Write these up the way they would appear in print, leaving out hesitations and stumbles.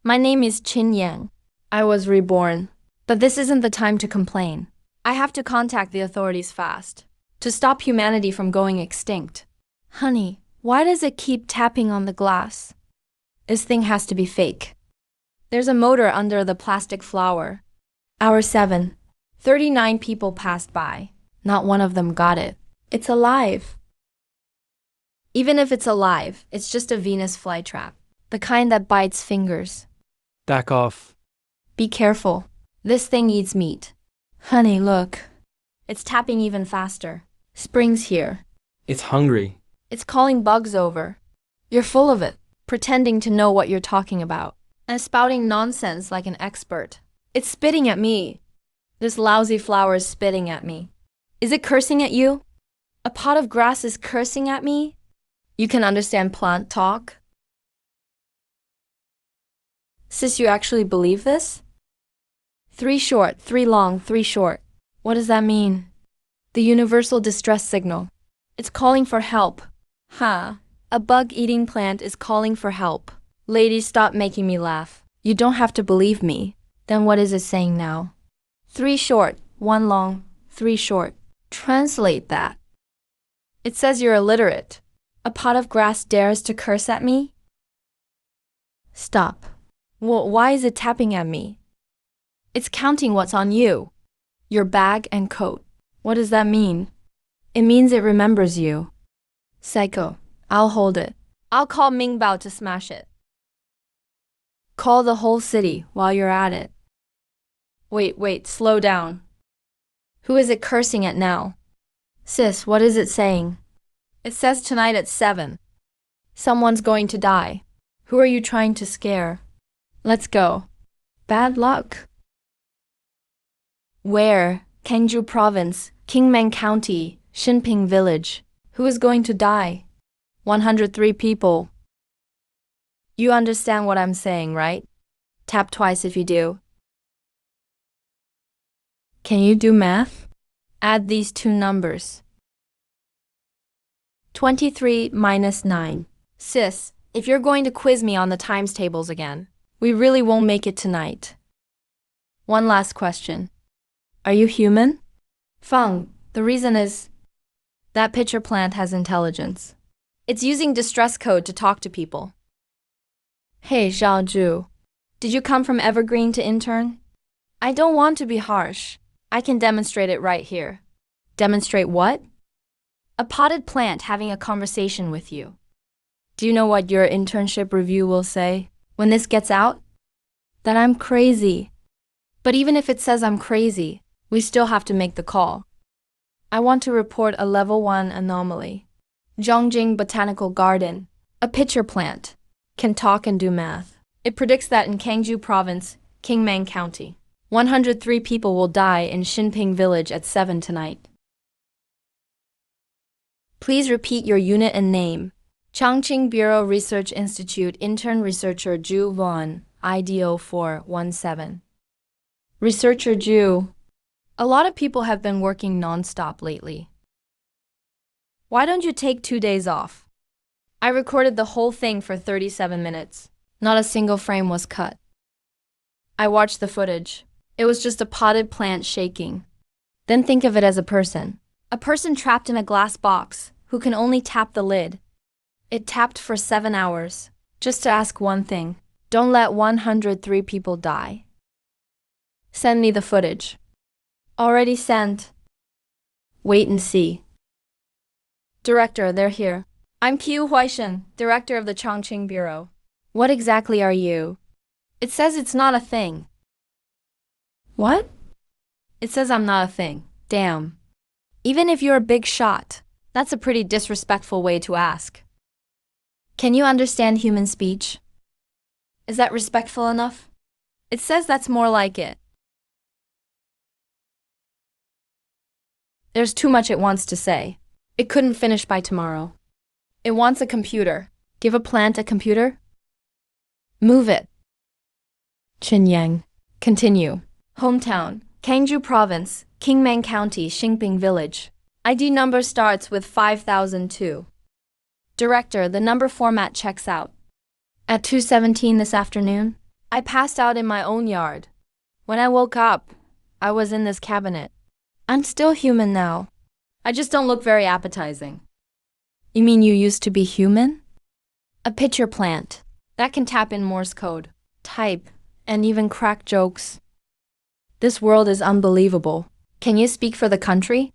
My name is Qin Yang. I was reborn. But this isn't the time to complain. I have to contact the authorities fast to stop humanity from going extinct. Honey, why does it keep tapping on the glass? This thing has to be fake. There's a motor under the plastic flower. Hour 7. 39 people passed by. Not one of them got it. It's alive. Even if it's alive, it's just a Venus flytrap. The kind that bites fingers. Back off. Be careful. This thing eats meat. Honey, look. It's tapping even faster. Spring's here. It's hungry. It's calling bugs over. You're full of it, pretending to know what you're talking about, and spouting nonsense like an expert. It's spitting at me. This lousy flower is spitting at me. Is it cursing at you? A pot of grass is cursing at me? You can understand plant talk? Sis, you actually believe this? 3 short, 3 long, 3 short. What does that mean? The universal distress signal. It's calling for help. A bug-eating plant is calling for help. Ladies, stop making me laugh. You don't have to believe me. Then what is it saying now? 3 short, 1 long, 3 short. Translate that. It says you're illiterate. A pot of grass dares to curse at me? Stop. Well, why is it tapping at me? It's counting what's on you. Your bag and coat. What does that mean? It means it remembers you. Psycho. I'll hold it. I'll call Mingbao to smash it. Call the whole city while you're at it. Wait, slow down. Who is it cursing at now? Sis, what is it saying? It says tonight at 7. Someone's going to die. Who are you trying to scare? Let's go. Bad luck. Where? Kangju Province, Kingmen County, Xinping Village. Who is going to die? 103 people. You understand what I'm saying, right? Tap twice if you do. Can you do math? Add these 2 numbers. 23 minus 9. Sis, if you're going to quiz me on the times tables again, we really won't make it tonight. One last question. Are you human? Feng, the reason is that pitcher plant has intelligence. It's using distress code to talk to people. Hey, Zhaozhu, did you come from Evergreen to intern? I don't want to be harsh. I can demonstrate it right here. Demonstrate what? A potted plant having a conversation with you. Do you know what your internship review will say when this gets out? That I'm crazy. But even if it says I'm crazy, we still have to make the call. I want to report a level 1 anomaly. Zhongjing Botanical Garden, a pitcher plant, can talk and do math. It predicts that in Kangju Province, Kingmen County, 103 people will die in Xinping Village at 7 tonight. Please repeat your unit and name. Chongqing Bureau Research Institute Intern Researcher Zhu Luan, IDO 417. Researcher Zhu. A lot of people have been working non-stop lately. Why don't you take 2 days off? I recorded the whole thing for 37 minutes. Not a single frame was cut. I watched the footage. It was just a potted plant shaking. Then think of it as a person. A person trapped in a glass box who can only tap the lid. It tapped for 7 hours, just to ask one thing. Don't let 103 people die. Send me the footage. Already sent. Wait and see. Director, they're here. I'm Qiu Huaishen, director of the Chongqing Bureau. What exactly are you? It says it's not a thing. What? It says I'm not a thing. Damn. Even if you're a big shot, that's a pretty disrespectful way to ask. Can you understand human speech? Is that respectful enough? It says that's more like it. There's too much it wants to say. It couldn't finish by tomorrow. It wants a computer. Give a plant a computer? Move it. Qin Yang. Continue. Hometown, Kangju Province, Kingmen County, Xinping Village. ID number starts with 5002. Director, the number format checks out. At 2:17 this afternoon, I passed out in my own yard. When I woke up, I was in this cabinet. I'm still human now. I just don't look very appetizing. You mean you used to be human? A pitcher plant that can tap in Morse code, type, and even crack jokes. This world is unbelievable. Can you speak for the country?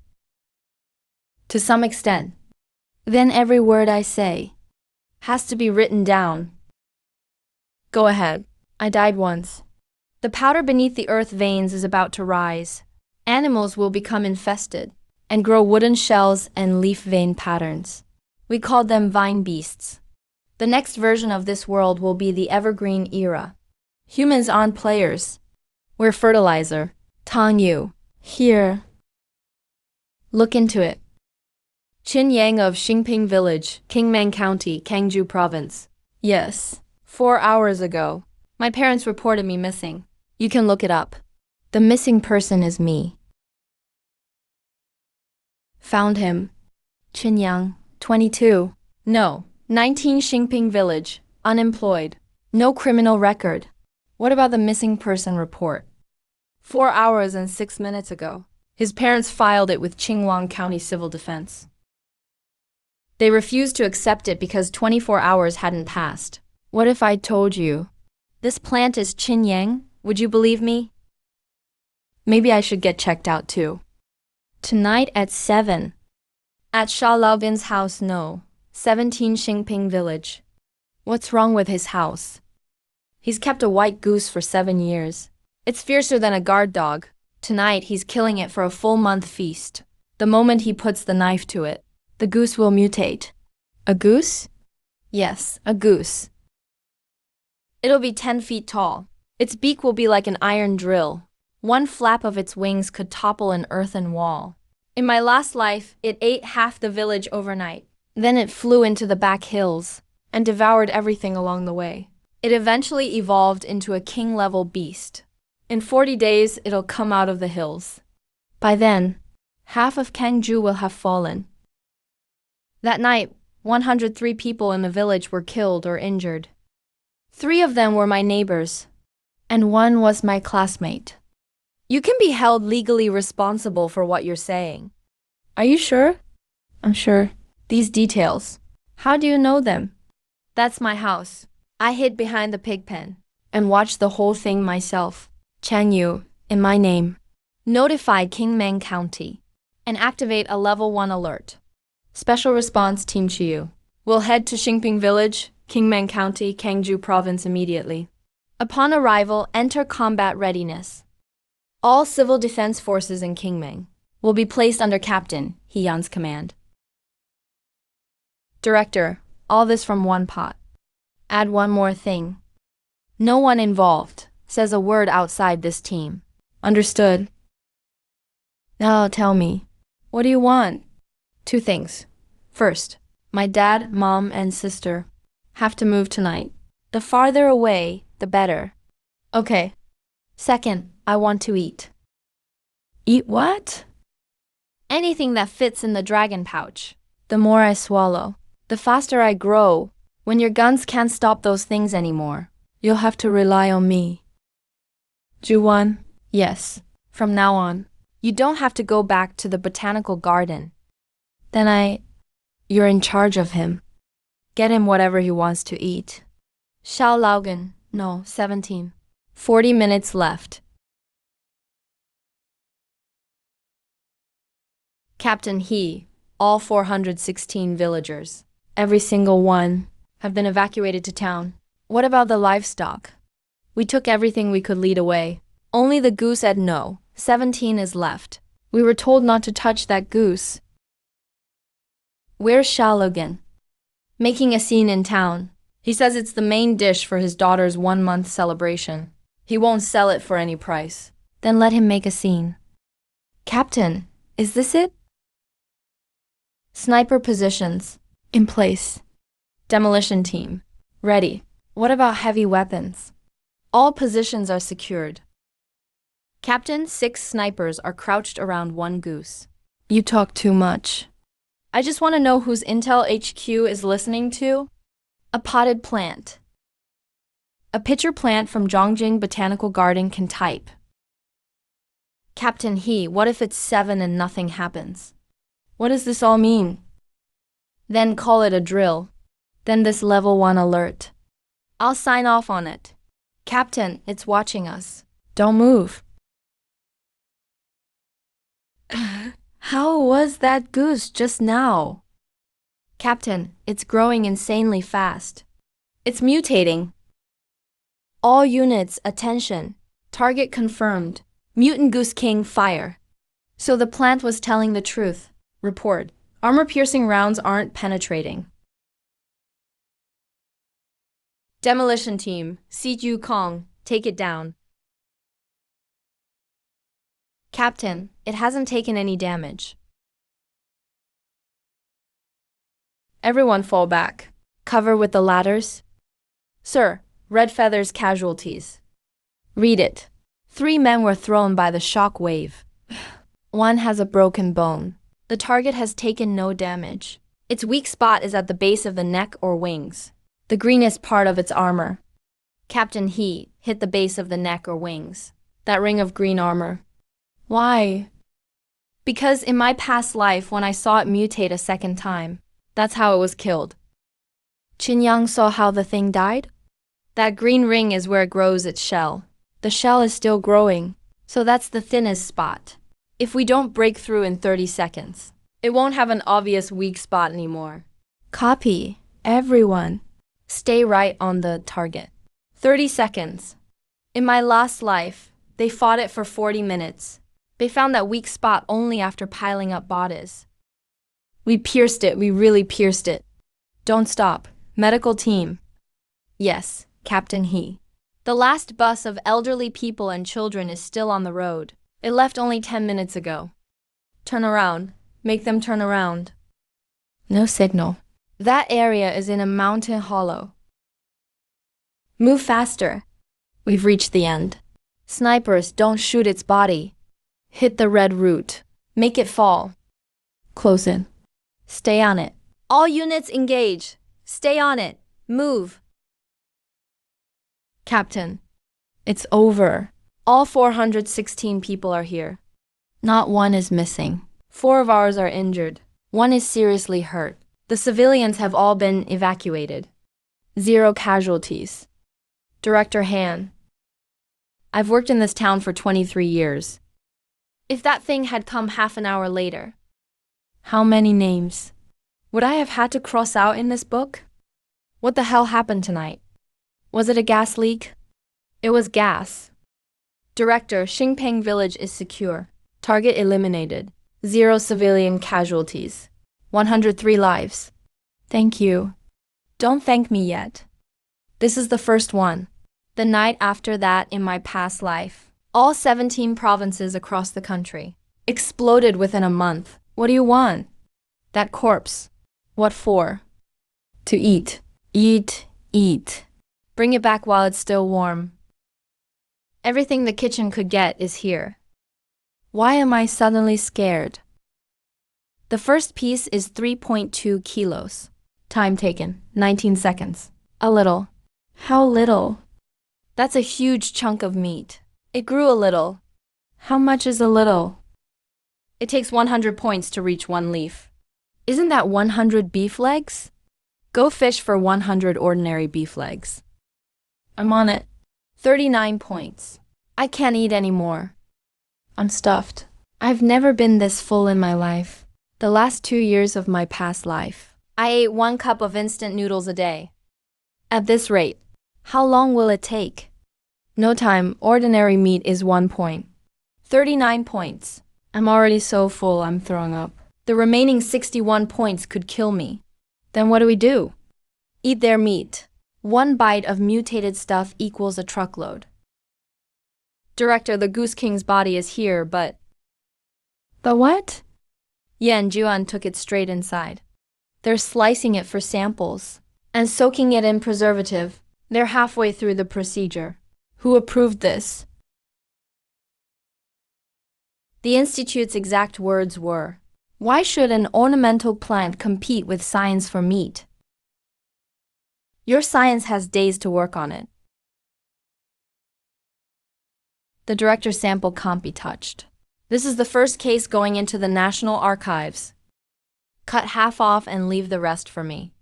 To some extent. Then every word I say has to be written down. Go ahead. I died once. The powder beneath the earth veins is about to rise. Animals will become infested and grow wooden shells and leaf vein patterns. We called them vine beasts. The next version of this world will be the evergreen era. Humans aren't players. We're fertilizer. Tang Yu. Here. Look into it. Qin Yang of Xingping Village, Qingmeng County, Kangju Province. Yes. 4 hours ago. My parents reported me missing. You can look it up. The missing person is me. Found him. Qin Yang, 22. No. 19 Xingping Village. Unemployed. No criminal record. What about the missing person report? 4 hours and 6 minutes ago. His parents filed it with Qingyuan County Civil Defense. They refused to accept it because 24 hours hadn't passed. What if I told you, this plant is Qin Yang? Would you believe me? Maybe I should get checked out too. Tonight at 7. At Sha Laobin's house, no. 17 Xingping Village. What's wrong with his house? He's kept a white goose for 7 years. It's fiercer than a guard dog. Tonight he's killing it for a full month feast. The moment he puts the knife to it, the goose will mutate. A goose? Yes, a goose. It'll be 10 feet tall. Its beak will be like an iron drill. One flap of its wings could topple an earthen wall. In my last life, it ate half the village overnight. Then it flew into the back hills and devoured everything along the way. It eventually evolved into a king-level beast. In 40 days, it'll come out of the hills. By then, half of Kangju will have fallen. That night, 103 people in the village were killed or injured. 3 of them were my neighbors, and 1 was my classmate. You can be held legally responsible for what you're saying. Are you sure? I'm sure. These details. How do you know them? That's my house. I hid behind the pig pen and watched the whole thing myself. Chang Yu, in my name. Notify Qingmeng County and activate a level 1 alert. Special Response Team Chiyu will head to Xingping Village, Qingmeng County, Kangju Province immediately. Upon arrival, enter combat readiness. All civil defense forces in Qingmeng will be placed under Captain He-Yan's command. Director, all this from one pot. Add one more thing. No one involved says a word outside this team. Understood? Now tell me, what do you want? 2 things. First, my dad, mom, and sister have to move tonight. The farther away, the better. Okay. Second, I want to eat. Eat what? Anything that fits in the dragon pouch. The more I swallow, the faster I grow. When your guns can't stop those things anymore, you'll have to rely on me. Juwan? Yes. From now on, you don't have to go back to the botanical garden. Then you're in charge of him. Get him whatever he wants to eat. Xiao Laogan, no, 17. 40 minutes left. Captain He, all 416 villagers, every single one, have been evacuated to town. What about the livestock? We took everything we could lead away. Only the goose at no, 17 is left. We were told not to touch that goose. Where's Shalogan? Making a scene in town. He says it's the main dish for his daughter's 1-month celebration. He won't sell it for any price. Then let him make a scene. Captain, is this it? Sniper positions. In place. Demolition team. Ready. What about heavy weapons? All positions are secured. Captain, 6 snipers are crouched around 1 goose. You talk too much. I just want to know whose Intel HQ is listening to. A potted plant. A pitcher plant from Zhongjing Botanical Garden can type. Captain He, what if it's 7 and nothing happens? What does this all mean? Then call it a drill. Then this level 1 alert. I'll sign off on it. Captain, it's watching us. Don't move. How was that goose just now? Captain, it's growing insanely fast. It's mutating. All units, attention. Target confirmed. Mutant Goose King, fire. So the plant was telling the truth. Report. Armor-piercing rounds aren't penetrating. Demolition team, Siju Kong, take it down. Captain, it hasn't taken any damage. Everyone fall back. Cover with the ladders. Sir, red feathers casualties. Read it. 3 men were thrown by the shock wave. 1 has a broken bone. The target has taken no damage. Its weak spot is at the base of the neck or wings. The greenest part of its armor. Captain He hit the base of the neck or wings. That ring of green armor. Why? Because in my past life when I saw it mutate a second time, that's how it was killed. Qin Yang saw how the thing died? That green ring is where it grows its shell. The shell is still growing, so that's the thinnest spot. If we don't break through in 30 seconds, it won't have an obvious weak spot anymore. Copy, everyone. Stay right on the target. 30 seconds. In my last life, they fought it for 40 minutes. They found that weak spot only after piling up bodies. We pierced it, we really pierced it. Don't stop. Medical team. Yes, Captain He. The last bus of elderly people and children is still on the road. It left only 10 minutes ago. Turn around. Make them turn around. No signal. That area is in a mountain hollow. Move faster. We've reached the end. Snipers, don't shoot its body. Hit the red root. Make it fall. Close in. Stay on it. All units engage. Stay on it. Move. Captain, it's over. All 416 people are here. Not 1 is missing. 4 of ours are injured. 1 is seriously hurt. The civilians have all been evacuated. 0 casualties. Director Han. I've worked in this town for 23 years. If that thing had come half an hour later. How many names? Would I have had to cross out in this book? What the hell happened tonight? Was it a gas leak? It was gas. Director, Xingpeng village is secure. Target eliminated. 0 civilian casualties. 103 lives. Thank you. Don't thank me yet. This is the first one. The night after that in my past life, all 17 provinces across the country exploded within a month. What do you want? That corpse. What for? To eat. Eat, eat. Bring it back while it's still warm. Everything the kitchen could get is here. Why am I suddenly scared? The first piece is 3.2 kilos. Time taken, 19 seconds. A little. How little? That's a huge chunk of meat. It grew a little. How much is a little? It takes 100 points to reach 1 leaf. Isn't that 100 beef legs? Go fish for 100 ordinary beef legs. I'm on it. 39 points. I can't eat anymore. I'm stuffed. I've never been this full in my life. The last 2 years of my past life, I ate 1 cup of instant noodles a day. At this rate, how long will it take? No time, ordinary meat is 1 point. 39 points. I'm already so full I'm throwing up. The remaining 61 points could kill me. Then what do we do? Eat their meat. 1 bite of mutated stuff equals a truckload. Director, the Goose King's body is here, but... But what? Yan Juan took it straight inside. They're slicing it for samples and soaking it in preservative. They're halfway through the procedure. Who approved this? The Institute's exact words were, "Why should an ornamental plant compete with science for meat? Your science has days to work on it. The director's sample can't be touched. This is the first case going into the National Archives. Cut half off and leave the rest for me.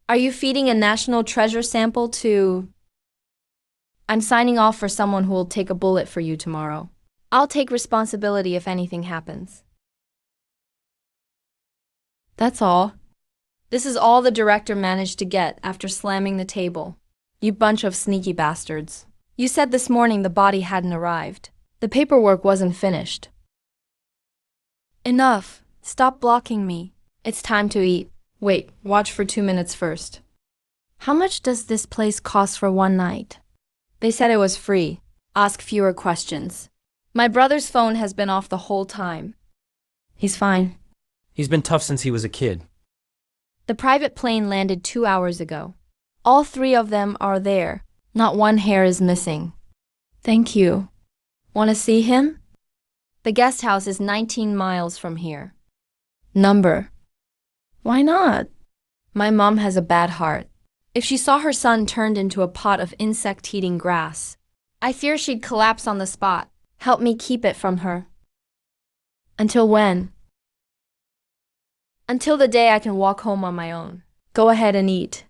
Are you feeding a national treasure sample to... I'm signing off for someone who will take a bullet for you tomorrow. I'll take responsibility if anything happens. That's all. This is all the director managed to get after slamming the table. You bunch of sneaky bastards. You said this morning the body hadn't arrived. The paperwork wasn't finished. Enough. Stop blocking me. It's time to eat. Wait, watch for 2 minutes first. How much does this place cost for one night? They said it was free. Ask fewer questions. My brother's phone has been off the whole time. He's fine. He's been tough since he was a kid. The private plane landed 2 hours ago. All 3 of them are there. Not one hair is missing. Thank you. Want to see him? The guest house is 19 miles from here. Number. Why not? My mom has a bad heart. If she saw her son turned into a pot of insect-eating grass, I fear she'd collapse on the spot. Help me keep it from her. Until when? Until the day I can walk home on my own. Go ahead and eat.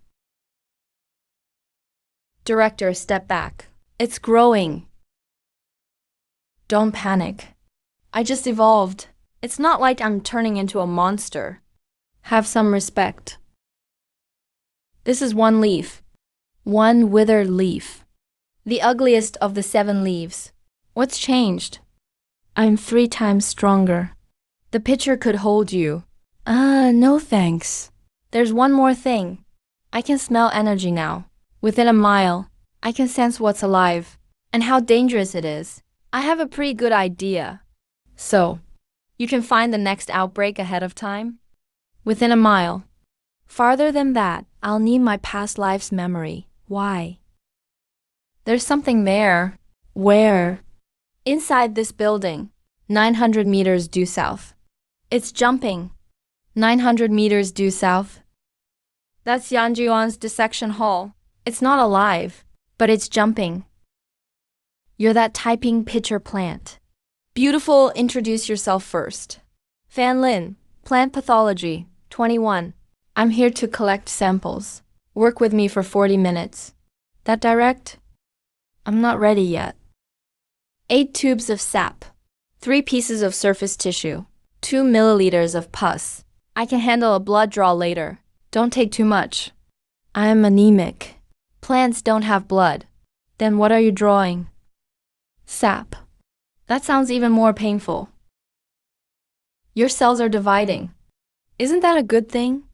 Director, step back. It's growing. Don't panic. I just evolved. It's not like I'm turning into a monster. Have some respect. This is one leaf. One withered leaf. The ugliest of the 7 leaves. What's changed? I'm 3 times stronger. The pitcher could hold you. No thanks. There's one more thing. I can smell energy now. Within a mile, I can sense what's alive and how dangerous it is. I have a pretty good idea. So, you can find the next outbreak ahead of time? Within a mile. Farther than that, I'll need my past life's memory. Why? There's something there. Where? Inside this building. 900 meters due south. It's jumping. 900 meters due south. That's Yanjuan's dissection hall. It's not alive, but it's jumping. You're that typing pitcher plant. Beautiful, introduce yourself first. Fan Lin, plant pathology, 21. I'm here to collect samples. Work with me for 40 minutes. That direct? I'm not ready yet. 8 tubes of sap. 3 pieces of surface tissue. 2 milliliters of pus. I can handle a blood draw later. Don't take too much. I'm anemic. Plants don't have blood. Then what are you drawing? Sap. That sounds even more painful. Your cells are dividing. Isn't that a good thing?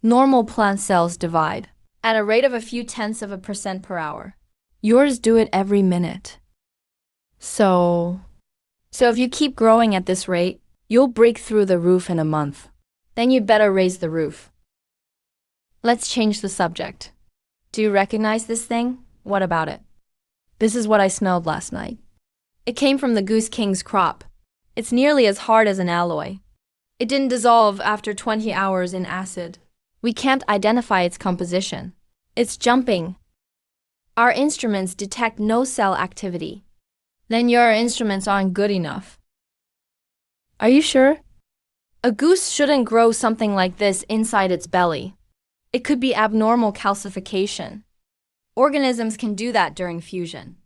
Normal plant cells divide at a rate of a few tenths of a percent per hour. Yours do it every minute. So if you keep growing at this rate, you'll break through the roof in a month. Then you'd better raise the roof. Let's change the subject. Do you recognize this thing? What about it? This is what I smelled last night. It came from the Goose King's crop. It's nearly as hard as an alloy. It didn't dissolve after 20 hours in acid. We can't identify its composition. It's jumping. Our instruments detect no cell activity. Then your instruments aren't good enough. Are you sure? A goose shouldn't grow something like this inside its belly. It could be abnormal calcification. Organisms can do that during fusion.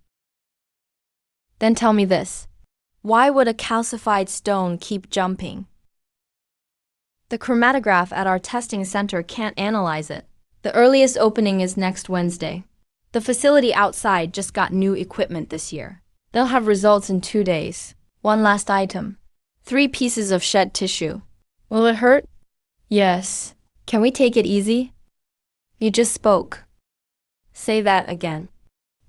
Then tell me this. Why would a calcified stone keep jumping? The chromatograph at our testing center can't analyze it. The earliest opening is next Wednesday. The facility outside just got new equipment this year. They'll have results in 2 days. One last item. 3 pieces of shed tissue. Will it hurt? Yes. Can we take it easy? You just spoke. Say that again.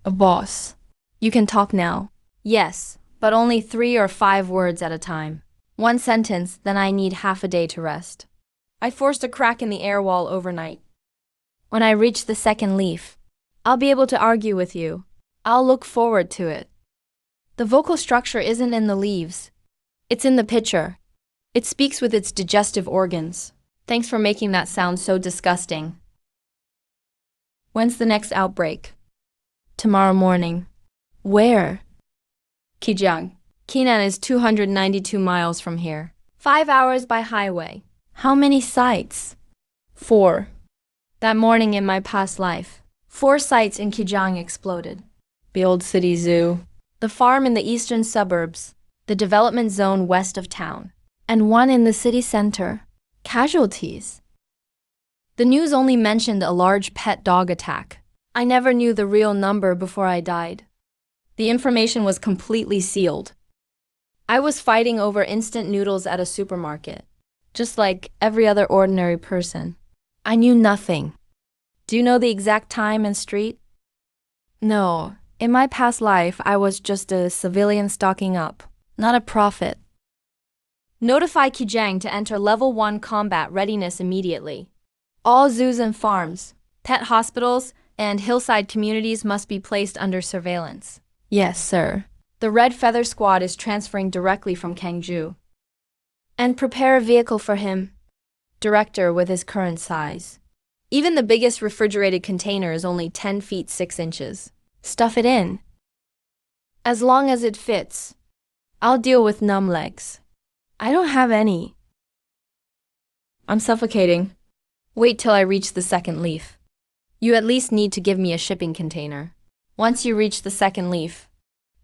A boss. You can talk now. Yes, but only 3 or 5 words at a time. 1 sentence, then I need half a day to rest. I forced a crack in the air wall overnight. When I reach the second leaf, I'll be able to argue with you. I'll look forward to it. The vocal structure isn't in the leaves. It's in the pitcher. It speaks with its digestive organs. Thanks for making that sound so disgusting. When's the next outbreak? Tomorrow morning. Where? Kijiang. Kinan is 292 miles from here. 5 hours by highway. How many sites? 4. That morning in my past life, 4 sites in Kijiang exploded. The old city zoo, the farm in the eastern suburbs, the development zone west of town, and one in the city center. Casualties. The news only mentioned a large pet dog attack. I never knew the real number before I died. The information was completely sealed. I was fighting over instant noodles at a supermarket, just like every other ordinary person. I knew nothing. Do you know the exact time and street? No. In my past life, I was just a civilian stocking up, not a prophet. Notify Kijiang to enter Level 1 combat readiness immediately. All zoos and farms, pet hospitals, and hillside communities must be placed under surveillance. Yes, sir. The Red Feather Squad is transferring directly from Kangju. And prepare a vehicle for him. Director with his current size. Even the biggest refrigerated container is only 10 feet 6 inches. Stuff it in. As long as it fits. I'll deal with numb legs. I don't have any. I'm suffocating. Wait till I reach the second leaf. You at least need to give me a shipping container. Once you reach the second leaf,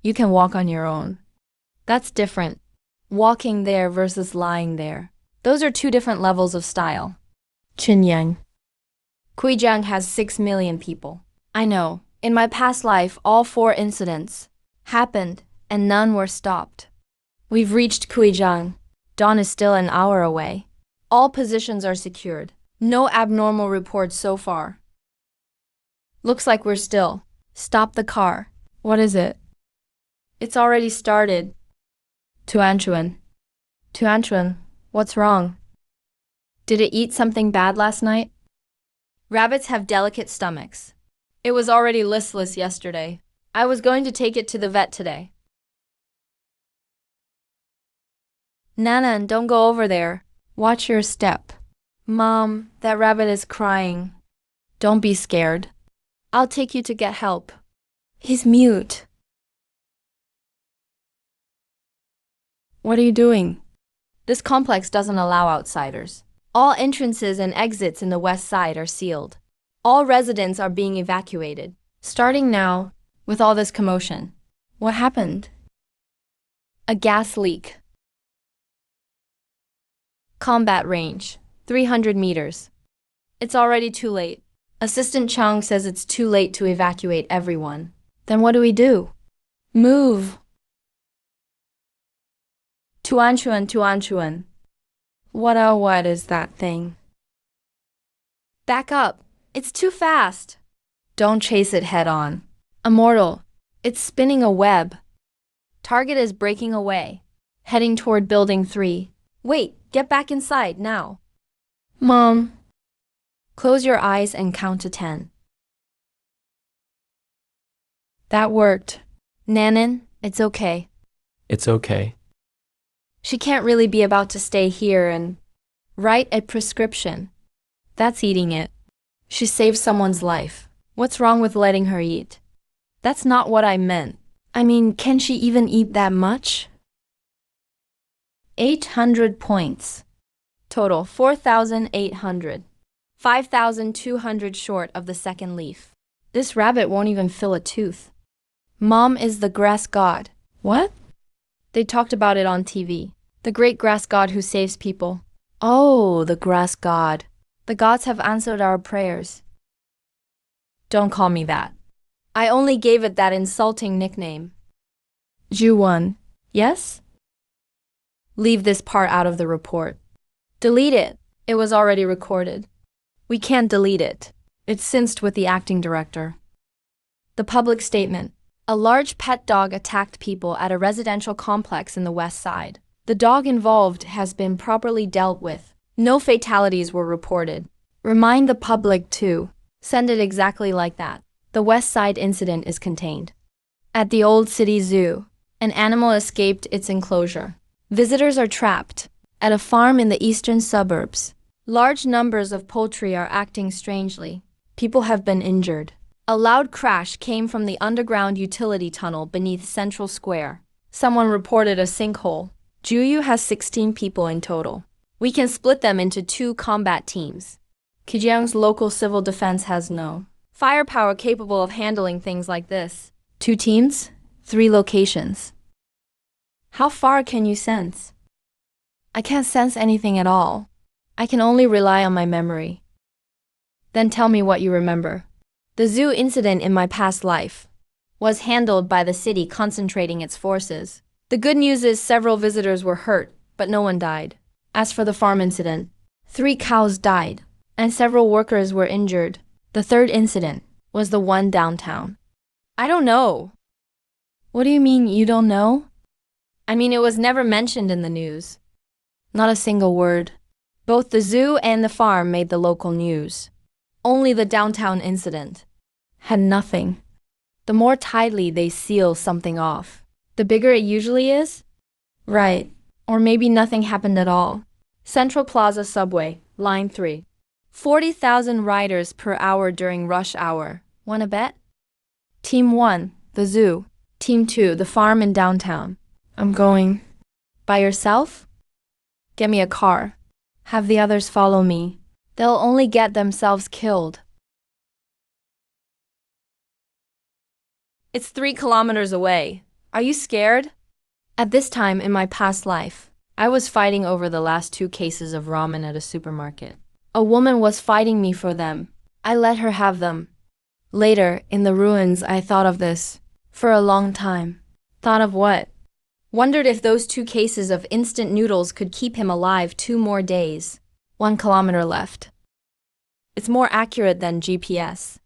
you can walk on your own. That's different. Walking there versus lying there. Those are 2 different levels of style. Qinyang. Guijiang has 6 million people. I know. In my past life, all 4 incidents happened and none were stopped. We've reached Guijiang. Dawn is still an hour away. All positions are secured. No abnormal reports so far. Looks like we're still. Stop the car. What is it? It's already started. Tuanchuan. Tuanchuan, what's wrong? Did it eat something bad last night? Rabbits have delicate stomachs. It was already listless yesterday. I was going to take it to the vet today. Nana, don't go over there. Watch your step. Mom, that rabbit is crying. Don't be scared. I'll take you to get help. He's mute. What are you doing? This complex doesn't allow outsiders. All entrances and exits in the west side are sealed. All residents are being evacuated. Starting now, with all this commotion. What happened? A gas leak. Combat range, 300 meters. It's already too late. Assistant Chang says it's too late to evacuate everyone. Then what do we do? Move. Tuanchuan, Tuanchuan. What is that thing? Back up. It's too fast. Don't chase it head on. Immortal. It's spinning a web. Target is breaking away. Heading toward building 3. Wait, get back inside now. Mom. Close your eyes and count to 10. That worked. Nanan, it's okay. It's okay. She can't really be about to stay here and write a prescription. That's eating it. She saved someone's life. What's wrong with letting her eat? That's not what I meant. I mean, can she even eat that much? 800 points. Total 4,800. 5,200 short of the second leaf. This rabbit won't even fill a tooth. Mom is the grass god. What? They talked about it on TV. The great grass god who saves people. Oh, the grass god. The gods have answered our prayers. Don't call me that. I only gave it that insulting nickname. Zhuwan. Yes? Leave this part out of the report. Delete it. It was already recorded. We can't delete it. It's synced with the acting director. The public statement. A large pet dog attacked people at a residential complex in the west side. The dog involved has been properly dealt with. No fatalities were reported. Remind the public to send it exactly like that. The west side incident is contained. At the old city zoo, an animal escaped its enclosure. Visitors are trapped. At a farm in the eastern suburbs, large numbers of poultry are acting strangely. People have been injured. A loud crash came from the underground utility tunnel beneath Central Square. Someone reported a sinkhole. Juyu has 16 people in total. We can split them into 2 combat teams. Kijiang's local civil defense has no firepower capable of handling things like this. 2 teams, 3 locations. How far can you sense? I can't sense anything at all. I can only rely on my memory. Then tell me what you remember. The zoo incident in my past life was handled by the city concentrating its forces. The good news is several visitors were hurt, but no one died. As for the farm incident, 3 cows died, and several workers were injured. The third incident was the one downtown. I don't know. What do you mean you don't know? I mean, it was never mentioned in the news. Not a single word. Both the zoo and the farm made the local news. Only the downtown incident had nothing. The more tightly they seal something off, the bigger it usually is? Right. Or maybe nothing happened at all. Central Plaza Subway, Line 3. 40,000 riders per hour during rush hour. Wanna bet? Team 1, the zoo. Team 2, the farm in downtown. I'm going. By yourself? Get me a car. Have the others follow me. They'll only get themselves killed. It's 3 kilometers away. Are you scared? At this time in my past life, I was fighting over the last 2 cases of ramen at a supermarket. A woman was fighting me for them. I let her have them. Later, in the ruins, I thought of this. For a long time. Thought of what? Wondered if those 2 cases of instant noodles could keep him alive 2 more days. 1 kilometer left. It's more accurate than GPS.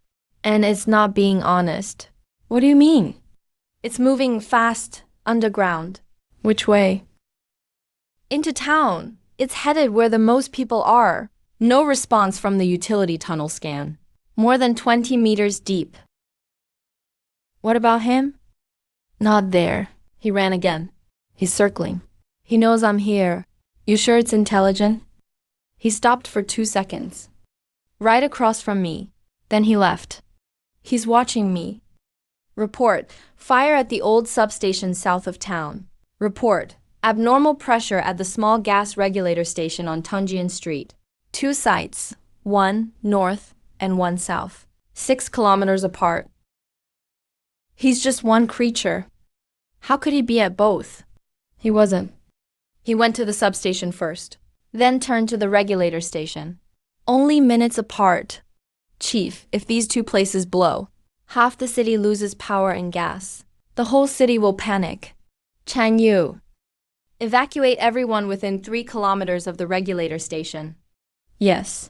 And it's not being honest. What do you mean? It's moving fast, underground. Which way? Into town. It's headed where the most people are. No response from the utility tunnel scan. More than 20 meters deep. What about him? Not there. He ran again. He's circling. He knows I'm here. You sure it's intelligent? He stopped for 2 seconds. Right across from me. Then he left. He's watching me. Report. Fire at the old substation south of town. Report. Abnormal pressure at the small gas regulator station on Tunjian Street. 2 sites. 1 north and 1 south. 6 kilometers apart. He's just one creature. How could he be at both? He wasn't. He went to the substation first, then turned to the regulator station. Only minutes apart. Chief, if these 2 places blow, half the city loses power and gas. The whole city will panic. Chang Yu. Evacuate everyone within 3 kilometers of the regulator station. Yes.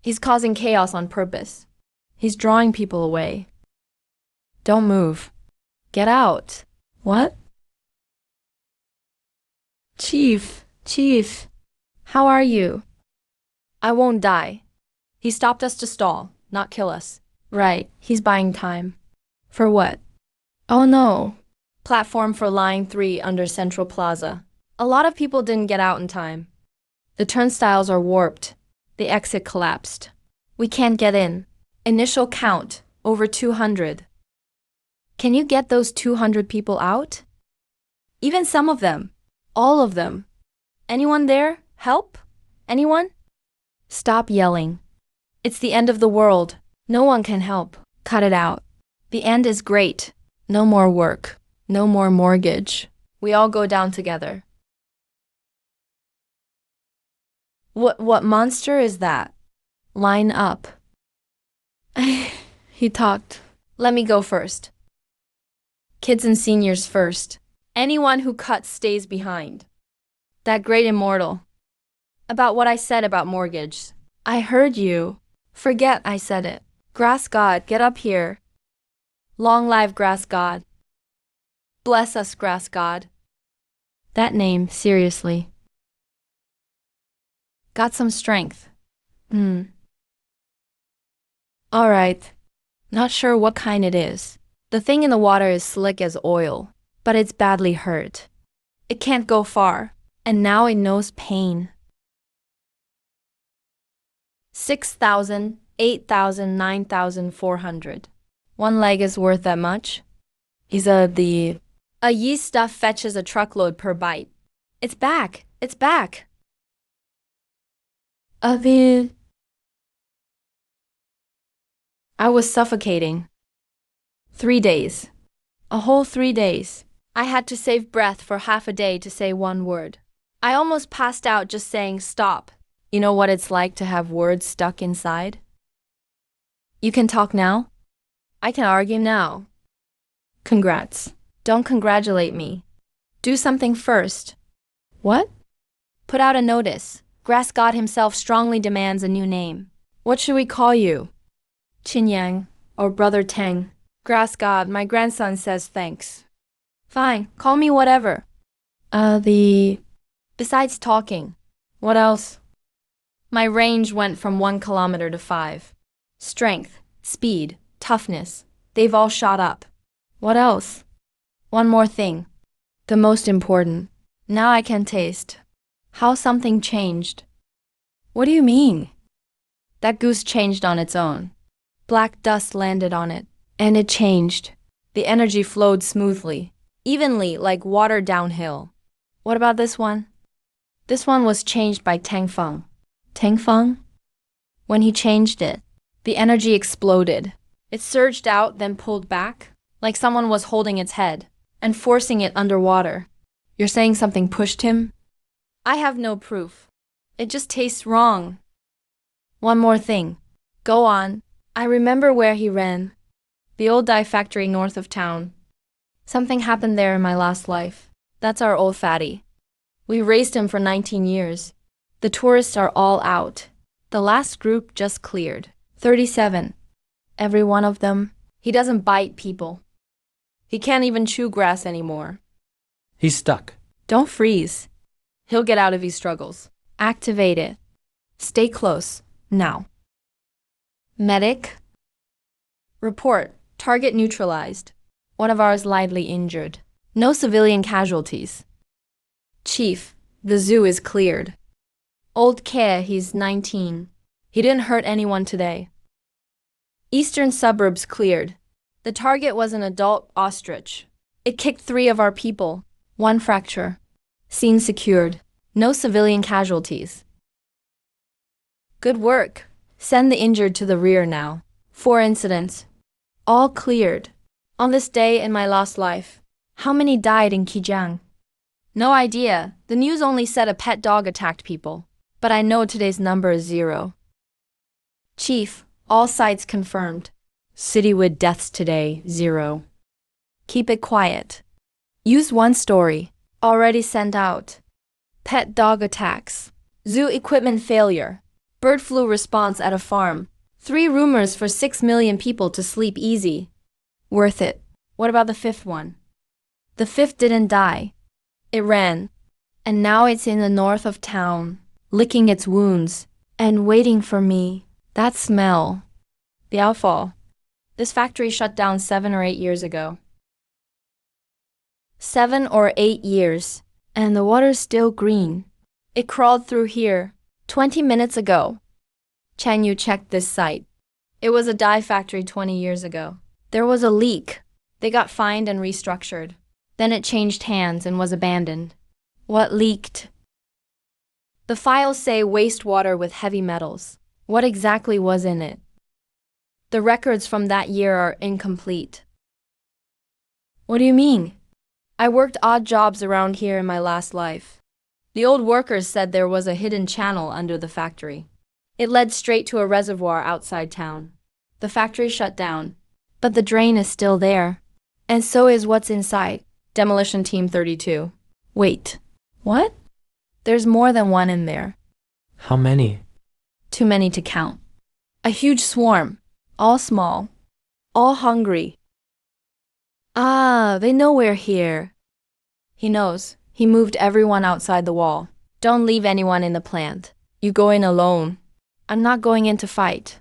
He's causing chaos on purpose. He's drawing people away. Don't move. Get out. What? Chief, how are you? I won't die. He stopped us to stall, not kill us. Right, he's buying time. For what? Oh no. Platform for Line 3 under Central Plaza. A lot of people didn't get out in time. The turnstiles are warped. The exit collapsed. We can't get in. Initial count, over 200. Can you get those 200 people out? Even some of them. All of them. Anyone there? Help? Anyone? Stop yelling. It's the end of the world. No one can help. Cut it out. The end is great. No more work. No more mortgage. We all go down together. What monster is that? Line up. He talked. Let me go first. Kids and seniors first. Anyone who cuts stays behind. That great immortal. About what I said about mortgage. I heard you. Forget I said it. Grass God, get up here. Long live Grass God. Bless us, Grass God. That name, seriously. Got some strength. All right. Not sure what kind it is. The thing in the water is slick as oil, but it's badly hurt. It can't go far, and now it knows pain. 6,000, 8,000, 9,400. 1 leg is worth that much? He's the A yeast stuff fetches a truckload per bite. It's back! It's back! I was suffocating. 3 days. A whole 3 days. I had to save breath for half a day to say one word. I almost passed out just saying stop. You know what it's like to have words stuck inside? You can talk now? I can argue now. Congrats. Don't congratulate me. Do something first. What? Put out a notice. Grass God himself strongly demands a new name. What should we call you? Qin Yang, or Brother Teng. Grass God, my grandson says thanks. Fine, call me whatever. Besides talking, what else? My range went from 1 kilometer to 5. Strength, speed, toughness, they've all shot up. What else? One more thing. The most important. Now I can taste how something changed. What do you mean? That goose changed on its own. Black dust landed on it, and it changed. The energy flowed smoothly, evenly like water downhill. What about this one? This one was changed by Tang Feng. Tang Feng? When he changed it, the energy exploded. It surged out, then pulled back, like someone was holding its head and forcing it underwater. You're saying something pushed him? I have no proof. It just tastes wrong. One more thing. Go on. I remember where he ran. The old dye factory north of town. Something happened there in my last life. That's our old fatty. We raised him for 19 years. The tourists are all out. The last group just cleared. 37. Every one of them. He doesn't bite people. He can't even chew grass anymore. He's stuck. Don't freeze. He'll get out if he struggles. Activate it. Stay close. Now. Medic. Report. Target neutralized. One of ours lightly injured. No civilian casualties. Chief, the zoo is cleared. Old Ke, he's 19. He didn't hurt anyone today. Eastern suburbs cleared. The target was an adult ostrich. It kicked 3 of our people. 1 fracture. Scene secured. No civilian casualties. Good work. Send the injured to the rear now. 4 incidents. All cleared. On this day in my lost life. How many died in Kijiang? No idea. The news only said a pet dog attacked people. But I know today's number is 0. Chief, all sites confirmed. Citywide deaths today, 0. Keep it quiet. Use one story. Already sent out. Pet dog attacks. Zoo equipment failure. Bird flu response at a farm. 3 rumors for 6 million people to sleep easy. Worth it. What about the 5th one? The 5th didn't die. It ran. And now it's in the north of town, licking its wounds, and waiting for me. That smell. The outfall. This factory shut down 7 or 8 years ago. 7 or 8 years, and the water's still green. It crawled through here 20 minutes ago. Chan Yu checked this site. It was a dye factory 20 years ago. There was a leak. They got fined and restructured. Then it changed hands and was abandoned. What leaked? The files say wastewater with heavy metals. What exactly was in it? The records from that year are incomplete. What do you mean? I worked odd jobs around here in my last life. The old workers said there was a hidden channel under the factory. It led straight to a reservoir outside town. The factory shut down, but the drain is still there. And so is what's inside. Demolition Team 32. Wait, what? There's more than one in there. How many? Too many to count. A huge swarm, all small, all hungry. Ah, they know we're here. He knows. He moved everyone outside the wall. Don't leave anyone in the plant. You go in alone. I'm not going in to fight.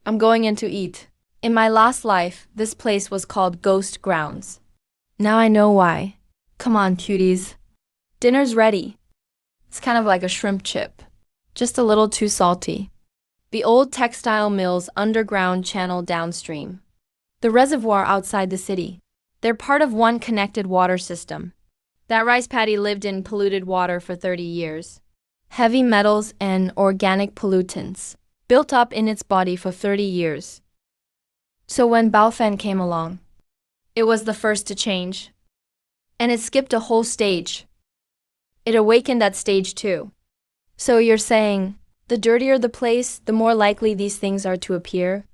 I'm going in to eat. In my last life, this place was called Ghost Grounds. Now I know why. Come on, cuties. Dinner's ready. It's kind of like a shrimp chip. Just a little too salty. The old textile mill's underground channel downstream. The reservoir outside the city. They're part of one connected water system. That rice paddy lived in polluted water for 30 years. Heavy metals and organic pollutants built up in its body for 30 years. So when Baofan came along, it was the first to change. And it skipped a whole stage. It awakened at stage 2. So you're saying, the dirtier the place, the more likely these things are to appear?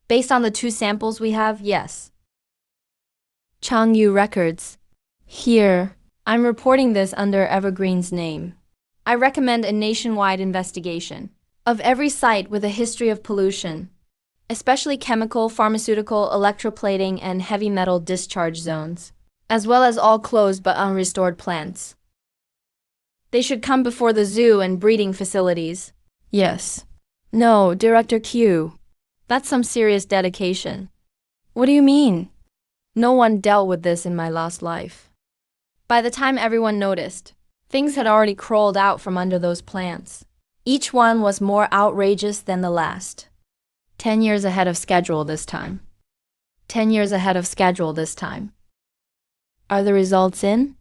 Based on the 2 samples we have, yes. Changyu Records. Here, I'm reporting this under Evergreen's name. I recommend a nationwide investigation of every site with a history of pollution, especially chemical, pharmaceutical, electroplating, and heavy metal discharge zones, as well as all closed but unrestored plants. They should come before the zoo and breeding facilities. Yes. No, Director Q. That's some serious dedication. What do you mean? No one dealt with this in my last life. By the time everyone noticed, things had already crawled out from under those plants. Each one was more outrageous than the last. 10 years ahead of schedule this time. 10 years ahead of schedule this time. Are the results in?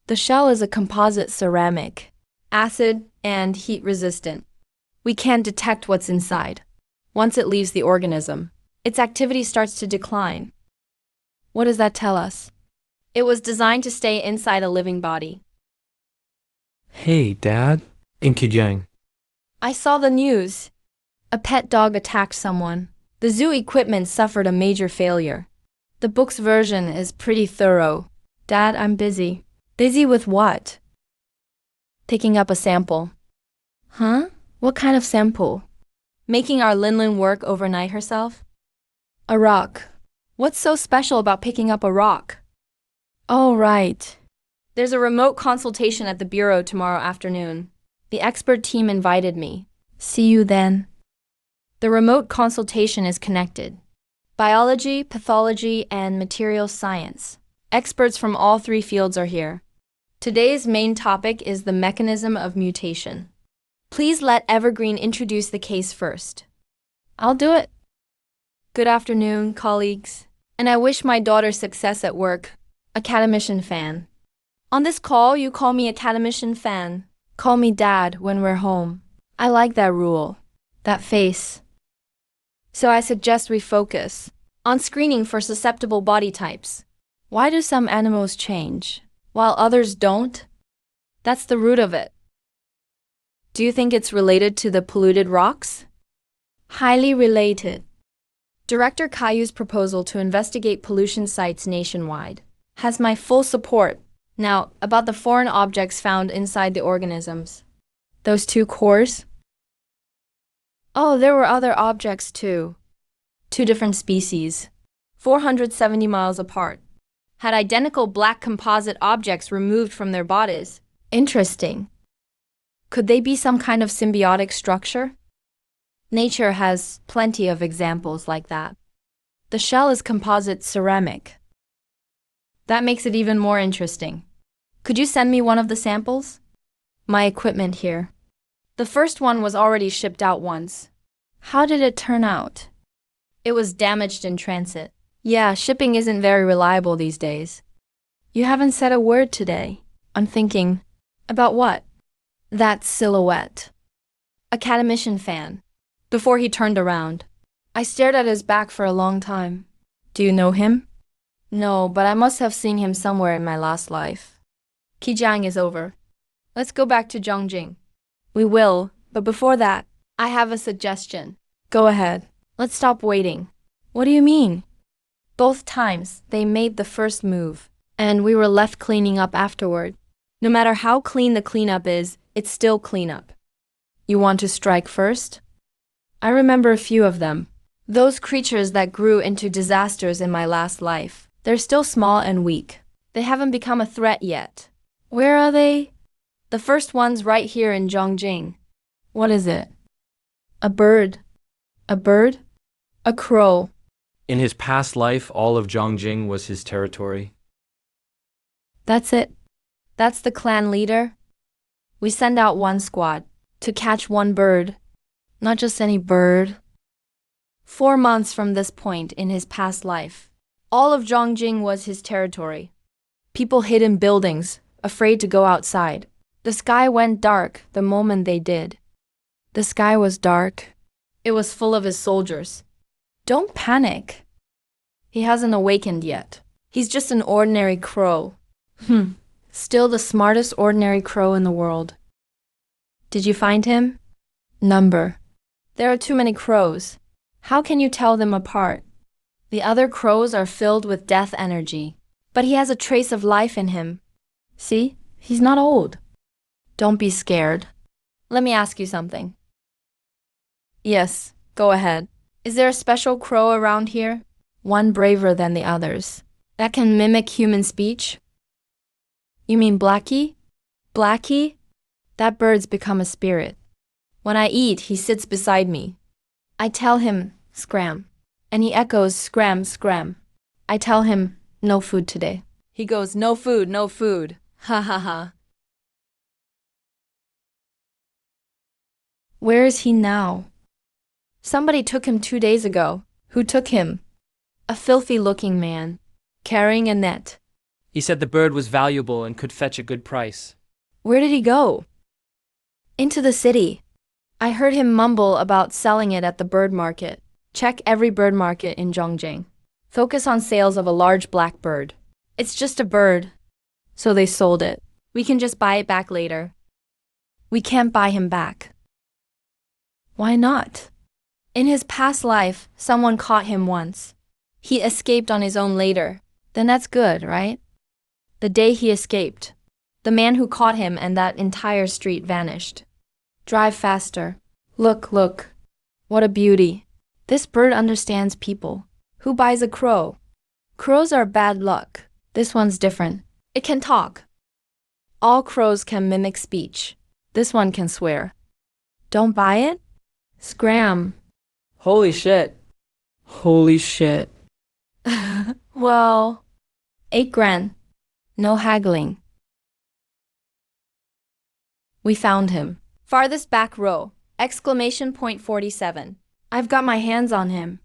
The shell is a composite ceramic, acid and heat resistant. We can't detect what's inside. Once it leaves the organism, its activity starts to decline. What does that tell us? It was designed to stay inside a living body. Hey, Dad. In Kijang. I saw the news. A pet dog attacked someone. The zoo equipment suffered a major failure. The book's version is pretty thorough. Dad, I'm busy. Busy with what? Picking up a sample. Huh? What kind of sample? Making our Linlin work overnight herself? A rock. What's so special about picking up a rock? Oh, right. There's a remote consultation at the bureau tomorrow afternoon. The expert team invited me. See you then. The remote consultation is connected. Biology, pathology, and material science. Experts from all 3 fields are here. Today's main topic is the mechanism of mutation. Please let Evergreen introduce the case first. I'll do it. Good afternoon, colleagues. And I wish my daughter success at work. Academician fan. On this call, you call me Academician fan. Call me Dad when we're home. I like that rule. That face. So I suggest we focus on screening for susceptible body types. Why do some animals change, while others don't? That's the root of it. Do you think it's related to the polluted rocks? Highly related. Director Caillou's proposal to investigate pollution sites nationwide has my full support. Now, about the foreign objects found inside the organisms. Those 2 cores? Oh, there were other objects too. 2 different species, 470 miles apart, had identical black composite objects removed from their bodies. Interesting. Could they be some kind of symbiotic structure? Nature has plenty of examples like that. The shell is composite ceramic. That makes it even more interesting. Could you send me one of the samples? My equipment here. The first one was already shipped out once. How did it turn out? It was damaged in transit. Yeah, shipping isn't very reliable these days. You haven't said a word today. I'm thinking. About what? That silhouette. Academician fan. Before he turned around. I stared at his back for a long time. Do you know him? No, but I must have seen him somewhere in my last life. Kijang is over. Let's go back to Zhongjing. We will, but before that, I have a suggestion. Go ahead. Let's stop waiting. What do you mean? Both times, they made the first move, and we were left cleaning up afterward. No matter how clean the cleanup is, it's still cleanup. You want to strike first? I remember a few of them. Those creatures that grew into disasters in my last life. They're still small and weak. They haven't become a threat yet. Where are they? The first one's right here in Zhongjing. What is it? A bird. A bird? A crow. In his past life, all of Zhongjing was his territory. That's it. That's the clan leader. We send out one squad to catch one bird. Not just any bird. 4 months from this point in his past life, All of Zhongjing was his territory. People hid in buildings, afraid to go outside. The sky went dark the moment they did. The sky was dark. It was full of his soldiers. Don't panic. He hasn't awakened yet. He's just an ordinary crow. Still the smartest ordinary crow in the world. Did you find him? Number. There are too many crows. How can you tell them apart? The other crows are filled with death energy, but he has a trace of life in him. See? He's not old. Don't be scared. Let me ask you something. Yes, go ahead. Is there a special crow around here? One braver than the others, that can mimic human speech? You mean Blackie? Blackie? That bird's become a spirit. When I eat, he sits beside me. I tell him, scram, and he echoes, scram, scram. I tell him, no food today. He goes, no food, no food. Ha ha ha. Where is he now? Somebody took him 2 days ago. Who took him? A filthy-looking man, carrying a net. He said the bird was valuable and could fetch a good price. Where did he go? Into the city. I heard him mumble about selling it at the bird market. Check every bird market in Zhongjing. Focus on sales of a large black bird. It's just a bird. So they sold it. We can just buy it back later. We can't buy him back. Why not? In his past life, someone caught him once. He escaped on his own later. Then that's good, right? The day he escaped, the man who caught him and that entire street vanished. Drive faster. Look, look. What a beauty. This bird understands people. Who buys a crow? Crows are bad luck. This one's different. It can talk. All crows can mimic speech. This one can swear. Don't buy it? Scram. Holy shit. Holy shit. Well, 8 grand. No haggling. We found him. Farthest back row. Exclamation point 47. I've got my hands on him.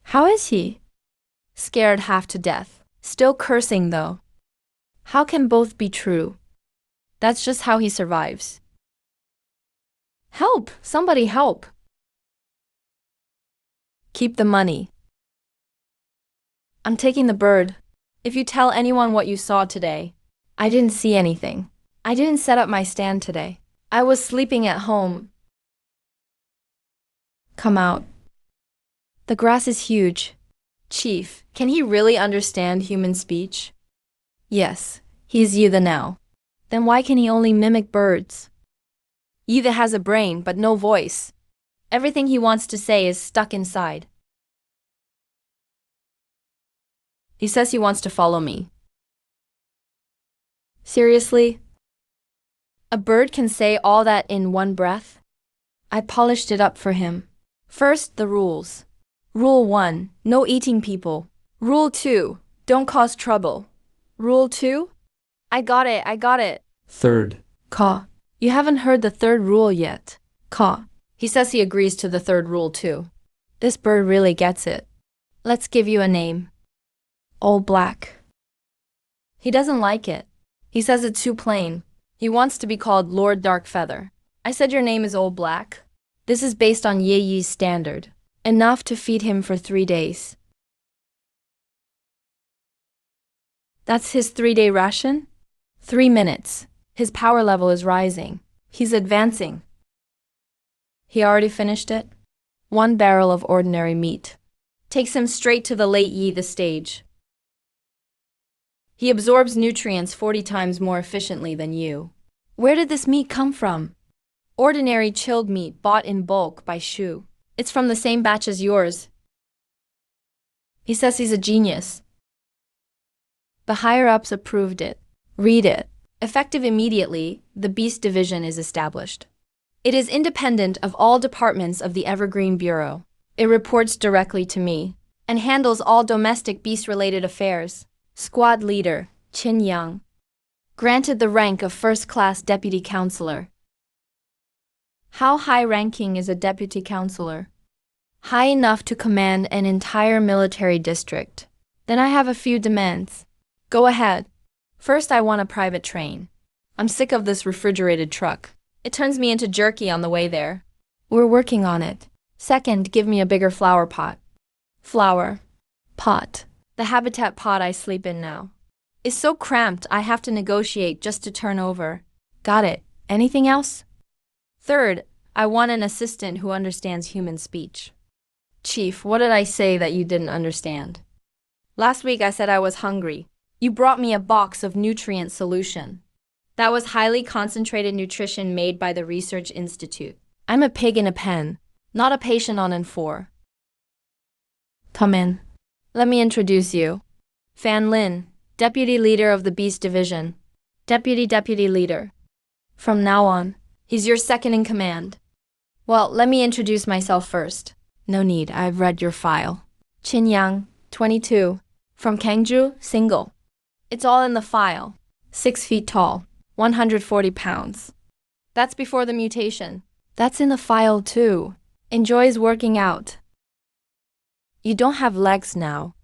How is he? Scared half to death. Still cursing though. How can both be true? That's just how he survives. Help! Somebody help! Keep the money. I'm taking the bird. If you tell anyone what you saw today, I didn't see anything. I didn't set up my stand today. I was sleeping at home. Come out. The grass is huge. Chief, can he really understand human speech? Yes, he's Yida now. Then why can he only mimic birds? Yida has a brain but no voice. Everything he wants to say is stuck inside. He says he wants to follow me. Seriously? A bird can say all that in one breath? I polished it up for him. First, the rules. Rule 1, no eating people. Rule 2, don't cause trouble. Rule 2? I got it. Third. Caw. You haven't heard the third rule yet. Caw. He says he agrees to the third rule too. This bird really gets it. Let's give you a name. Old Black. He doesn't like it. He says it's too plain. He wants to be called Lord Darkfeather. I said your name is Old Black. This is based on Ye Yi's standard. Enough to feed him for 3 days. That's his 3-day ration? 3 minutes. His power level is rising. He's advancing. He already finished it? 1 barrel of ordinary meat. Takes him straight to the late Yi the stage. He absorbs nutrients 40 times more efficiently than you. Where did this meat come from? Ordinary chilled meat bought in bulk by Shu. It's from the same batch as yours. He says he's a genius. The higher-ups approved it. Read it. Effective immediately, the Beast Division is established. It is independent of all departments of the Evergreen Bureau. It reports directly to me and handles all domestic beast-related affairs. Squad leader, Qin Yang. Granted the rank of first-class deputy counselor. How high-ranking is a deputy counselor? High enough to command an entire military district. Then I have a few demands. Go ahead. First, I want a private train. I'm sick of this refrigerated truck. It turns me into jerky on the way there. We're working on it. Second, give me a bigger flower pot. Flower. Pot. The habitat pod I sleep in now. It's so cramped I have to negotiate just to turn over. Got it. Anything else? Third, I want an assistant who understands human speech. Chief, what did I say that you didn't understand? Last week I said I was hungry. You brought me a box of nutrient solution. That was highly concentrated nutrition made by the Research Institute. I'm a pig in a pen, not a patient on N4. Come in. Let me introduce you. Fan Lin, Deputy Leader of the Beast Division. Deputy Leader. From now on, he's your second in command. Well, let me introduce myself first. No need, I've read your file. Qin Yang, 22. From Kangju, single. It's all in the file. 6 feet tall, 140 pounds. That's before the mutation. That's in the file too. Enjoys working out. You don't have legs now.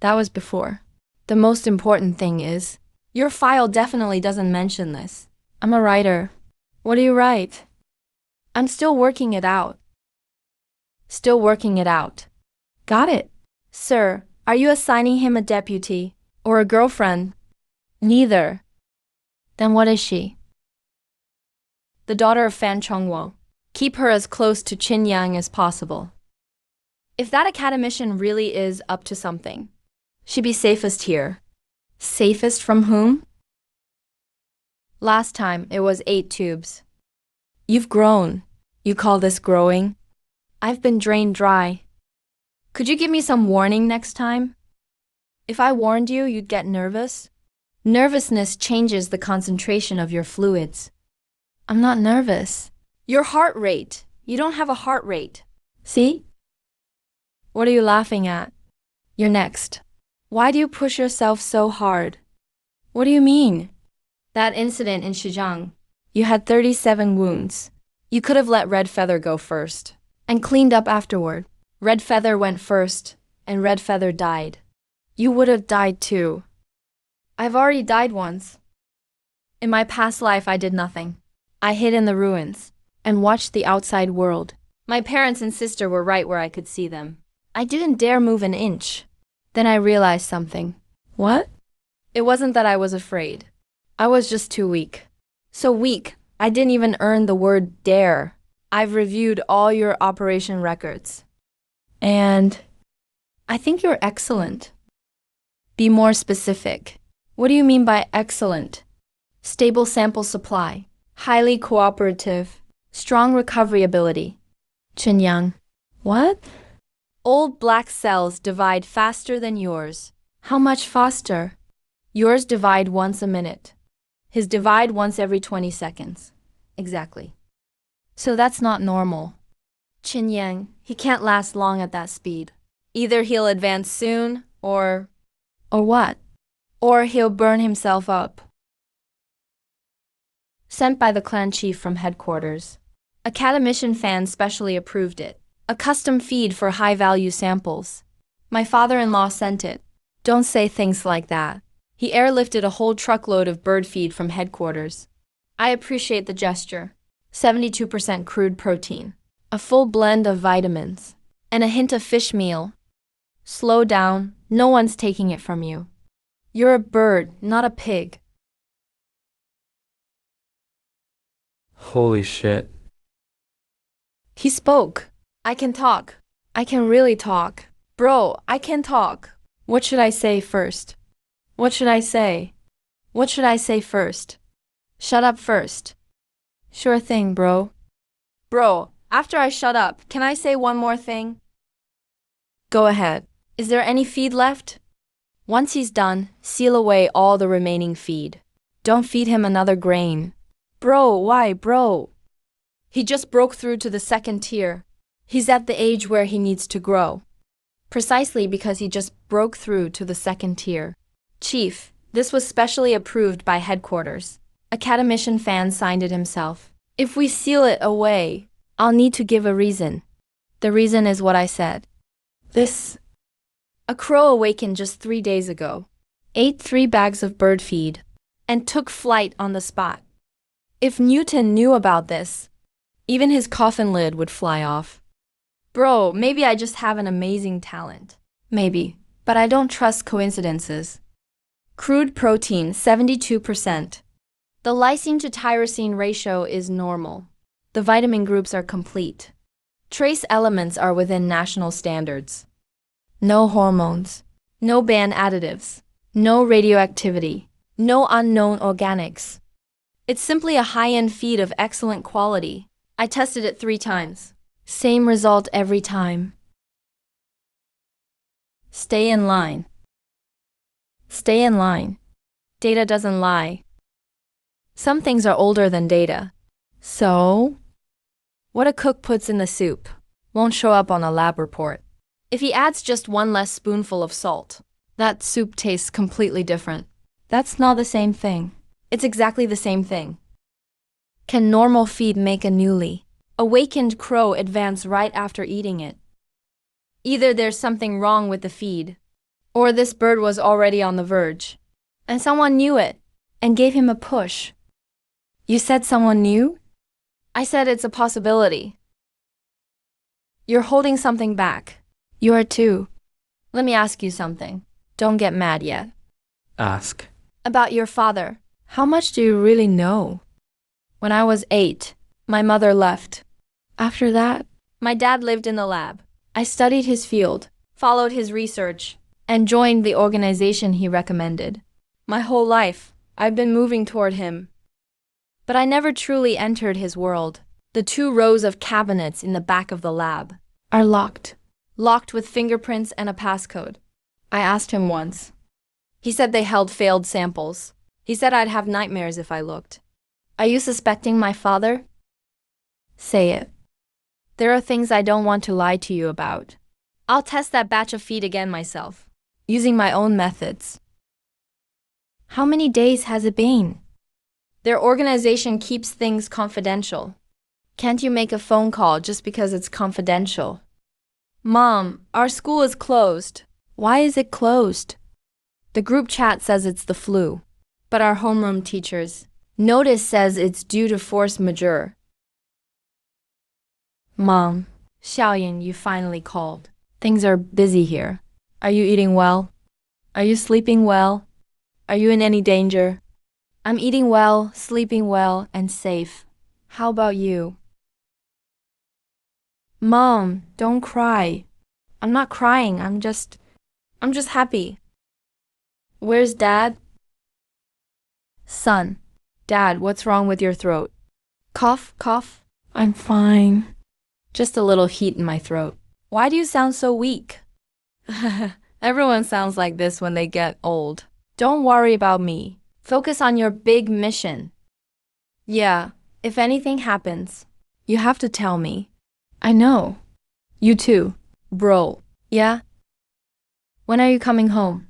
That was before. The most important thing is, your file definitely doesn't mention this. I'm a writer. What do you write? I'm still working it out. Still working it out. Got it. Sir, are you assigning him a deputy or a girlfriend? Neither. Then what is she? The daughter of Fan Chongwo. Keep her as close to Qin Yang as possible. If that academician really is up to something, she'd be safest here. Safest from whom? Last time it was 8 tubes. You've grown. You call this growing? I've been drained dry. Could you give me some warning next time? If I warned you, you'd get nervous. Nervousness changes the concentration of your fluids. I'm not nervous. Your heart rate. You don't have a heart rate. See? What are you laughing at? You're next. Why do you push yourself so hard? What do you mean? That incident in Shijiang. You had 37 wounds. You could have let Red Feather go first and cleaned up afterward. Red Feather went first, and Red Feather died. You would have died too. I've already died once. In my past life, I did nothing. I hid in the ruins and watched the outside world. My parents and sister were right where I could see them. I didn't dare move an inch. Then I realized something. What? It wasn't that I was afraid. I was just too weak. So weak, I didn't even earn the word dare. I've reviewed all your operation records. And I think you're excellent. Be more specific. What do you mean by excellent? Stable sample supply, highly cooperative, strong recovery ability. Qin Yang. What? Old black cells divide faster than yours. How much faster? Yours divide once a minute. His divide once every 20 seconds. Exactly. So that's not normal. Qin Yang, he can't last long at that speed. Either he'll advance soon, or what? Or he'll burn himself up. Sent by the clan chief from headquarters. Academician fans specially approved it. A custom feed for high-value samples. My father-in-law sent it. Don't say things like that. He airlifted a whole truckload of bird feed from headquarters. I appreciate the gesture. 72% crude protein. A full blend of vitamins. And a hint of fish meal. Slow down. No one's taking it from you. You're a bird, not a pig. Holy shit. He spoke. I can talk. I can really talk. Bro, I can talk. What should I say first? What should I say? What should I say first? Shut up first. Sure thing, bro. Bro, after I shut up, can I say one more thing? Go ahead. Is there any feed left? Once he's done, seal away all the remaining feed. Don't feed him another grain. Bro, why, bro? He just broke through to the second tier. He's at the age where he needs to grow. Precisely because he just broke through to the second tier. Chief, this was specially approved by headquarters. Academician fan signed it himself. If we seal it away, I'll need to give a reason. The reason is what I said. This A crow awakened just 3 days ago, ate 3 bags of bird feed, and took flight on the spot. If Newton knew about this, even his coffin lid would fly off. Bro, maybe I just have an amazing talent. Maybe, but I don't trust coincidences. Crude protein, 72%. The lysine to tyrosine ratio is normal. The vitamin groups are complete. Trace elements are within national standards. No hormones. No banned additives. No radioactivity. No unknown organics. It's simply a high-end feed of excellent quality. I tested it 3 times. Same result every time. Stay in line. Stay in line. Data doesn't lie. Some things are older than data. So, what a cook puts in the soup won't show up on a lab report. If he adds just 1 less spoonful of salt, that soup tastes completely different. That's not the same thing. It's exactly the same thing. Can normal feed make a newly awakened crow advance right after eating it? Either there's something wrong with the feed, or this bird was already on the verge, and someone knew it and gave him a push. You said someone knew? I said it's a possibility. You're holding something back. You are too. Let me ask you something. Don't get mad yet. Ask. About your father. How much do you really know? When I was 8, my mother left. After that, my dad lived in the lab. I studied his field, followed his research, and joined the organization he recommended. My whole life, I've been moving toward him. But I never truly entered his world. The 2 rows of cabinets in the back of the lab are locked. Locked with fingerprints and a passcode. I asked him once. He said they held failed samples. He said I'd have nightmares if I looked. Are you suspecting my father? Say it. There are things I don't want to lie to you about. I'll test that batch of feed again myself, using my own methods. How many days has it been? Their organization keeps things confidential. Can't you make a phone call just because it's confidential? Mom, our school is closed. Why is it closed? The group chat says it's the flu, but our homeroom teacher's notice says it's due to force majeure. Mom, Xiaoyan, you finally called. Things are busy here. Are you eating well? Are you sleeping well? Are you in any danger? I'm eating well, sleeping well, and safe. How about you? Mom, don't cry. I'm not crying, I'm just happy. Where's Dad? Son, Dad, what's wrong with your throat? Cough, cough. I'm fine. Just a little heat in my throat. Why do you sound so weak? Everyone sounds like this when they get old. Don't worry about me. Focus on your big mission. Yeah, if anything happens, you have to tell me. I know. You too, bro. Yeah? When are you coming home?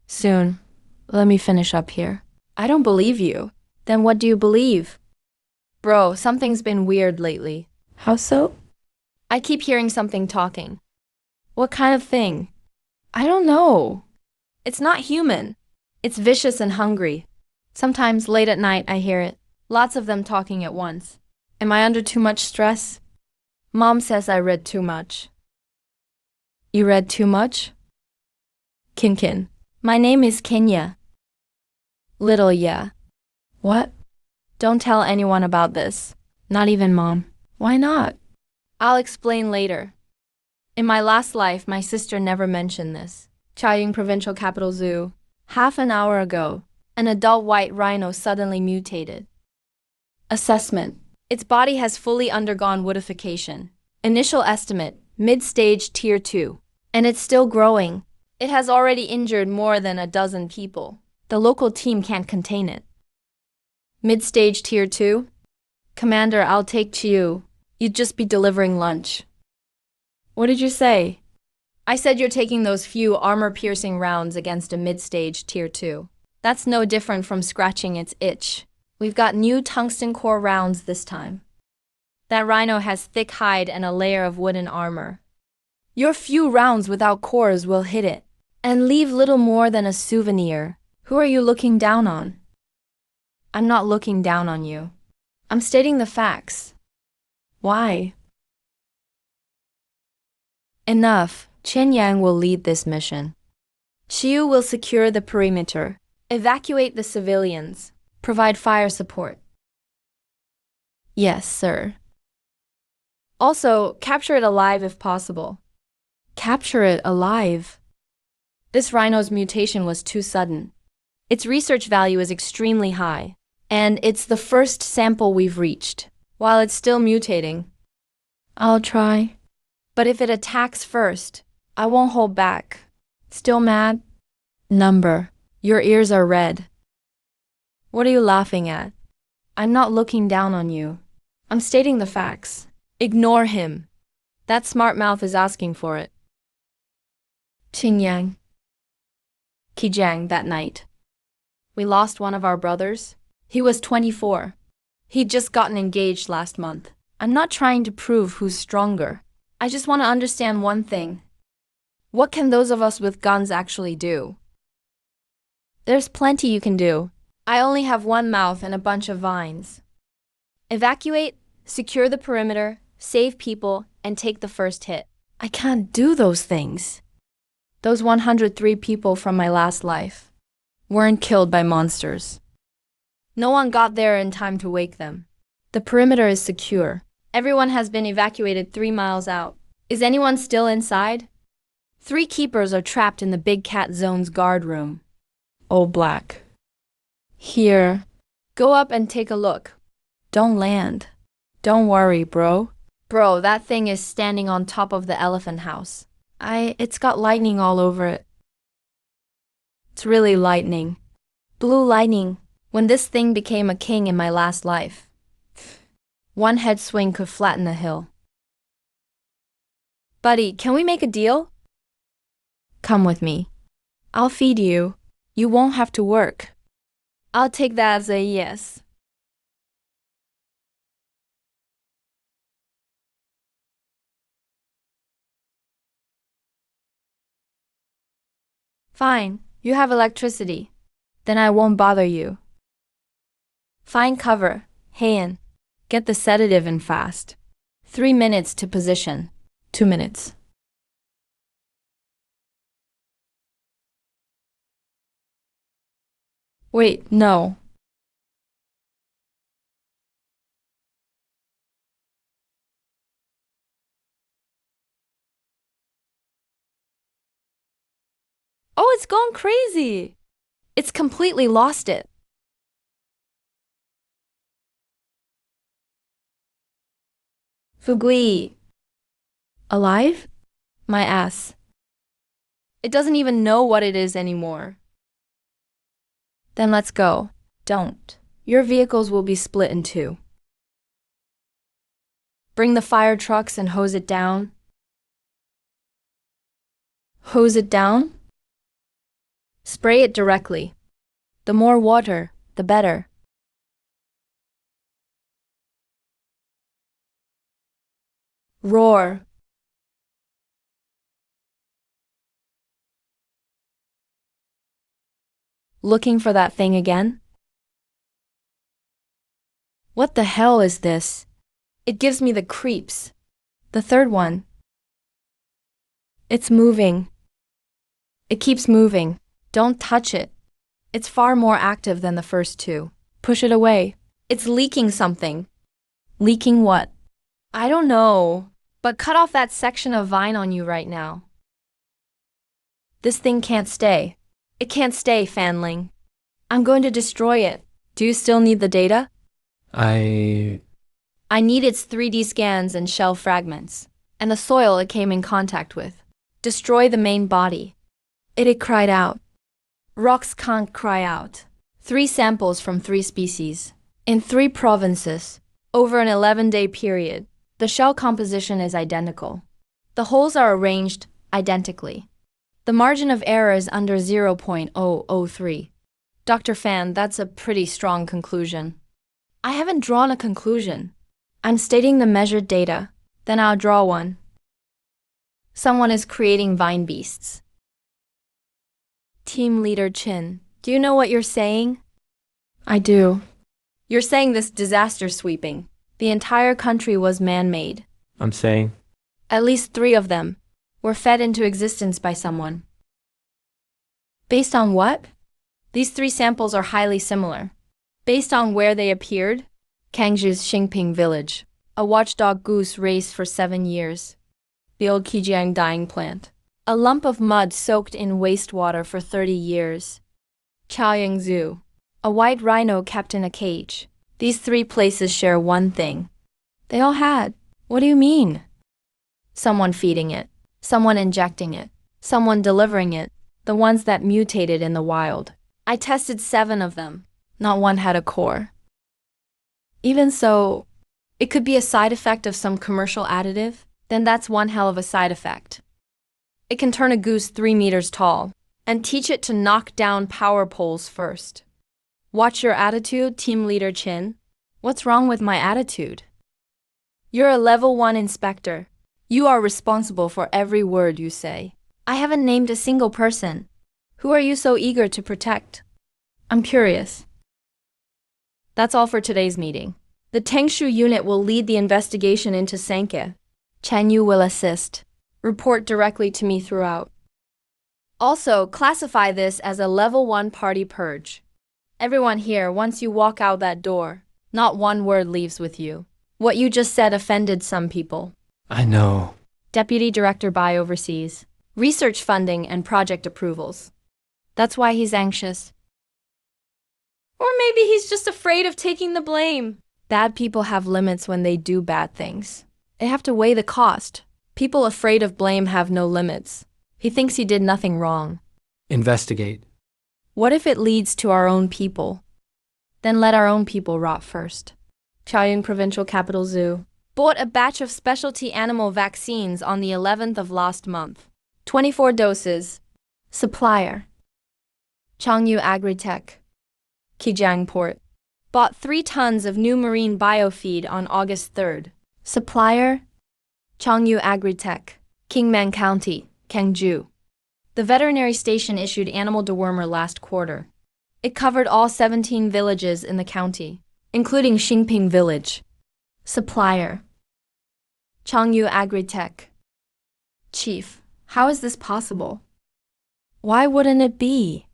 Soon. Let me finish up here. I don't believe you. Then what do you believe? Bro, something's been weird lately. How so? I keep hearing something talking. What kind of thing? I don't know. It's not human. It's vicious and hungry. Sometimes late at night I hear it. Lots of them talking at once. Am I under too much stress? Mom says I read too much. You read too much? Kinkin. My name is Kenya. Little yeah. What? Don't tell anyone about this. Not even Mom. Why not? I'll explain later. In my last life, my sister never mentioned this. Chaoying Provincial Capital Zoo. Half an hour ago, an adult white rhino suddenly mutated. Assessment. Its body has fully undergone woodification. Initial estimate, mid-stage tier 2. And it's still growing. It has already injured more than a dozen people. The local team can't contain it. Mid-stage tier 2? Commander, I'll take Chiu. You'd just be delivering lunch. What did you say? I said you're taking those few armor-piercing rounds against a mid-stage tier 2. That's no different from scratching its itch. We've got new tungsten core rounds this time. That rhino has thick hide and a layer of wooden armor. Your few rounds without cores will hit it and leave little more than a souvenir. Who are you looking down on? I'm not looking down on you. I'm stating the facts. Why? Enough. Chen Yang will lead this mission. Xiu will secure the perimeter, evacuate the civilians, provide fire support. Yes, sir. Also, capture it alive if possible. Capture it alive? This rhino's mutation was too sudden. Its research value is extremely high, and it's the first sample we've reached, while it's still mutating. I'll try. But if it attacks first, I won't hold back. Still mad? Number. Your ears are red. What are you laughing at? I'm not looking down on you. I'm stating the facts. Ignore him. That smart mouth is asking for it. Qingyang. Qijang that night. We lost one of our brothers. He was 24. He'd just gotten engaged last month. I'm not trying to prove who's stronger. I just want to understand one thing. What can those of us with guns actually do? There's plenty you can do. I only have one mouth and a bunch of vines. Evacuate, secure the perimeter, save people, and take the first hit. I can't do those things. Those 103 people from my last life weren't killed by monsters. No one got there in time to wake them. The perimeter is secure. Everyone has been evacuated 3 miles out. Is anyone still inside? 3 keepers are trapped in the Big Cat Zone's guard room. Oh, Black. Here. Go up and take a look. Don't land. Don't worry, bro. Bro, that thing is standing on top of the elephant house. It's got lightning all over it. It's really lightning. Blue lightning. When this thing became a king in my last life. One head swing could flatten a hill. Buddy, can we make a deal? Come with me. I'll feed you. You won't have to work. I'll take that as a yes. Fine, you have electricity. Then I won't bother you. Find cover, Heian. Get the sedative in fast. 3 minutes to position. 2 minutes. Wait, no. Oh, it's gone crazy. It's completely lost it. Fugui. Alive? My ass. It doesn't even know what it is anymore. Then let's go. Don't. Your vehicles will be split in 2. Bring the fire trucks and hose it down. Hose it down? Spray it directly. The more water, the better. Roar. Looking for that thing again? What the hell is this? It gives me the creeps. The third one. It's moving. It keeps moving. Don't touch it. It's far more active than the first 2. Push it away. It's leaking something. Leaking what? I don't know. But cut off that section of vine on you right now. This thing can't stay. It can't stay, Fanling. I'm going to destroy it. Do you still need the data? I need its 3D scans and shell fragments, and the soil it came in contact with. Destroy the main body. It cried out. Rocks can't cry out. 3 samples from 3 species, in 3 provinces, over an 11-day period. The shell composition is identical. The holes are arranged identically. The margin of error is under 0.003. Dr. Fan, that's a pretty strong conclusion. I haven't drawn a conclusion. I'm stating the measured data. Then I'll draw one. Someone is creating vine beasts. Team leader Chin, do you know what you're saying? I do. You're saying this disaster sweeping. The entire country was man-made. I'm saying, At least 3 of them were fed into existence by someone. Based on what? These 3 samples are highly similar. Based on where they appeared, Kangju's Xingping village, a watchdog goose raised for 7 years, the old Kijiang dyeing plant, a lump of mud soaked in wastewater for 30 years, Chaoyang Zoo, a white rhino kept in a cage. These 3 places share one thing. They all had. What do you mean? Someone feeding it, someone injecting it, someone delivering it, the ones that mutated in the wild. I tested 7 of them. Not one had a core. Even so, it could be a side effect of some commercial additive. Then that's one hell of a side effect. It can turn a goose 3 meters tall and teach it to knock down power poles first. Watch your attitude, team leader Chin. What's wrong with my attitude? You're a level 1 inspector. You are responsible for every word you say. I haven't named a single person. Who are you so eager to protect? I'm curious. That's all for today's meeting. The Tengshu unit will lead the investigation into Sanke. Chen Yu will assist. Report directly to me throughout. Also, classify this as a level 1 party purge. Everyone here, once you walk out that door, not one word leaves with you. What you just said offended some people. I know. Deputy Director Bai oversees research funding and project approvals. That's why he's anxious. Or maybe he's just afraid of taking the blame. Bad people have limits when they do bad things. They have to weigh the cost. People afraid of blame have no limits. He thinks he did nothing wrong. Investigate. What if it leads to our own people? Then let our own people rot first. Chaoyang Provincial Capital Zoo bought a batch of specialty animal vaccines on the 11th of last month. 24 doses. Supplier. Changyu Agritech. Kijiang Port. Bought 3 tons of new marine biofeed on August 3rd. Supplier. Changyu Agritech. Kingman County, Kangju. The veterinary station issued animal dewormer last quarter. It covered all 17 villages in the county, including Xingping Village. Supplier. Changyu Agritech. Chief, how is this possible? Why wouldn't it be?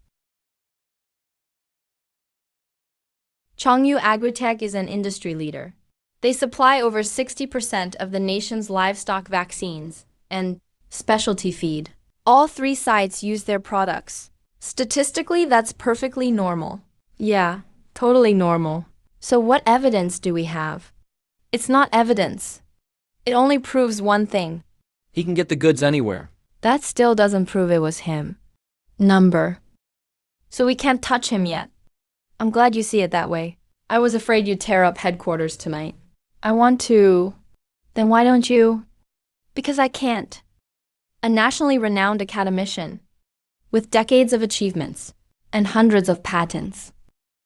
Changyu Agritech is an industry leader. They supply over 60% of the nation's livestock vaccines and specialty feed. All 3 sites use their products. Statistically, that's perfectly normal. Yeah, totally normal. So what evidence do we have? It's not evidence. It only proves one thing. He can get the goods anywhere. That still doesn't prove it was him. Number. So we can't touch him yet. I'm glad you see it that way. I was afraid you'd tear up headquarters tonight. I want to. Then why don't you? Because I can't. A nationally renowned academician, with decades of achievements and hundreds of patents.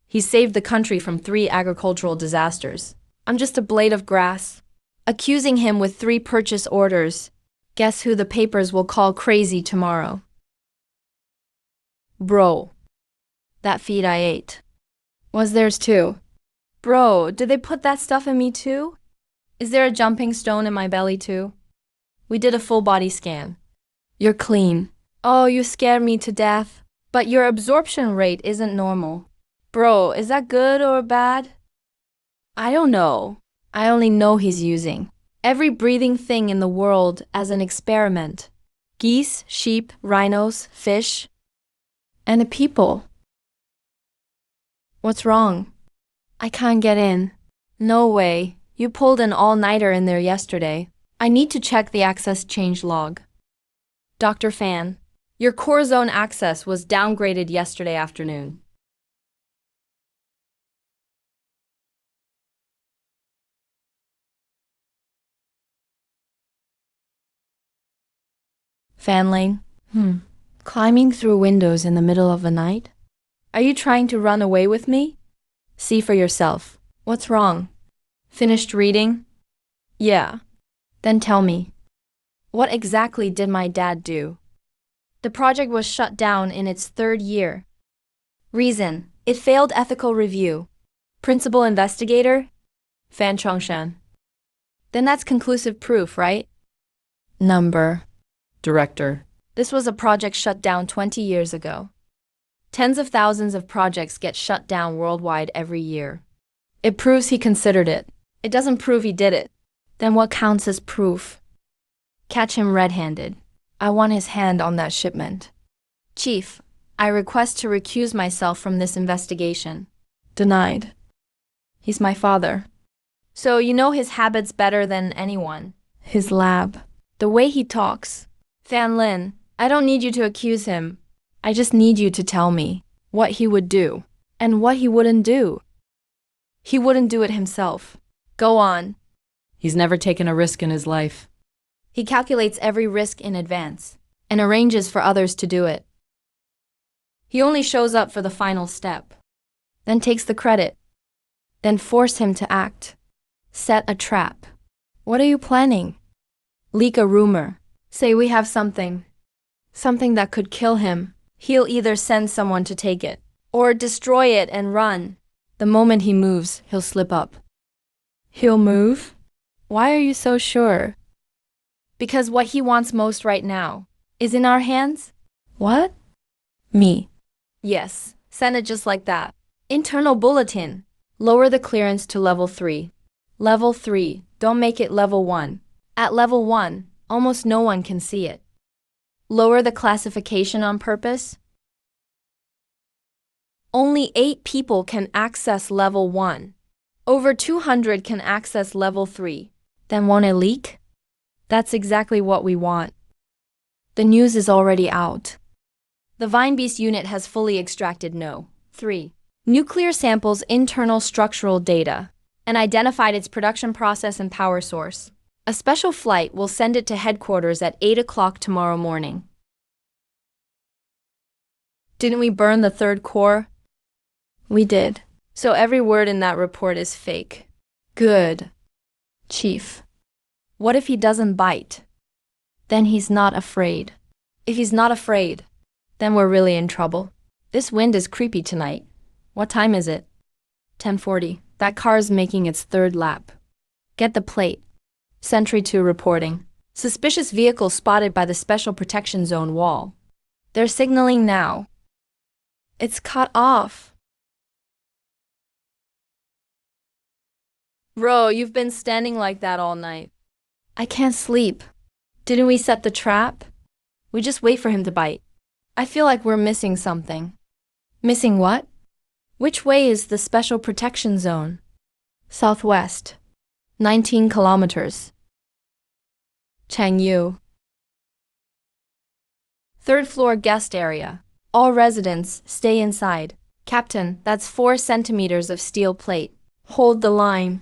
He saved the country from 3 agricultural disasters. I'm just a blade of grass. Accusing him with 3 purchase orders. Guess who the papers will call crazy tomorrow? Bro. That feed I ate was theirs too. Bro, did they put that stuff in me too? Is there a jumping stone in my belly too? We did a full body scan. You're clean. Oh, you scared me to death. But your absorption rate isn't normal. Bro, is that good or bad? I don't know. I only know he's using every breathing thing in the world as an experiment. Geese, sheep, rhinos, fish, and a people. What's wrong? I can't get in. No way. You pulled an all-nighter in there yesterday. I need to check the access change log. Dr. Fan, your core zone access was downgraded yesterday afternoon. Fan lane? Climbing through windows in the middle of the night? Are you trying to run away with me? See for yourself. What's wrong? Finished reading? Yeah. Then tell me. What exactly did my dad do? The project was shut down in its third year. Reason: it failed ethical review. Principal investigator? Fan Chongshan. Then that's conclusive proof, right? Number. Director. This was a project shut down 20 years ago. Tens of thousands of projects get shut down worldwide every year. It proves he considered it. It doesn't prove he did it. Then what counts as proof? Catch him red-handed. I want his hand on that shipment. Chief, I request to recuse myself from this investigation. Denied. He's my father. So you know his habits better than anyone. His lab. The way he talks. Fan Lin, I don't need you to accuse him. I just need you to tell me what he would do and what he wouldn't do. He wouldn't do it himself. Go on. He's never taken a risk in his life. He calculates every risk in advance and arranges for others to do it. He only shows up for the final step, then takes the credit, then force him to act. Set a trap. What are you planning? Leak a rumor. Say we have something that could kill him. He'll either send someone to take it or destroy it and run. The moment he moves, he'll slip up. He'll move? Why are you so sure? Because what he wants most right now is in our hands. What? Me. Yes, send it just like that. Internal bulletin. Lower the clearance to level 3. Level 3, don't make it level 1. At level 1, almost no one can see it. Lower the classification on purpose. Only 8 people can access level 1. Over 200 can access level 3. Then won't it leak? That's exactly what we want. The news is already out. The Vine Beast unit has fully extracted No. 3. Nuclear samples internal structural data and identified its production process and power source. A special flight will send it to headquarters at 8 o'clock tomorrow morning. Didn't we burn the third core? We did. So every word in that report is fake. Good. Chief. What if he doesn't bite? Then he's not afraid. If he's not afraid, then we're really in trouble. This wind is creepy tonight. What time is it? 10:40. That car's making its third lap. Get the plate. Sentry 2 reporting. Suspicious vehicle spotted by the Special Protection Zone wall. They're signaling now. It's cut off. Bro, you've been standing like that all night. I can't sleep. Didn't we set the trap? We just wait for him to bite. I feel like we're missing something. Missing what? Which way is the Special Protection Zone? Southwest. 19 kilometers. Changyu. Third floor guest area. All residents stay inside. Captain, that's 4 centimeters of steel plate. Hold the line.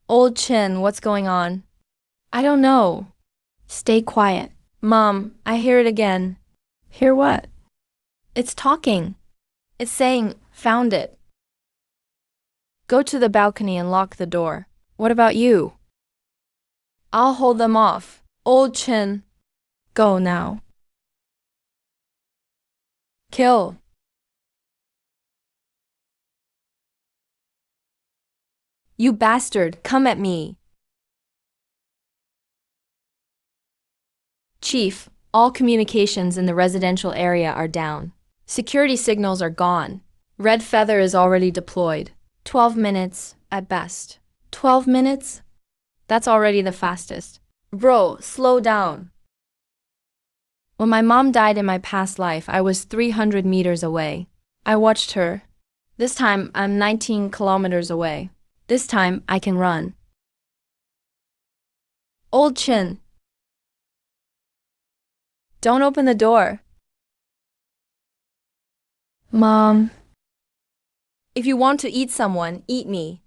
Old Chin, what's going on? I don't know. Stay quiet. Mom, I hear it again. Hear what? It's talking. It's saying, found it. Go to the balcony and lock the door. What about you? I'll hold them off. Old Chin. Go now. Kill. You bastard, come at me. Chief, all communications in the residential area are down. Security signals are gone. Red Feather is already deployed. 12 minutes at best. 12 minutes? That's already the fastest. Bro, slow down. When my mom died in my past life, I was 300 meters away. I watched her. This time, I'm 19 kilometers away. This time, I can run. Old Chin. Don't open the door. Mom. If you want to eat someone, eat me.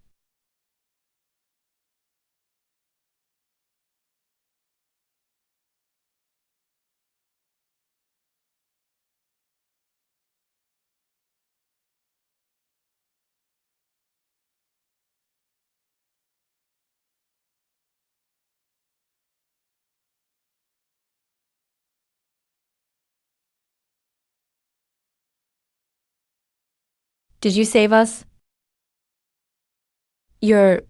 Did you save us? You're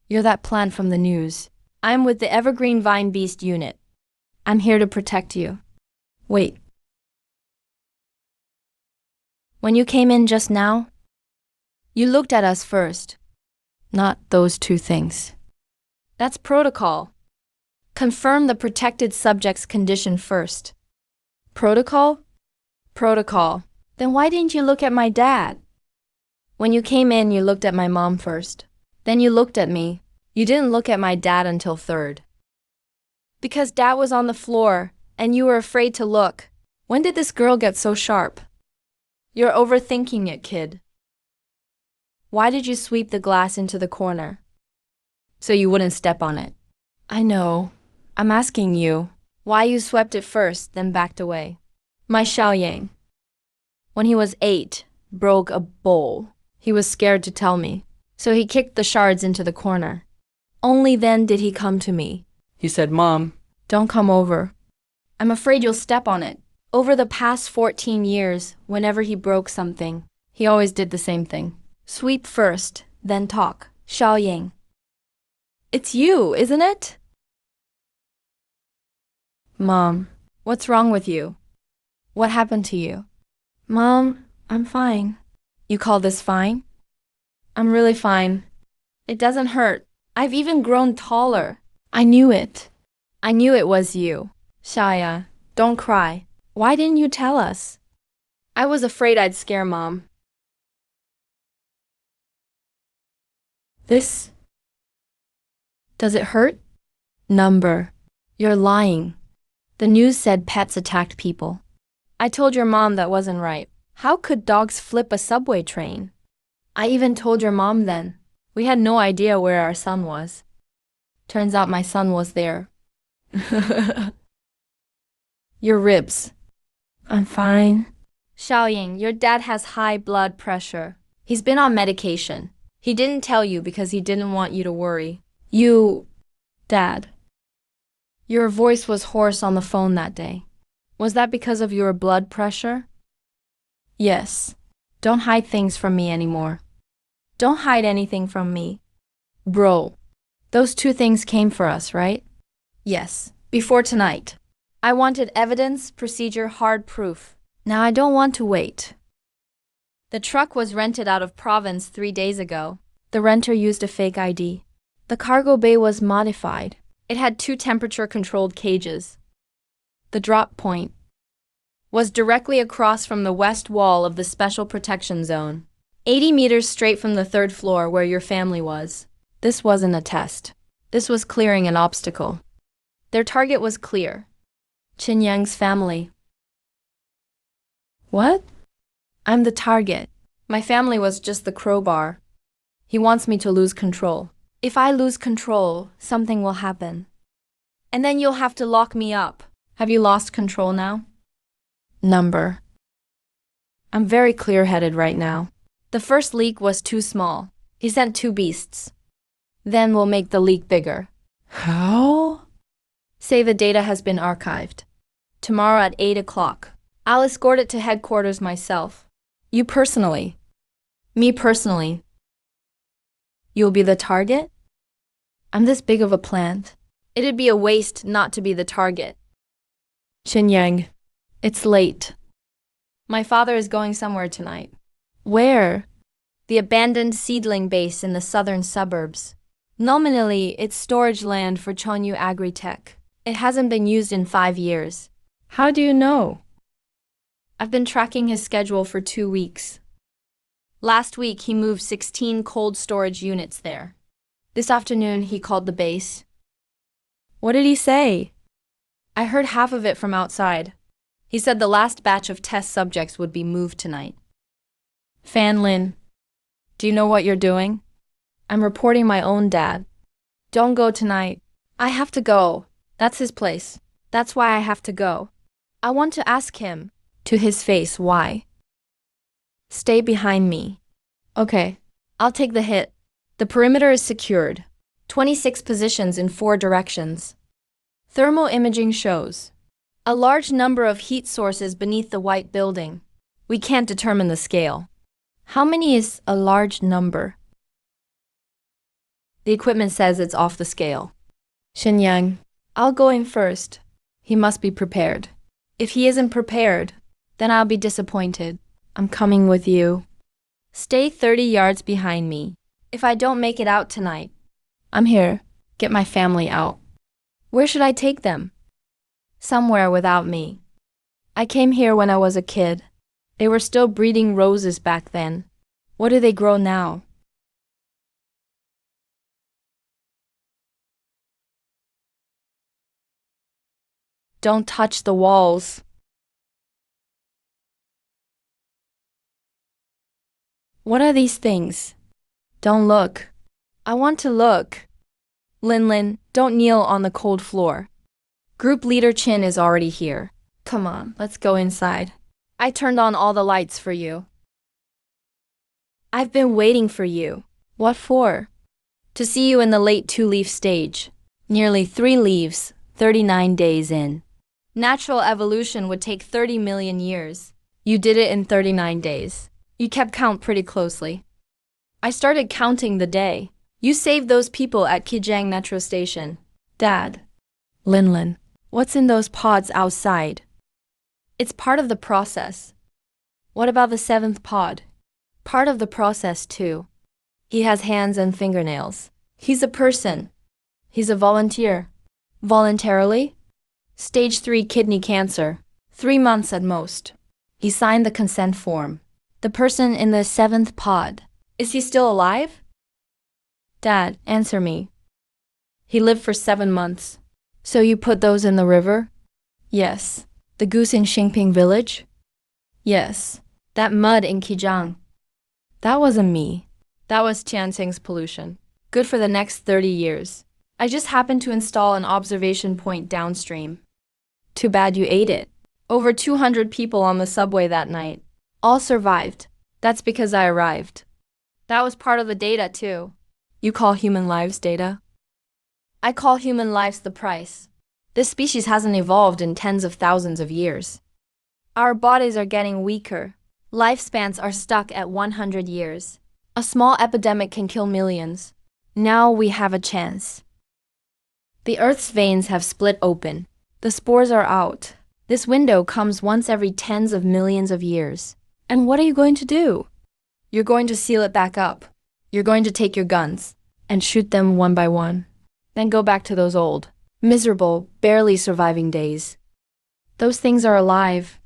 that plant from the news. I'm with the Evergreen Vine Beast Unit. I'm here to protect you. Wait. When you came in just now, you looked at us first. Not those two things. That's protocol. Confirm the protected subject's condition first. Protocol? Protocol. Then why didn't you look at my dad? When you came in, you looked at my mom first. Then you looked at me. You didn't look at my dad until third. Because dad was on the floor, and you were afraid to look. When did this girl get so sharp? You're overthinking it, kid. Why did you sweep the glass into the corner? So you wouldn't step on it. I know. I'm asking you why you swept it first, then backed away. My Xiaoyang, when he was 8, broke a bowl. He was scared to tell me, so he kicked the shards into the corner. Only then did he come to me. He said, Mom, Don't come over. I'm afraid you'll step on it. Over the past 14 years, whenever he broke something, he always did the same thing. Sweep first, then talk. Xiaoyang. It's you, isn't it? Mom, what's wrong with you? What happened to you? Mom, I'm fine. You call this fine? I'm really fine. It doesn't hurt. I've even grown taller. I knew it. I knew it was you. Shaya, don't cry. Why didn't you tell us? I was afraid I'd scare Mom. This? Does it hurt? Number. You're lying. The news said pets attacked people. I told your mom that wasn't right. How could dogs flip a subway train? I even told your mom then. We had no idea where our son was. Turns out my son was there. Your ribs. I'm fine. Xiaoying, your dad has high blood pressure. He's been on medication. He didn't tell you because he didn't want you to worry. Dad. Your voice was hoarse on the phone that day. Was that because of your blood pressure? Yes. Don't hide things from me anymore. Don't hide anything from me. Bro, those two things came for us, right? Yes, before tonight. I wanted evidence, procedure, hard proof. Now I don't want to wait. The truck was rented out of province 3 days ago. The renter used a fake ID. The cargo bay was modified. It had 2 temperature-controlled cages. The drop point was directly across from the west wall of the Special Protection Zone, 80 meters straight from the 3rd floor where your family was. This wasn't a test. This was clearing an obstacle. Their target was clear. Qin Yang's family. What? I'm the target. My family was just the crowbar. He wants me to lose control. If I lose control, something will happen. And then you'll have to lock me up. Have you lost control now? Number. I'm very clear-headed right now. The first leak was too small. He sent 2 beasts. Then we'll make the leak bigger. How? Say the data has been archived. Tomorrow at 8 o'clock. I'll escort it to headquarters myself. You personally. Me personally. You'll be the target? I'm this big of a plant. It'd be a waste not to be the target. Qin Yang, it's late. My father is going somewhere tonight. Where? The abandoned seedling base in the southern suburbs. Nominally, it's storage land for Chonyu Agritech. It hasn't been used in 5 years. How do you know? I've been tracking his schedule for 2 weeks. Last week, he moved 16 cold storage units there. This afternoon, he called the base. What did he say? I heard half of it from outside. He said the last batch of test subjects would be moved tonight. Fan Lin, do you know what you're doing? I'm reporting my own dad. Don't go tonight. I have to go. That's his place. That's why I have to go. I want to ask him, to his face, why. Stay behind me. Okay, I'll take the hit. The perimeter is secured. 26 positions in 4 directions. Thermal imaging shows a large number of heat sources beneath the white building. We can't determine the scale. How many is a large number? The equipment says it's off the scale. Shenyang, I'll go in first. He must be prepared. If he isn't prepared, then I'll be disappointed. I'm coming with you. Stay 30 yards behind me. If I don't make it out tonight, I'm here. Get my family out. Where should I take them? Somewhere without me. I came here when I was a kid. They were still breeding roses back then. What do they grow now? Don't touch the walls. What are these things? Don't look. I want to look. Lin, don't kneel on the cold floor. Group leader Chin is already here. Come on, let's go inside. I turned on all the lights for you. I've been waiting for you. What for? To see you in the late 2-leaf stage. Nearly 3 leaves, 39 days in. Natural evolution would take 30 million years. You did it in 39 days. You kept count pretty closely. I started counting the day. You saved those people at Kijang Metro Station. Dad. Lin, what's in those pods outside? It's part of the process. What about the 7th pod? Part of the process too. He has hands and fingernails. He's a person. He's a volunteer. Voluntarily? Stage 3 kidney cancer. 3 months at most. He signed the consent form. The person in the 7th pod. Is he still alive? Dad, answer me. He lived for 7 months. So you put those in the river? Yes. The goose in Xingping village? Yes. That mud in Kijang? That wasn't me. That was Tianxing's pollution. Good for the next 30 years. I just happened to install an observation point downstream. Too bad you ate it. Over 200 people on the subway that night. All survived. That's because I arrived. That was part of the data too. You call human lives data? I call human lives the price. This species hasn't evolved in tens of thousands of years. Our bodies are getting weaker. Lifespans are stuck at 100 years. A small epidemic can kill millions. Now we have a chance. The Earth's veins have split open. The spores are out. This window comes once every tens of millions of years. And what are you going to do? You're going to seal it back up. You're going to take your guns and shoot them one by one. Then go back to those old, miserable, barely surviving days. Those things are alive.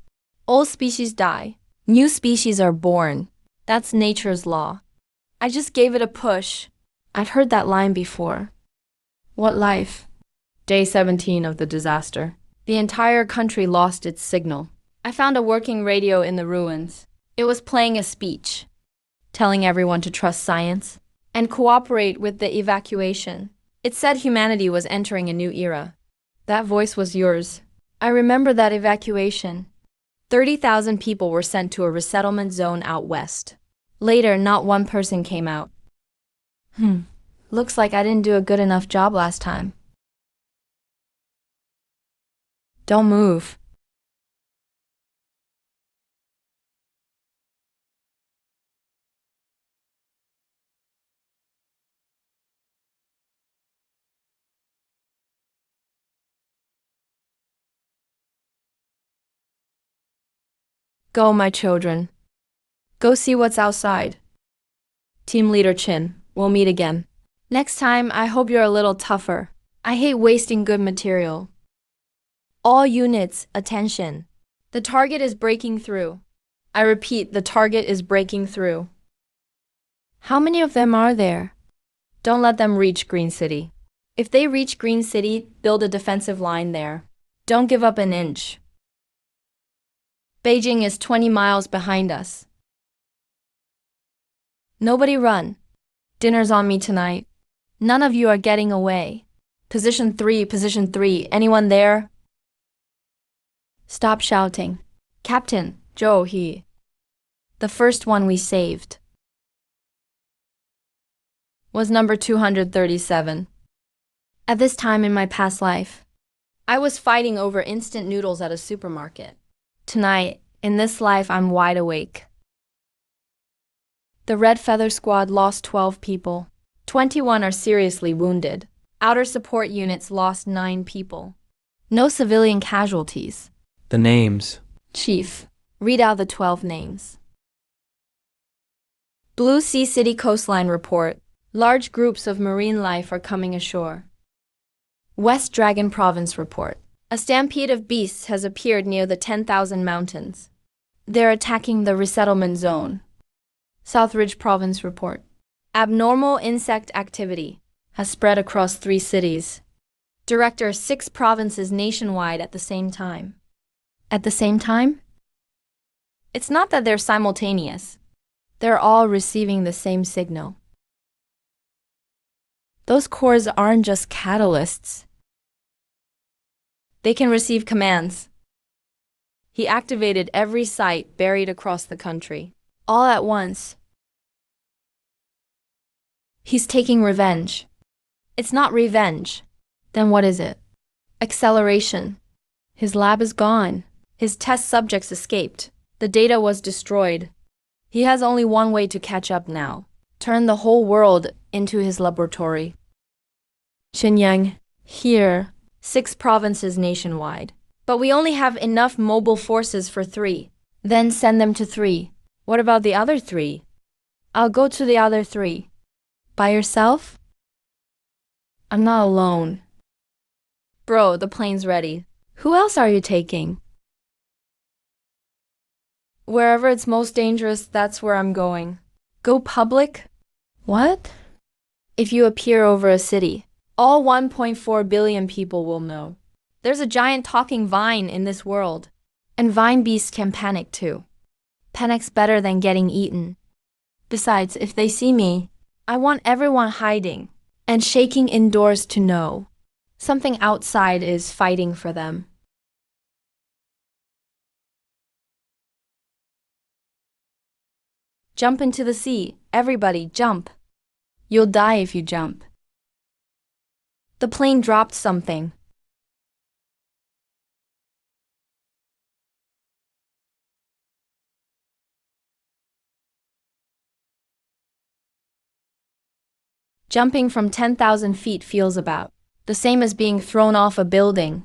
Old species die. New species are born. That's nature's law. I just gave it a push. I've heard that line before. What life? Day 17 of the disaster. The entire country lost its signal. I found a working radio in the ruins. It was playing a speech, telling everyone to trust science and cooperate with the evacuation. It said humanity was entering a new era. That voice was yours. I remember that evacuation. 30,000 people were sent to a resettlement zone out west. Later, not one person came out. Looks like I didn't do a good enough job last time. Don't move. Go, my children. Go see what's outside. Team Leader Chin, we'll meet again. Next time, I hope you're a little tougher. I hate wasting good material. All units, attention. The target is breaking through. I repeat, the target is breaking through. How many of them are there? Don't let them reach Green City. If they reach Green City, build a defensive line there. Don't give up an inch. Beijing is 20 miles behind us. Nobody run. Dinner's on me tonight. None of you are getting away. Position 3, anyone there? Stop shouting. Captain, Zhou He. The first one we saved was number 237. At this time in my past life, I was fighting over instant noodles at a supermarket. Tonight, in this life, I'm wide awake. The Red Feather Squad lost 12 people. 21 are seriously wounded. Outer support units lost 9 people. No civilian casualties. The names. Chief, read out the 12 names. Blue Sea City Coastline Report. Large groups of marine life are coming ashore. West Dragon Province Report. A stampede of beasts has appeared near the 10,000 mountains. They're attacking the resettlement zone. South Ridge Province Report. Abnormal insect activity has spread across 3 cities. Director 6 provinces nationwide at the same time. At the same time? It's not that they're simultaneous. They're all receiving the same signal. Those cores aren't just catalysts. They can receive commands. He activated every site buried across the country, all at once. He's taking revenge. It's not revenge. Then what is it? Acceleration. His lab is gone. His test subjects escaped. The data was destroyed. He has only one way to catch up now. Turn the whole world into his laboratory. Shenyang, here, 6 provinces nationwide. But we only have enough mobile forces for 3. Then send them to 3. What about the other 3? I'll go to the other 3. By yourself? I'm not alone. Bro, the plane's ready. Who else are you taking? Wherever it's most dangerous, that's where I'm going. Go public? What? If you appear over a city, all 1.4 billion people will know. There's a giant talking vine in this world. And vine beasts can panic too. Panic's better than getting eaten. Besides, if they see me, I want everyone hiding and shaking indoors to know. Something outside is fighting for them. Jump into the sea. Everybody, jump. You'll die if you jump. The plane dropped something. Jumping from 10,000 feet feels about the same as being thrown off a building.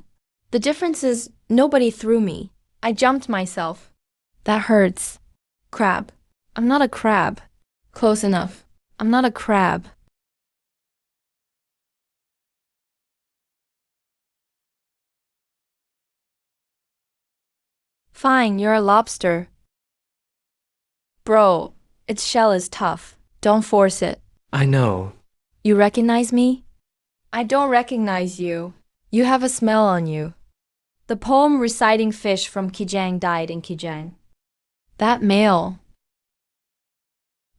The difference is nobody threw me. I jumped myself. That hurts. Crab. I'm not a crab. Close enough. I'm not a crab. Fine, you're a lobster. Bro, its shell is tough. Don't force it. I know. You recognize me? I don't recognize you. You have a smell on you. The poem reciting fish from Kijang died in Kijang. That male.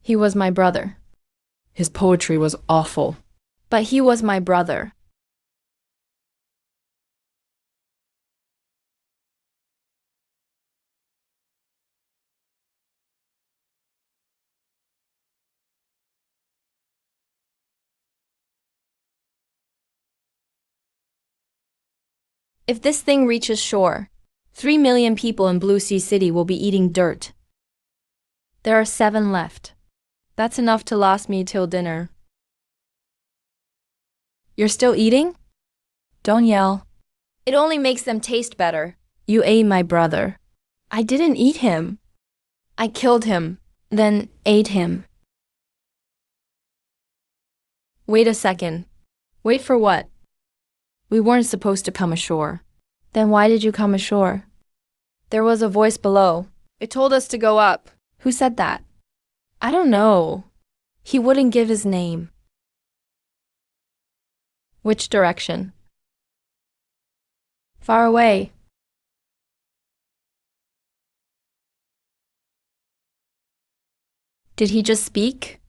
He was my brother. His poetry was awful. But he was my brother. If this thing reaches shore, 3 million people in Blue Sea City will be eating dirt. There are 7 left. That's enough to last me till dinner. You're still eating? Don't yell. It only makes them taste better. You ate my brother. I didn't eat him. I killed him, then ate him. Wait a second. Wait for what? We weren't supposed to come ashore. Then why did you come ashore? There was a voice below. It told us to go up. Who said that? I don't know. He wouldn't give his name. Which direction? Far away. Did he just speak?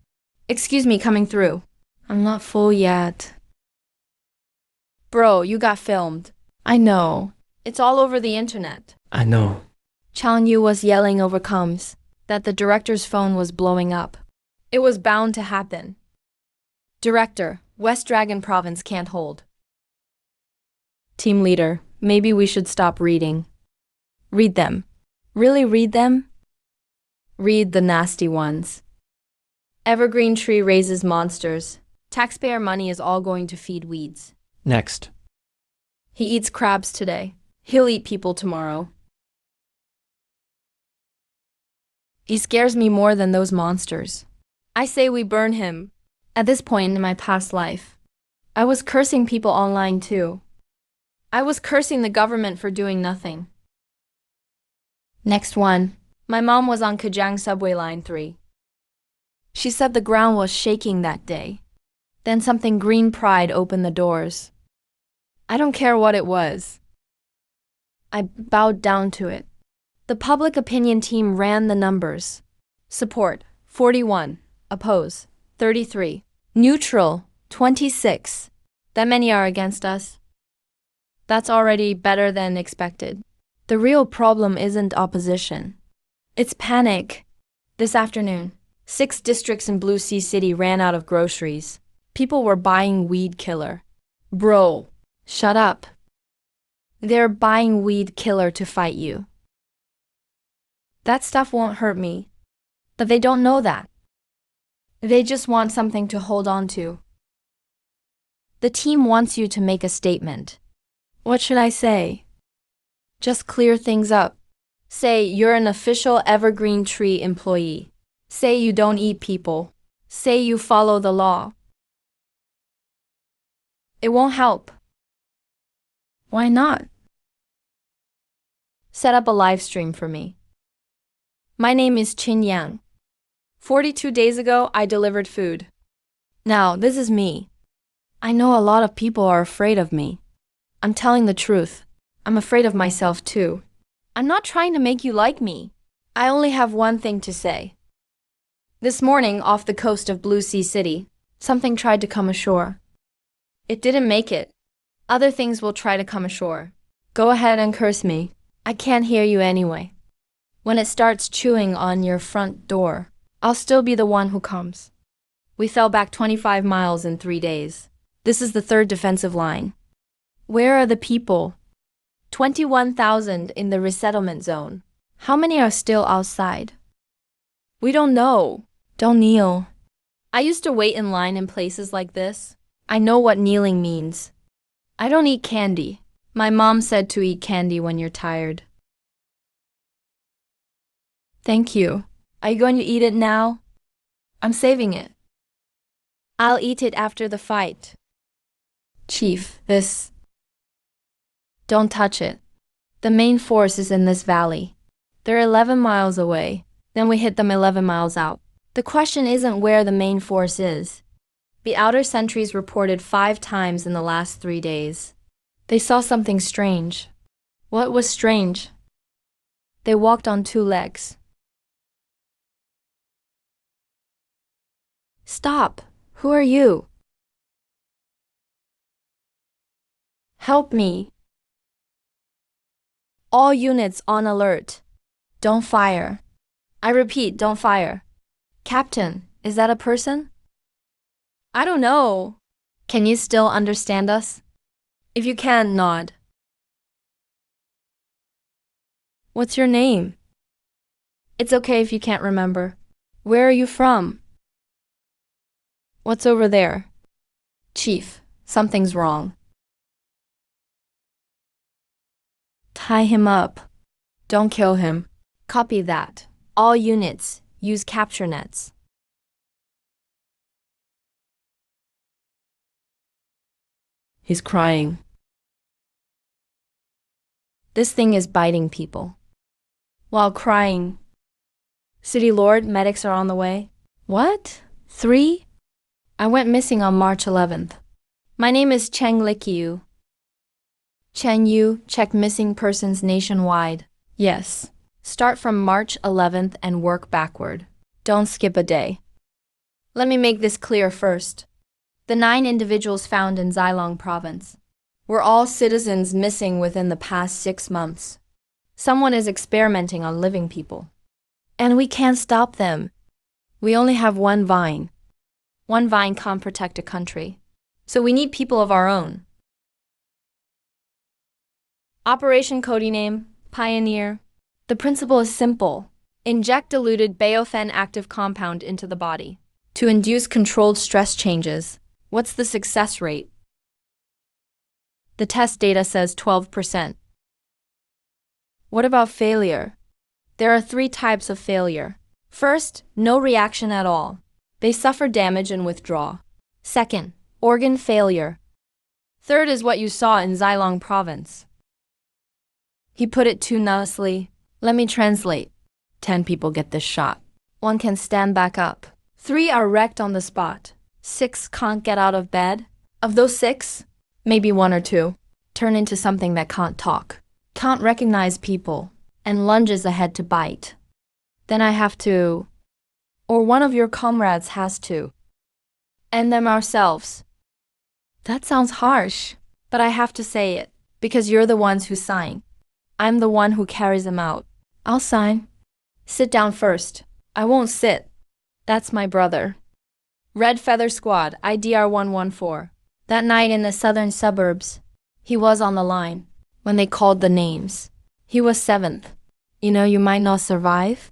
Excuse me, coming through. I'm not full yet. Bro, you got filmed. I know. It's all over the internet. I know. Chan Yu was yelling over comms that the director's phone was blowing up. It was bound to happen. Director, West Dragon Province can't hold. Team leader, maybe we should stop reading. Read them. Really read them? Read the nasty ones. Evergreen tree raises monsters. Taxpayer money is all going to feed weeds. Next. He eats crabs today. He'll eat people tomorrow. He scares me more than those monsters. I say we burn him. At this point in my past life, I was cursing people online too. I was cursing the government for doing nothing. Next one. My mom was on Kajang subway line 3. She said the ground was shaking that day. Then something green pride opened the doors. I don't care what it was. I bowed down to it. The public opinion team ran the numbers. Support, 41. Oppose, 33. Neutral, 26. That many are against us. That's already better than expected. The real problem isn't opposition. It's panic. This afternoon, 6 districts in Blue Sea City ran out of groceries. People were buying weed killer. Bro, shut up. They're buying weed killer to fight you. That stuff won't hurt me. But they don't know that. They just want something to hold on to. The team wants you to make a statement. What should I say? Just clear things up. Say you're an official Evergreen Tree employee. Say you don't eat people. Say you follow the law. It won't help. Why not? Set up a live stream for me. My name is Chin Yang. 42 days ago, I delivered food. Now, this is me. I know a lot of people are afraid of me. I'm telling the truth. I'm afraid of myself too. I'm not trying to make you like me. I only have one thing to say. This morning, off the coast of Blue Sea City, something tried to come ashore. It didn't make it. Other things will try to come ashore. Go ahead and curse me. I can't hear you anyway. When it starts chewing on your front door, I'll still be the one who comes. We fell back 25 miles in 3 days. This is the 3rd defensive line. Where are the people? 21,000 in the resettlement zone. How many are still outside? We don't know. Don't kneel. I used to wait in line in places like this. I know what kneeling means. I don't eat candy. My mom said to eat candy when you're tired. Thank you. Are you going to eat it now? I'm saving it. I'll eat it after the fight. Chief, this... Don't touch it. The main force is in this valley. They're 11 miles away. Then we hit them 11 miles out. The question isn't where the main force is. The outer sentries reported 5 times in the last 3 days. They saw something strange. What was strange? They walked on 2 legs. Stop! Who are you? Help me! All units on alert. Don't fire. I repeat, don't fire. Captain, is that a person? I don't know. Can you still understand us? If you can, nod. What's your name? It's okay if you can't remember. Where are you from? What's over there? Chief, something's wrong. Tie him up. Don't kill him. Copy that. All units, use capture nets. He's crying. This thing is biting people. While crying. City Lord, medics are on the way. What? 3? I went missing on March 11th. My name is Cheng Likiu. Chen Yu, check missing persons nationwide. Yes. Start from March 11th and work backward. Don't skip a day. Let me make this clear first. The 9 individuals found in Zhejiang province were all citizens missing within the past 6 months. Someone is experimenting on living people. And we can't stop them. We only have one vine. One vine can't protect a country. So we need people of our own. Operation Codename, Pioneer. The principle is simple. Inject diluted Baofen active compound into the body. To induce controlled stress changes. What's the success rate? The test data says 12%. What about failure? There are 3 types of failure. First, no reaction at all. They suffer damage and withdraw. Second, organ failure. Third is what you saw in Xilong province. He put it too nicely. Let me translate. 10 people get this shot. 1 can stand back up. 3 are wrecked on the spot. 6 can't get out of bed. Of those 6, maybe 1 or 2 turn into something that can't talk, can't recognize people, and lunges ahead to bite. Then I have to, or one of your comrades has to, end them ourselves. That sounds harsh, but I have to say it, because you're the ones who sign. I'm the one who carries them out. I'll sign. Sit down first. I won't sit. That's my brother. Red Feather Squad, IDR 114. That night in the southern suburbs, he was on the line when they called the names. He was 7th. You know you might not survive?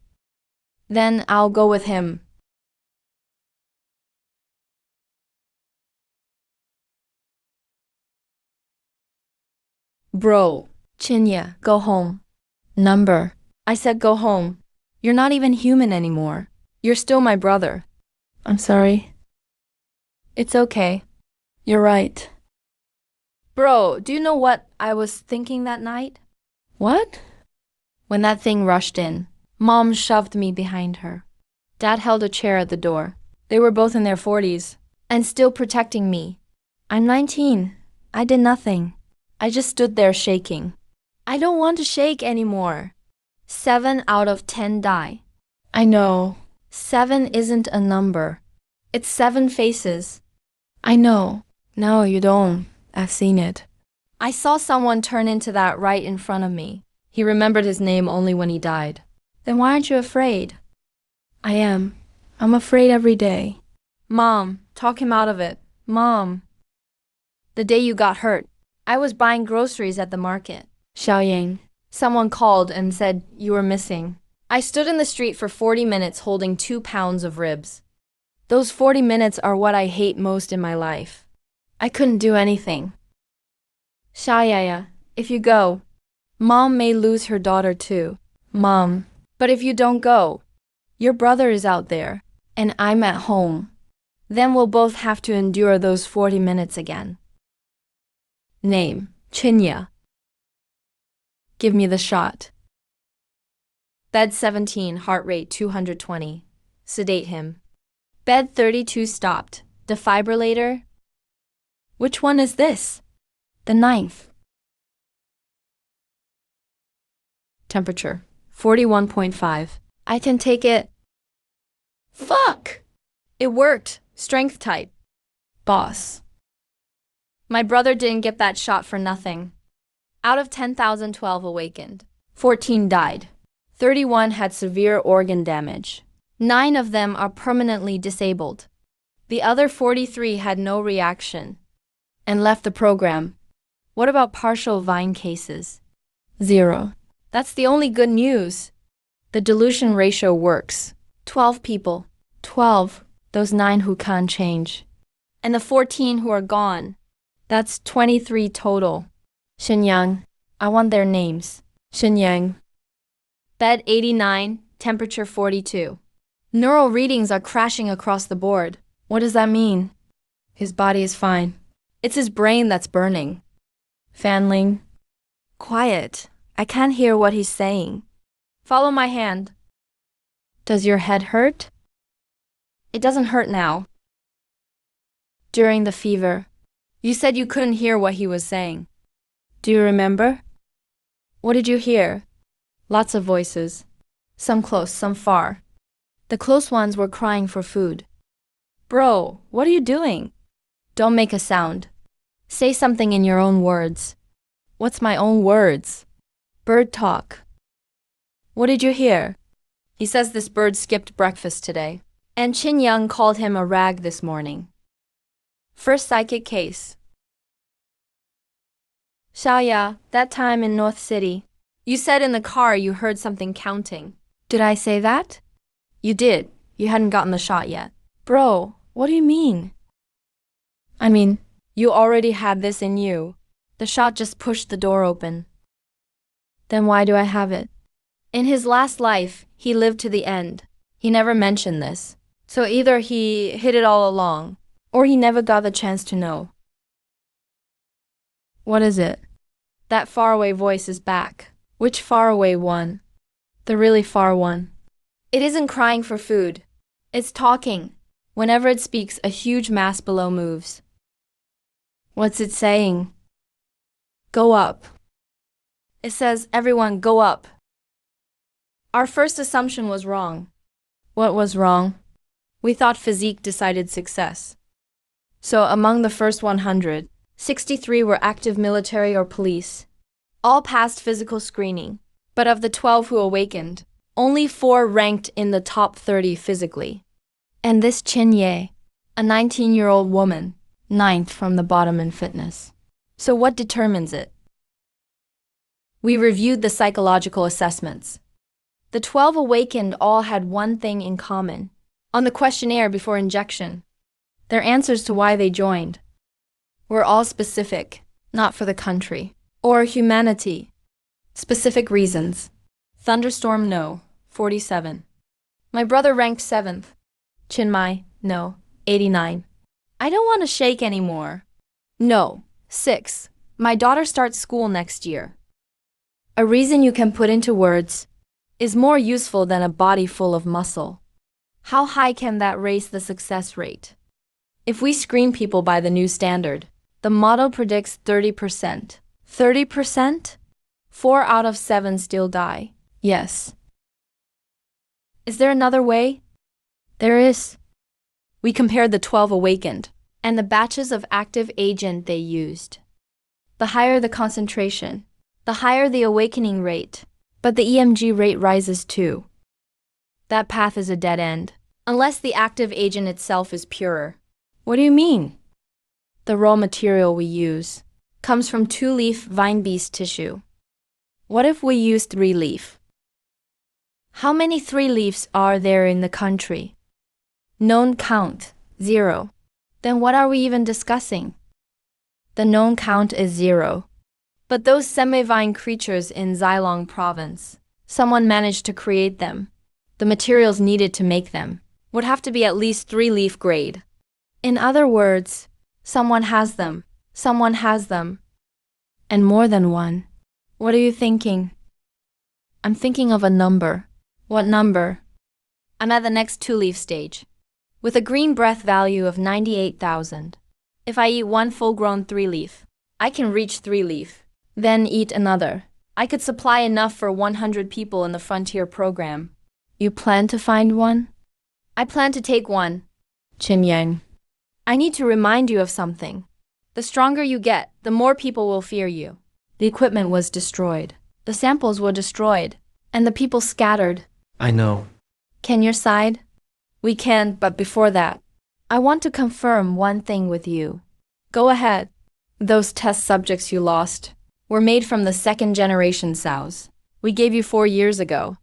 Then I'll go with him. Bro, Chinya, go home. Number. I said go home. You're not even human anymore. You're still my brother. I'm sorry. It's okay. You're right. Bro, do you know what I was thinking that night? What? When that thing rushed in, Mom shoved me behind her. Dad held a chair at the door. They were both in their 40s and still protecting me. I'm 19. I did nothing. I just stood there shaking. I don't want to shake anymore. 7 out of 10 die. I know. 7 isn't a number. It's 7 faces. I know. No, you don't. I've seen it. I saw someone turn into that right in front of me. He remembered his name only when he died. Then why aren't you afraid? I am. I'm afraid every day. Mom, talk him out of it. Mom. The day you got hurt, I was buying groceries at the market. Xiaoying. Someone called and said you were missing. I stood in the street for 40 minutes holding 2 pounds of ribs. Those 40 minutes are what I hate most in my life. I couldn't do anything. Xiaoyaya, if you go, Mom may lose her daughter too. Mom, but if you don't go, your brother is out there, and I'm at home. Then we'll both have to endure those 40 minutes again. Name, Chinya. Give me the shot. Bed 17, heart rate 220. Sedate him. Bed 32 stopped. Defibrillator. Which one is this? The 9th. Temperature 41.5. I can take it. Fuck! It worked. Strength type. Boss. My brother didn't get that shot for nothing. Out of 10,012 awakened, 14 died. 31 had severe organ damage. 9 of them are permanently disabled. The other 43 had no reaction and left the program. What about partial Vine cases? 0. That's the only good news. The dilution ratio works. 12 people. 12. Those 9 who can't change. And the 14 who are gone. That's 23 total. Shenyang. I want their names. Shenyang. Bed 89, temperature 42. Neural readings are crashing across the board. What does that mean? His body is fine. It's his brain that's burning. Fanling. Quiet. I can't hear what he's saying. Follow my hand. Does your head hurt? It doesn't hurt now. During the fever, you said you couldn't hear what he was saying. Do you remember? What did you hear? Lots of voices. Some close, some far. The close ones were crying for food. Bro, what are you doing? Don't make a sound. Say something in your own words. What's my own words? Bird talk. What did you hear? He says this bird skipped breakfast today. And Chin Young called him a rag this morning. First psychic case. Xiaoya, that time in North City, you said in the car you heard something counting. Did I say that? You did. You hadn't gotten the shot yet. Bro, what do you mean? I mean, you already had this in you. The shot just pushed the door open. Then why do I have it? In his last life, he lived to the end. He never mentioned this. So either he hid it all along, or he never got the chance to know. What is it? That faraway voice is back. Which faraway one? The really far one. It isn't crying for food. It's talking. Whenever it speaks, a huge mass below moves. What's it saying? Go up. It says, everyone go up. Our first assumption was wrong. What was wrong? We thought physique decided success. So among the first 100, 63 were active military or police. All passed physical screening. But of the 12 who awakened, only 4 ranked in the top 30 physically. And this Chin Ye, a 19-year-old woman, 9th from the bottom in fitness. So what determines it? We reviewed the psychological assessments. The 12 awakened all had one thing in common. On the questionnaire before injection, their answers to why they joined were all specific, not for the country or humanity. Specific reasons. Thunderstorm, no, 47. My brother ranked 7th. Chin Mai, no, 89. I don't want to shake anymore. No, 6. My daughter starts school next year. A reason you can put into words is more useful than a body full of muscle. How high can that raise the success rate? If we screen people by the new standard, the model predicts 30%. 30%? 4 out of 7 still die. Yes. Is there another way? There is. We compared the 12 awakened and the batches of active agent they used. The higher the concentration, the higher the awakening rate, but the EMG rate rises too. That path is a dead end, unless the active agent itself is purer. What do you mean? The raw material we use comes from 2-leaf vine beast tissue. What if we use 3-leaf? How many 3-leaves are there in the country? Known count, 0. Then what are we even discussing? The known count is 0. But those semi-vine creatures in Xilong province, someone managed to create them. The materials needed to make them would have to be at least 3-leaf grade. In other words, someone has them. Someone has them. And more than one. What are you thinking? I'm thinking of a number. What number? I'm at the next 2-leaf stage, with a green breath value of 98,000. If I eat one full-grown 3-leaf, I can reach 3-leaf. Then eat another. I could supply enough for 100 people in the Frontier program. You plan to find one? I plan to take one. Chin Yang. I need to remind you of something. The stronger you get, the more people will fear you. The equipment was destroyed. The samples were destroyed. And the people scattered. I know. Can your side? We can, but before that, I want to confirm one thing with you. Go ahead. Those test subjects you lost were made from the 2nd-generation sows we gave you 4 years ago.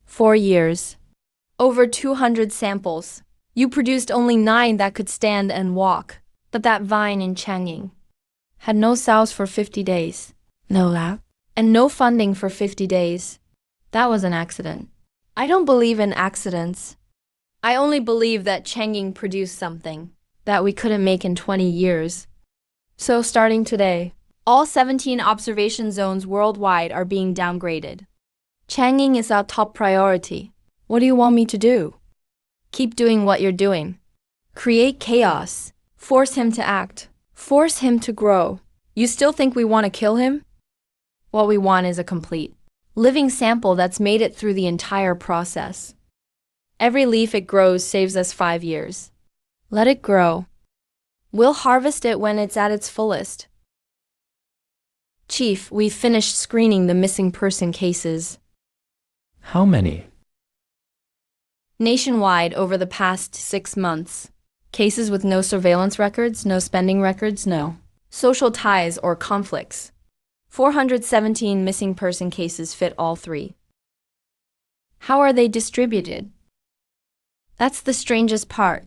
4 years. Over 200 samples. You produced only 9 that could stand and walk. But that vine in Changying had no sows for 50 days. No lab. And no funding for 50 days. That was an accident. I don't believe in accidents. I only believe that Changying produced something that we couldn't make in 20 years. So starting today, all 17 observation zones worldwide are being downgraded. Changying is our top priority. What do you want me to do? Keep doing what you're doing. Create chaos. Force him to act. Force him to grow. You still think we want to kill him? What we want is a complete, living sample that's made it through the entire process. Every leaf it grows saves us 5 years. Let it grow. We'll harvest it when it's at its fullest. Chief, we've finished screening the missing person cases. How many? Nationwide over the past 6 months. Cases with no surveillance records, no spending records, no social ties or conflicts. 417 missing person cases fit all 3. How are they distributed? That's the strangest part.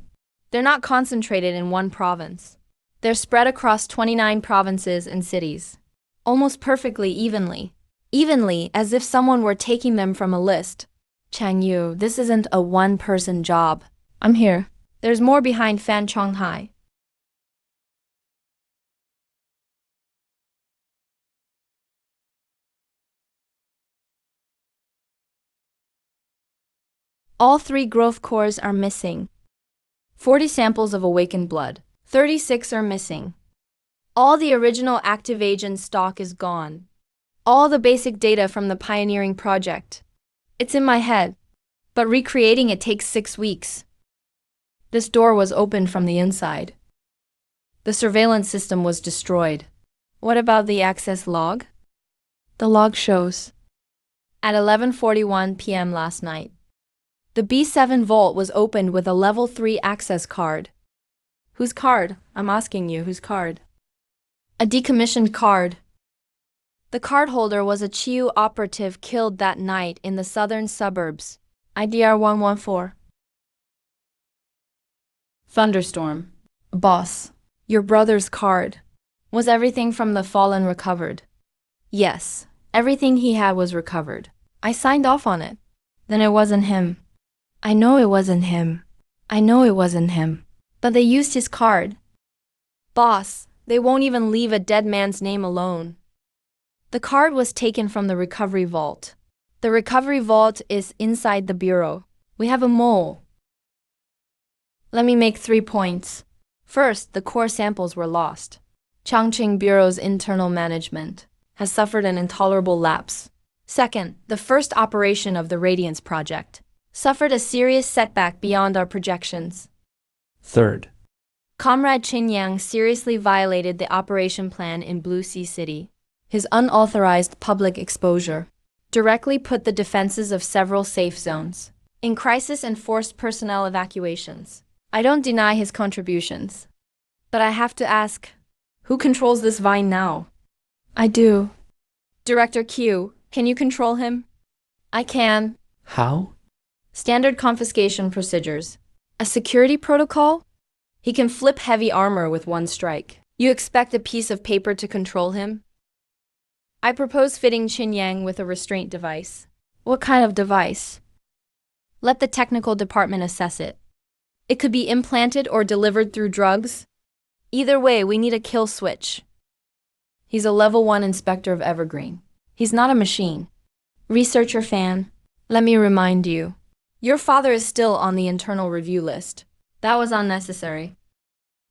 They're not concentrated in one province. They're spread across 29 provinces and cities. Almost perfectly evenly. Evenly, as if someone were taking them from a list. Chang Yu, this isn't a one-person job. I'm here. There's more behind Fan Chonghai. All 3 growth cores are missing. 40 samples of awakened blood. 36 are missing. All the original active agent stock is gone. All the basic data from the pioneering project. It's in my head, but recreating it takes 6 weeks. This door was opened from the inside. The surveillance system was destroyed. What about the access log? The log shows. At 11:41 p.m. last night, the B7 vault was opened with a level 3 access card. Whose card? I'm asking you, whose card? A decommissioned card. The cardholder was a Chiu operative killed that night in the southern suburbs. IDR 114. Thunderstorm. Boss, your brother's card. Was everything from the fallen recovered? Yes, everything he had was recovered. I signed off on it. Then it wasn't him. I know it wasn't him. I know it wasn't him. But they used his card. Boss, they won't even leave a dead man's name alone. The card was taken from the recovery vault. The recovery vault is inside the bureau. We have a mole. Let me make 3 points. First, the core samples were lost. Chongqing Bureau's internal management has suffered an intolerable lapse. Second, the first operation of the Radiance project suffered a serious setback beyond our projections. Third, Comrade Qin Yang seriously violated the operation plan in Blue Sea City. His unauthorized public exposure directly put the defenses of several safe zones in crisis and forced personnel evacuations. I don't deny his contributions, but I have to ask, who controls this vine now? I do. Director Q, can you control him? I can. how? Standard confiscation procedures. A security protocol? He can flip heavy armor with 1 strike. You expect a piece of paper to control him? I propose fitting Qin Yang with a restraint device. What kind of device? Let the technical department assess it. It could be implanted or delivered through drugs. Either way, we need a kill switch. He's a level 1 inspector of Evergreen. He's not a machine. Researcher Fan, let me remind you. Your father is still on the internal review list. That was unnecessary.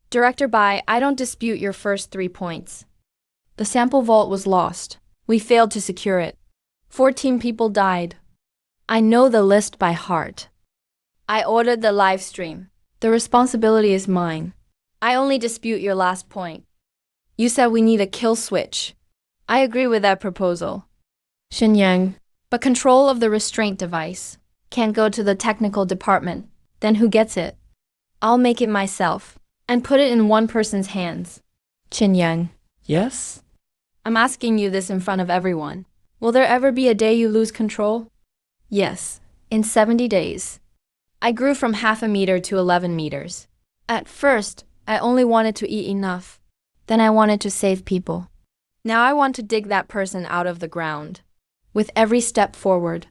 Director Bai, I don't dispute your first 3 points. The sample vault was lost. We failed to secure it. 14 people died. I know the list by heart. I ordered the live stream. The responsibility is mine. I only dispute your last point. You said we need a kill switch. I agree with that proposal. Xin Yang, but control of the restraint device can't go to the technical department. Then who gets it? I'll make it myself and put it in 1 person's hands. Qin Yang, Yes? I'm asking you this in front of everyone. Will there ever be a day you lose control? Yes, in 70 days. I grew from half a meter to 11 meters. At first, I only wanted to eat enough. Then I wanted to save people. Now I want to dig that person out of the ground. With every step forward,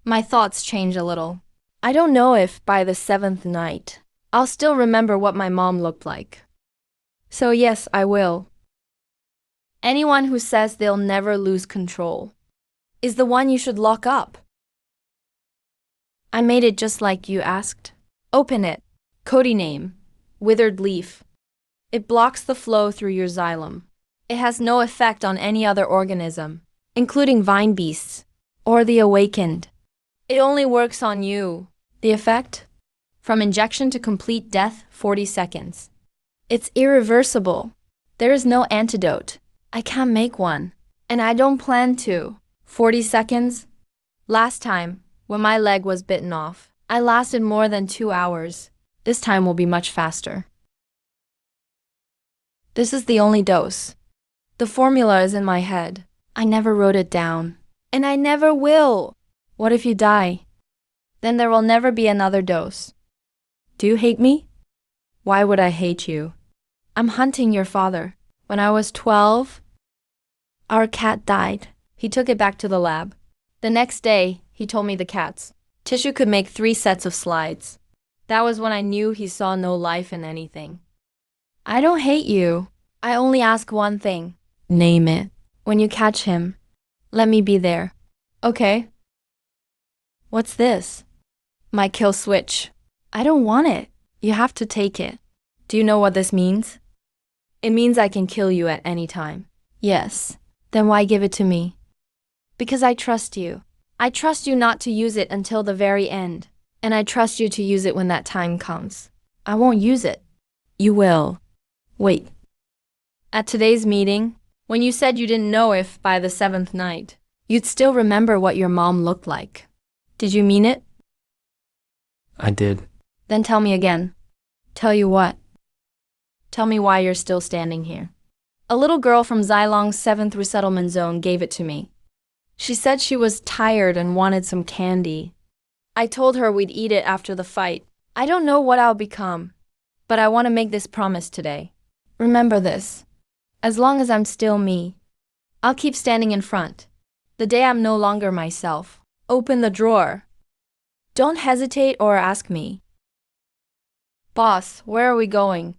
my thoughts change a little. I don't know if by the 7th night, I'll still remember what my mom looked like. So yes, I will. Anyone who says they'll never lose control is the one you should lock up. I made it just like you asked. Open it. Cody name. Withered leaf. It blocks the flow through your xylem. It has no effect on any other organism, including vine beasts or the awakened. It only works on you. The effect? From injection to complete death, 40 seconds. It's irreversible. There is no antidote. I can't make one. And I don't plan to. 40 seconds? Last time, when my leg was bitten off, I lasted more than 2 hours. This time will be much faster. This is the only dose. The formula is in my head. I never wrote it down. And I never will. What if you die? Then there will never be another dose. Do you hate me? Why would I hate you? I'm hunting your father. When I was 12, our cat died. He took it back to the lab. The next day, he told me the cat's tissue could make 3 sets of slides. That was when I knew he saw no life in anything. I don't hate you. I only ask one thing. Name it. When you catch him, let me be there. Okay? What's this? My kill switch. I don't want it. You have to take it. Do you know what this means? It means I can kill you at any time. Yes. Then why give it to me? Because I trust you. I trust you not to use it until the very end. And I trust you to use it when that time comes. I won't use it. You will. Wait. At today's meeting, when you said you didn't know if by the 7th night, you'd still remember what your mom looked like. Did you mean it? I did. Then tell me again. Tell you what? Tell me why you're still standing here. A little girl from Xilong's 7th resettlement zone gave it to me. She said she was tired and wanted some candy. I told her we'd eat it after the fight. I don't know what I'll become, but I want to make this promise today. Remember this. As long as I'm still me, I'll keep standing in front. The day I'm no longer myself, open the drawer. Don't hesitate or ask me. Boss, where are we going?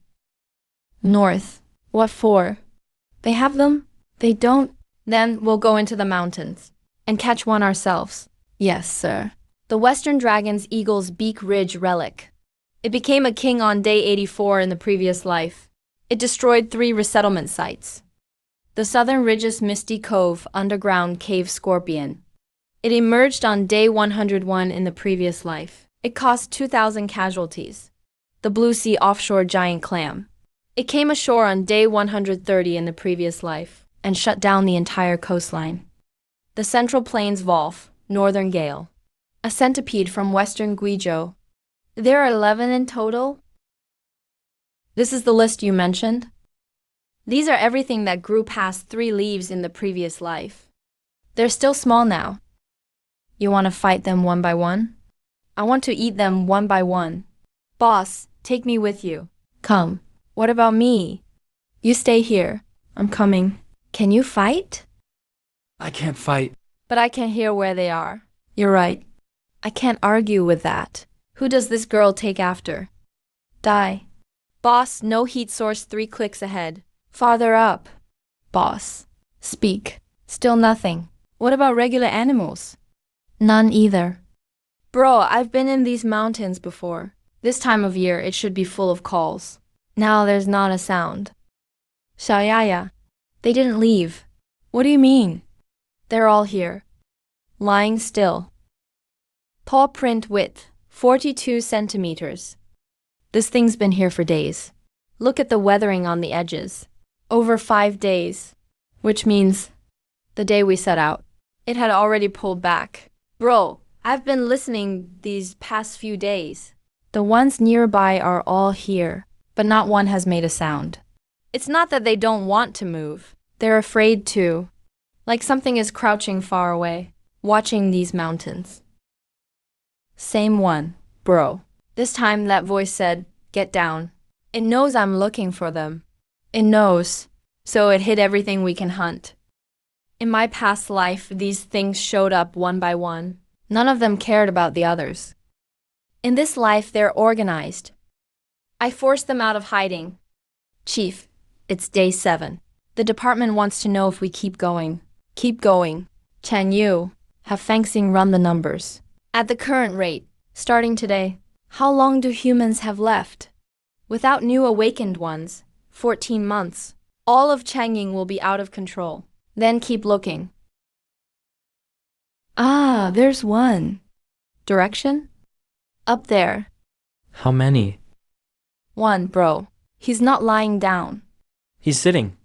North. What for? They have them? They don't? Then we'll go into the mountains and catch one ourselves. Yes, sir. The Western Dragon's Eagle's Beak Ridge relic. It became a king on day 84 in the previous life. It destroyed 3 resettlement sites. The Southern Ridge's Misty Cove underground cave scorpion. It emerged on day 101 in the previous life. It caused 2,000 casualties. The Blue Sea offshore giant clam. It came ashore on day 130 in the previous life and shut down the entire coastline. The Central Plains Volf, northern gale. A centipede from western Guizhou. There are 11 in total. This is the list you mentioned. These are everything that grew past 3 leaves in the previous life. They're still small now. You want to fight them one by one? I want to eat them one by one. Boss, take me with you. Come. What about me? You stay here. I'm coming. Can you fight? I can't fight. But I can hear where they are. You're right. I can't argue with that. Who does this girl take after? Die. Boss, no heat source 3 clicks ahead. Farther up. Boss. Speak. Still nothing. What about regular animals? None either. Bro, I've been in these mountains before. This time of year, it should be full of calls. Now there's not a sound. Xiaoyaya. They didn't leave. What do you mean? They're all here. Lying still. Paw print width, 42 centimeters. This thing's been here for days. Look at the weathering on the edges. Over 5 days. Which means the day we set out. It had already pulled back. Bro, I've been listening these past few days. The ones nearby are all here, but not one has made a sound. It's not that they don't want to move. They're afraid to. Like something is crouching far away, watching these mountains. Same one, bro. This time that voice said, get down. It knows I'm looking for them. It knows, so it hid everything we can hunt. In my past life, these things showed up one by one. None of them cared about the others. In this life, they're organized. I forced them out of hiding. Chief, it's day 7. The department wants to know if we keep going. Keep going. Chen Yu, have Fang Xing run the numbers. At the current rate, starting today, how long do humans have left? Without new awakened ones, 14 months. All of Changying will be out of control. Then keep looking. Ah, there's one. Direction? Up there. How many? 1, bro. He's not lying down. He's sitting.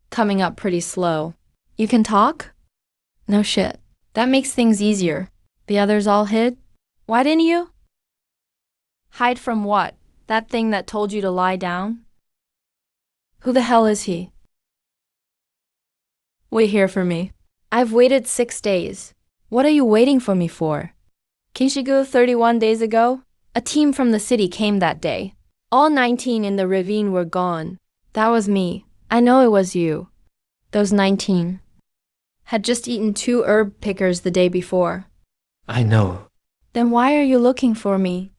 Coming up pretty slow. You can talk? No shit. That makes things easier. The others all hid? Why didn't you? Hide from what? That thing that told you to lie down? Who the hell is he? Wait here for me. I've waited 6 days. What are you waiting for me for? Kinshigu 31 days ago? A team from the city came that day. All 19 in the ravine were gone. That was me. I know it was you. Those 19 had just eaten 2 herb pickers the day before. I know. Then why are you looking for me?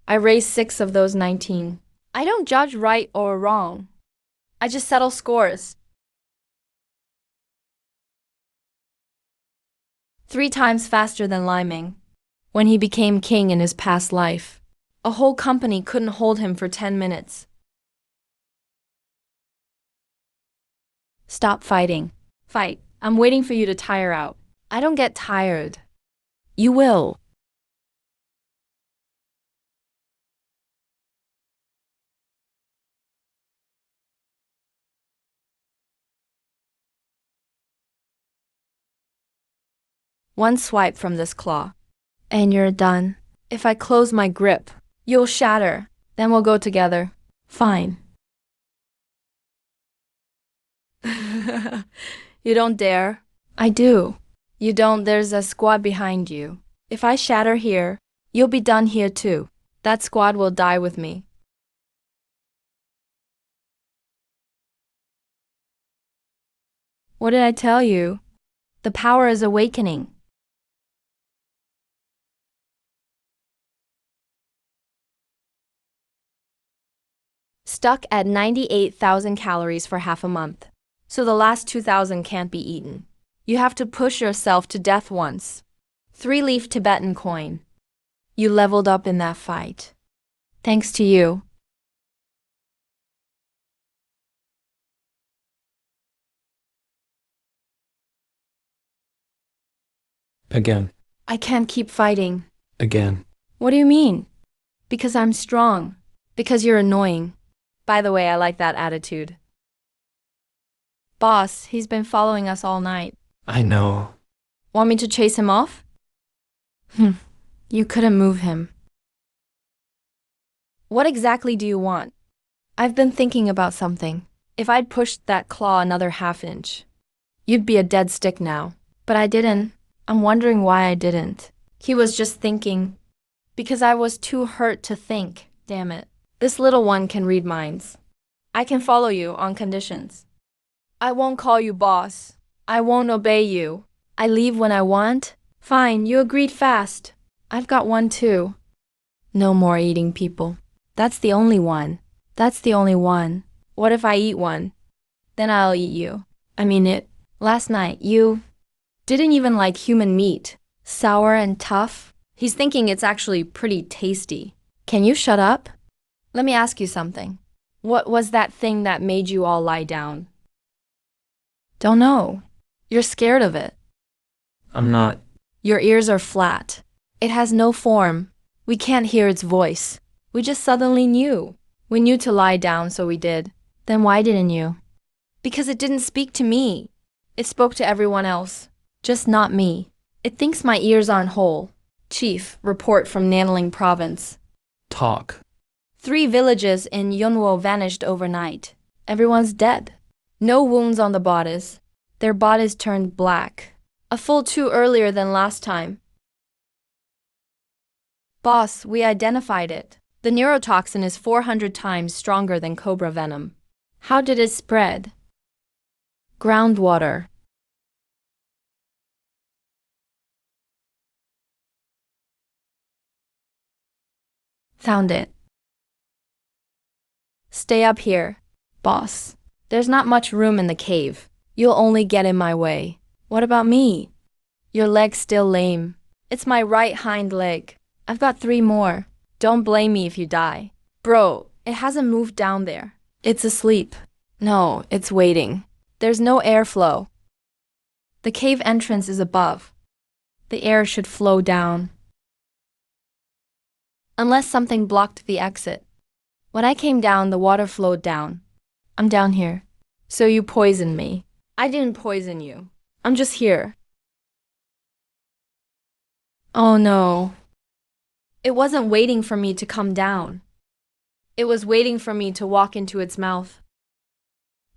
I raised 6 of those 19. I don't judge right or wrong. I just settle scores. 3 times faster than Liming. When he became king in his past life, a whole company couldn't hold him for 10 minutes. Stop fighting. Fight. I'm waiting for you to tire out. I don't get tired. You will. One swipe from this claw, and you're done. If I close my grip, you'll shatter. Then we'll go together. Fine. You don't dare. I do. You don't, there's a squad behind you. If I shatter here, you'll be done here too. That squad will die with me. What did I tell you? The power is awakening. Stuck at 98,000 calories for half a month. So the last 2,000 can't be eaten. You have to push yourself to death once. 3-leaf Tibetan coin. You leveled up in that fight. Thanks to you. Again. I can't keep fighting. Again. What do you mean? Because I'm strong. Because you're annoying. By the way, I like that attitude. Boss, he's been following us all night. I know. Want me to chase him off? You couldn't move him. What exactly do you want? I've been thinking about something. If I'd pushed that claw another half-inch, you'd be a dead stick now. But I didn't. I'm wondering why I didn't. He was just thinking. Because I was too hurt to think. Damn it. This little one can read minds. I can follow you on conditions. I won't call you boss. I won't obey you. I leave when I want. Fine, you agreed fast. I've got one too. No more eating people. That's the only one. That's the only one. What if I eat one? Then I'll eat you. I mean it. Last night, you didn't even like human meat. Sour and tough. He's thinking it's actually pretty tasty. Can you shut up? Let me ask you something. What was that thing that made you all lie down? Don't know. You're scared of it. I'm not. Your ears are flat. It has no form. We can't hear its voice. We just suddenly knew. We knew to lie down, so we did. Then why didn't you? Because it didn't speak to me. It spoke to everyone else. Just not me. It thinks my ears aren't whole. Chief, report from Nanling province. Talk. 3 villages in Yunwo vanished overnight. Everyone's dead. No wounds on the bodies. Their bodies turned black. A full 2 earlier than last time. Boss, we identified it. The neurotoxin is 400 times stronger than cobra venom. How did it spread? Groundwater. Found it. Stay up here, boss. There's not much room in the cave. You'll only get in my way. What about me? Your leg's still lame. It's my right hind leg. I've got 3 more. Don't blame me if you die. Bro, it hasn't moved down there. It's asleep. No, it's waiting. There's no airflow. The cave entrance is above. The air should flow down. Unless something blocked the exit. When I came down, the water flowed down. I'm down here. So you poisoned me. I didn't poison you. I'm just here. Oh no. It wasn't waiting for me to come down. It was waiting for me to walk into its mouth.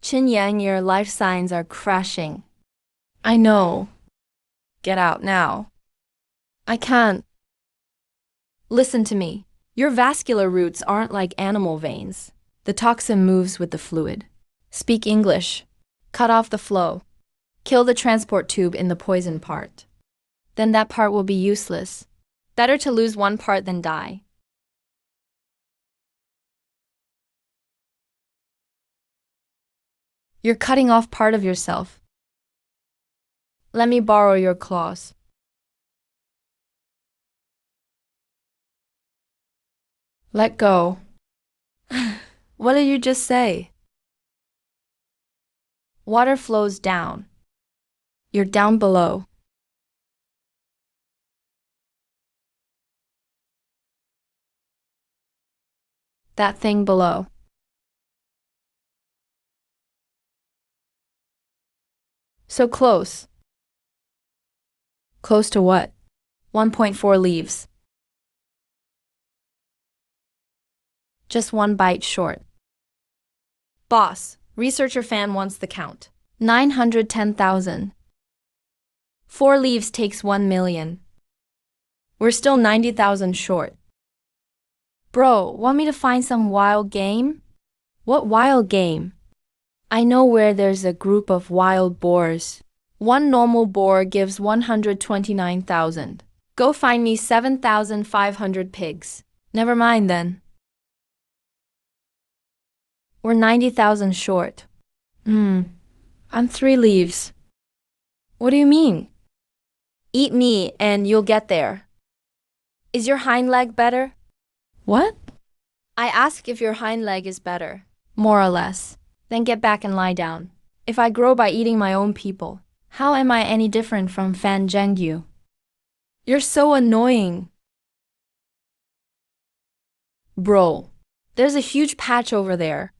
Qin Yang, your life signs are crashing. I know. Get out now. I can't. Listen to me. Your vascular roots aren't like animal veins. The toxin moves with the fluid. Speak English. Cut off the flow. Kill the transport tube in the poison part. Then that part will be useless. Better to lose one part than die. You're cutting off part of yourself. Let me borrow your claws. Let go. What did you just say? Water flows down. You're down below. That thing below. So close. Close to what? 1.4 leaves. Just one bite short. Boss, researcher fan wants the count. 910,000. 4 leaves takes 1 million. We're still 90,000 short. Bro, want me to find some wild game? What wild game? I know where there's a group of wild boars. One normal boar gives 129,000. Go find me 7,500 pigs. Never mind then. We're 90,000 short. I'm 3 leaves. What do you mean? Eat me and you'll get there. Is your hind leg better? What? I ask if your hind leg is better. More or less. Then get back and lie down. If I grow by eating my own people, how am I any different from Fan Zhengyu? You're so annoying. Bro, there's a huge patch over there.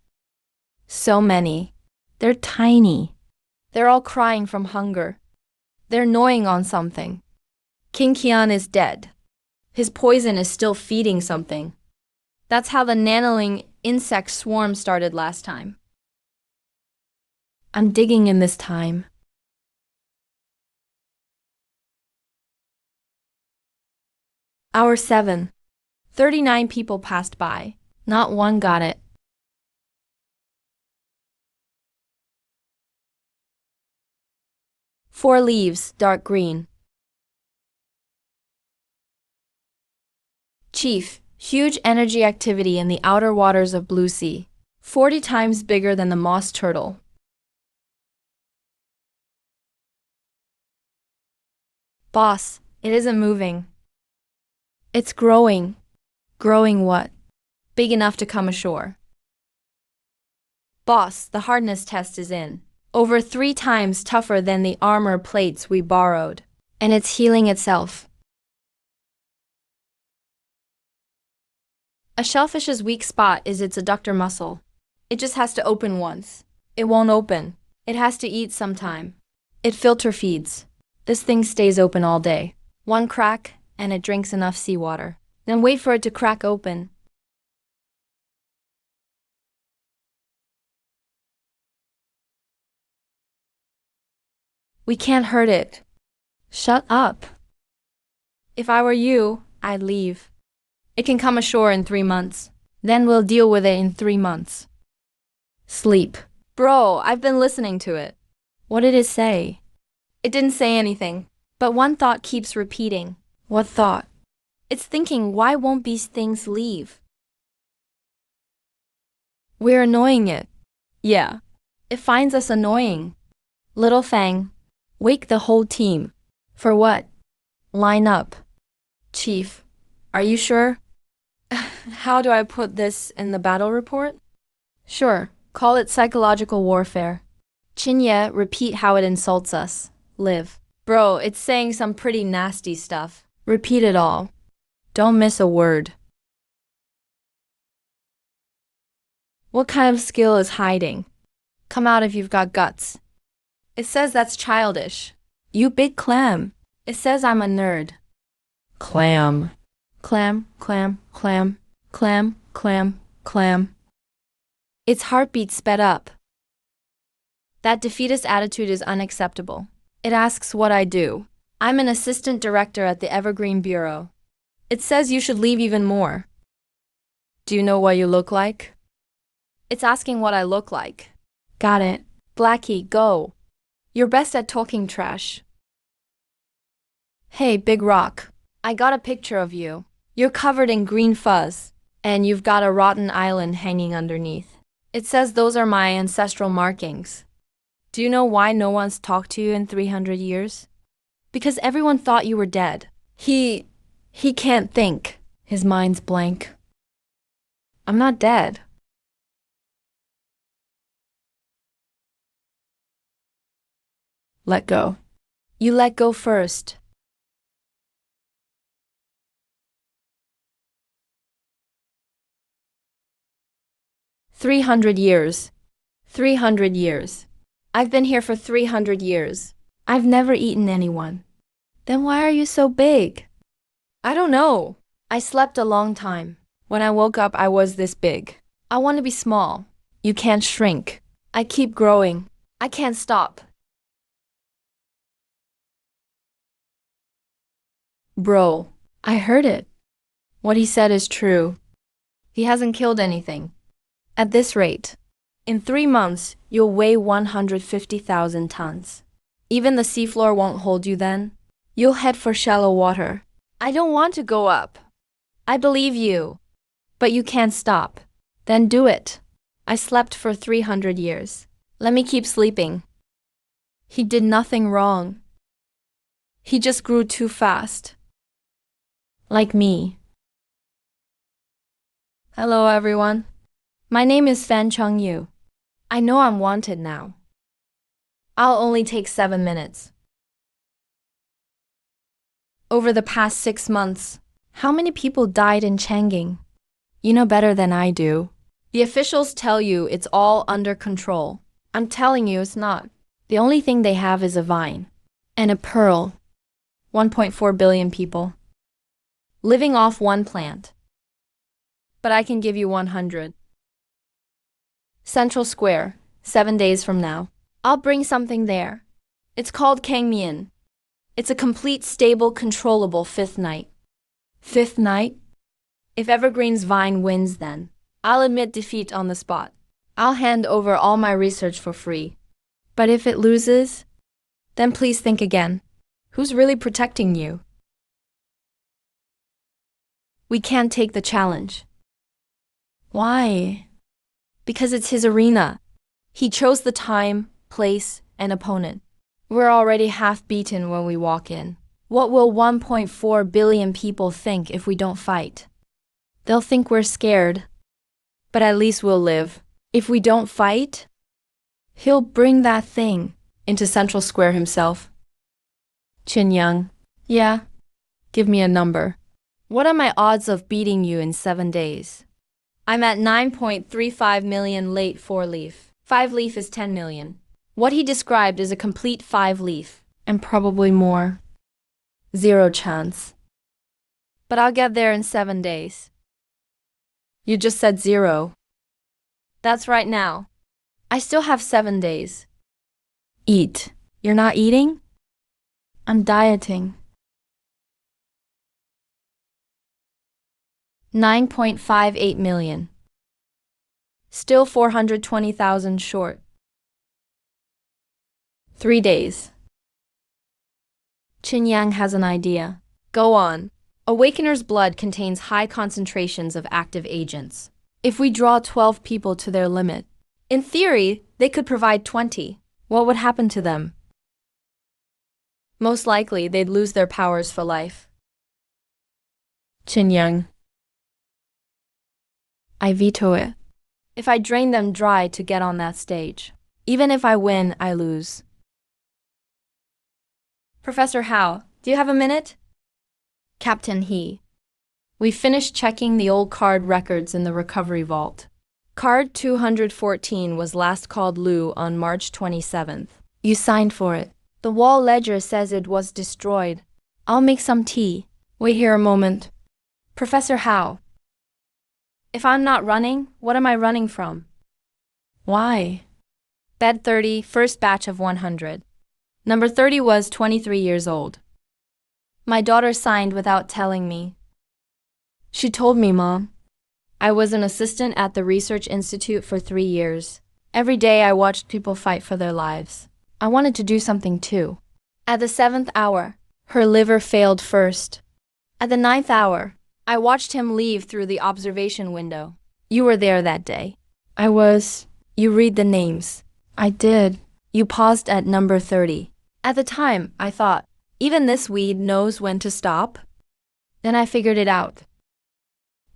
So many. They're tiny. They're all crying from hunger. They're gnawing on something. King Qian is dead. His poison is still feeding something. That's how the nanoling insect swarm started last time. I'm digging in this time. Hour 7. 39 people passed by. Not one got it. Four leaves, dark green. Chief, huge energy activity in the outer waters of Blue Sea. 40 times bigger than the moss turtle. Boss, it isn't moving. It's growing. Growing what? Big enough to come ashore. Boss, the hardness test is in. Over 3 times tougher than the armor plates we borrowed. And it's healing itself. A shellfish's weak spot is its adductor muscle. It just has to open once. It won't open. It has to eat sometime. It filter feeds. This thing stays open all day. One crack, and it drinks enough seawater. Then wait for it to crack open. We can't hurt it. Shut up. If I were you, I'd leave. It can come ashore in 3 months. Then we'll deal with it in 3 months. Sleep. Bro, I've been listening to it. What did it say? It didn't say anything. But one thought keeps repeating. What thought? It's thinking, why won't these things leave? We're annoying it. Yeah. It finds us annoying. Little Fang, wake the whole team. For what? Line up. Chief, are you sure? How do I put this in the battle report? Sure, call it psychological warfare. Chinye, repeat how it insults us. Live. Bro, it's saying some pretty nasty stuff. Repeat it all. Don't miss a word. What kind of skill is hiding? Come out if you've got guts. It says that's childish. You big clam. It says I'm a nerd. Clam. Clam, clam, clam, clam, clam, clam. Its heartbeat sped up. That defeatist attitude is unacceptable. It asks what I do. I'm an assistant director at the Evergreen Bureau. It says you should leave even more. Do you know what you look like? It's asking what I look like. Got it. Blackie, go. You're best at talking trash. Hey, Big Rock. I got a picture of you. You're covered in green fuzz, and you've got a rotten island hanging underneath. It says those are my ancestral markings. Do you know why no one's talked to you in 300 years? Because everyone thought you were dead. He can't think. His mind's blank. I'm not dead. Let go. You let go first. "300 years. 300 years. I've been here for 300 years. I've never eaten anyone." Then why are you so big? I don't know. I slept a long time. When I woke up, I was this big. I want to be small. You can't shrink. I keep growing. I can't stop. Bro, I heard it. What he said is true. He hasn't killed anything. At this rate, in 3 months, you'll weigh 150,000 tons. Even the seafloor won't hold you then. You'll head for shallow water. I don't want to go up. I believe you. But you can't stop. Then do it. I slept for 300 years. Let me keep sleeping. He did nothing wrong. He just grew too fast. Like me. Hello, everyone. My name is Fan Chung Yu. I know I'm wanted now. I'll only take 7 minutes. Over the past 6 months, how many people died in Changing? You know better than I do. The officials tell you it's all under control. I'm telling you it's not. The only thing they have is a vine. And a pearl. 1.4 billion people. Living off one plant. But I can give you 100. Central Square, 7 days from now. I'll bring something there. It's called Kangmian. It's a complete, stable, controllable 5th night. 5th night? If Evergreen's vine wins then, I'll admit defeat on the spot. I'll hand over all my research for free. But if it loses, then please think again. Who's really protecting you? We can't take the challenge. Why? Because it's his arena. He chose the time, place, and opponent. We're already half beaten when we walk in. What will 1.4 billion people think if we don't fight? They'll think we're scared. But at least we'll live. If we don't fight, he'll bring that thing into Central Square himself. Chin Young. Yeah. Give me a number. What are my odds of beating you in 7 days? I'm at 9.35 million late 4-leaf. 5-leaf is 10 million. What he described is a complete 5-leaf, and probably more. 0 chance. But I'll get there in 7 days. You just said 0. That's right now. I still have 7 days. Eat. You're not eating? I'm dieting. 9.58 million. Still 420,000 short. 3 days. Chin Yang has an idea. Go on. Awakener's blood contains high concentrations of active agents. If we draw 12 people to their limit, in theory, they could provide 20. What would happen to them? Most likely, they'd lose their powers for life. Chin Yang. I veto it. If I drain them dry to get on that stage, even if I win, I lose. Professor Hao, do you have a minute? Captain He. We finished checking the old card records in the recovery vault. Card 214 was last called Lu on March 27th. You signed for it. The wall ledger says it was destroyed. I'll make some tea. Wait here a moment. Professor Hao. If I'm not running, what am I running from? Why? Bed 30, first batch of 100. Number 30 was 23 years old. My daughter signed without telling me. She told me, Mom. I was an assistant at the Research Institute for 3 years. Every day I watched people fight for their lives. I wanted to do something too. At the 7th hour, her liver failed first. At the 9th hour, I watched him leave through the observation window. You were there that day. I was. You read the names. I did. You paused at number 30. At the time, I thought, even this weed knows when to stop. Then I figured it out.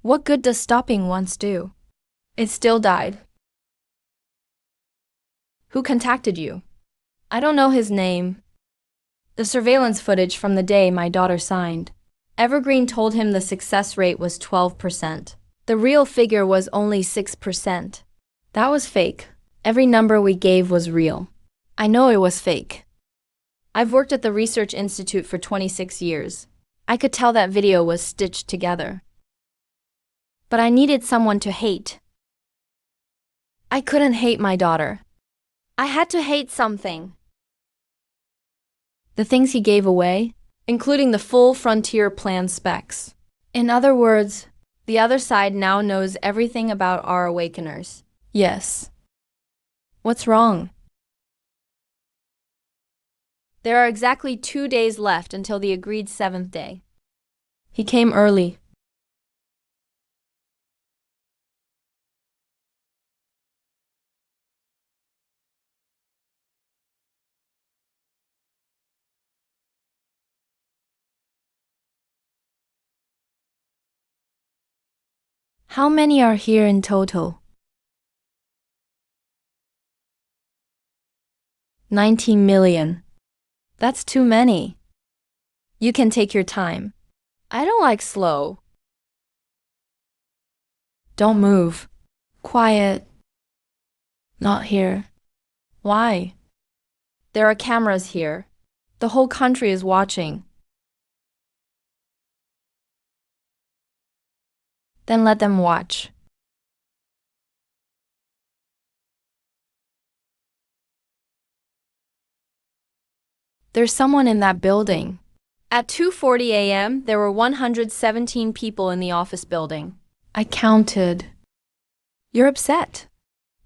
What good does stopping once do? It still died. Who contacted you? I don't know his name. The surveillance footage from the day my daughter signed. Evergreen told him the success rate was 12%. The real figure was only 6%. That was fake. Every number we gave was real. I know it was fake. I've worked at the Research Institute for 26 years. I could tell that video was stitched together. But I needed someone to hate. I couldn't hate my daughter. I had to hate something. The things he gave away, including the full Frontier Plan specs. In other words, the other side now knows everything about our Awakeners. Yes. What's wrong? There are exactly 2 days left until the agreed 7th day. He came early. How many are here in total? 19 million. That's too many. You can take your time. I don't like slow. Don't move. Quiet. Not here. Why? There are cameras here. The whole country is watching. Then let them watch. There's someone in that building. At 2:40 a.m., there were 117 people in the office building. I counted. You're upset.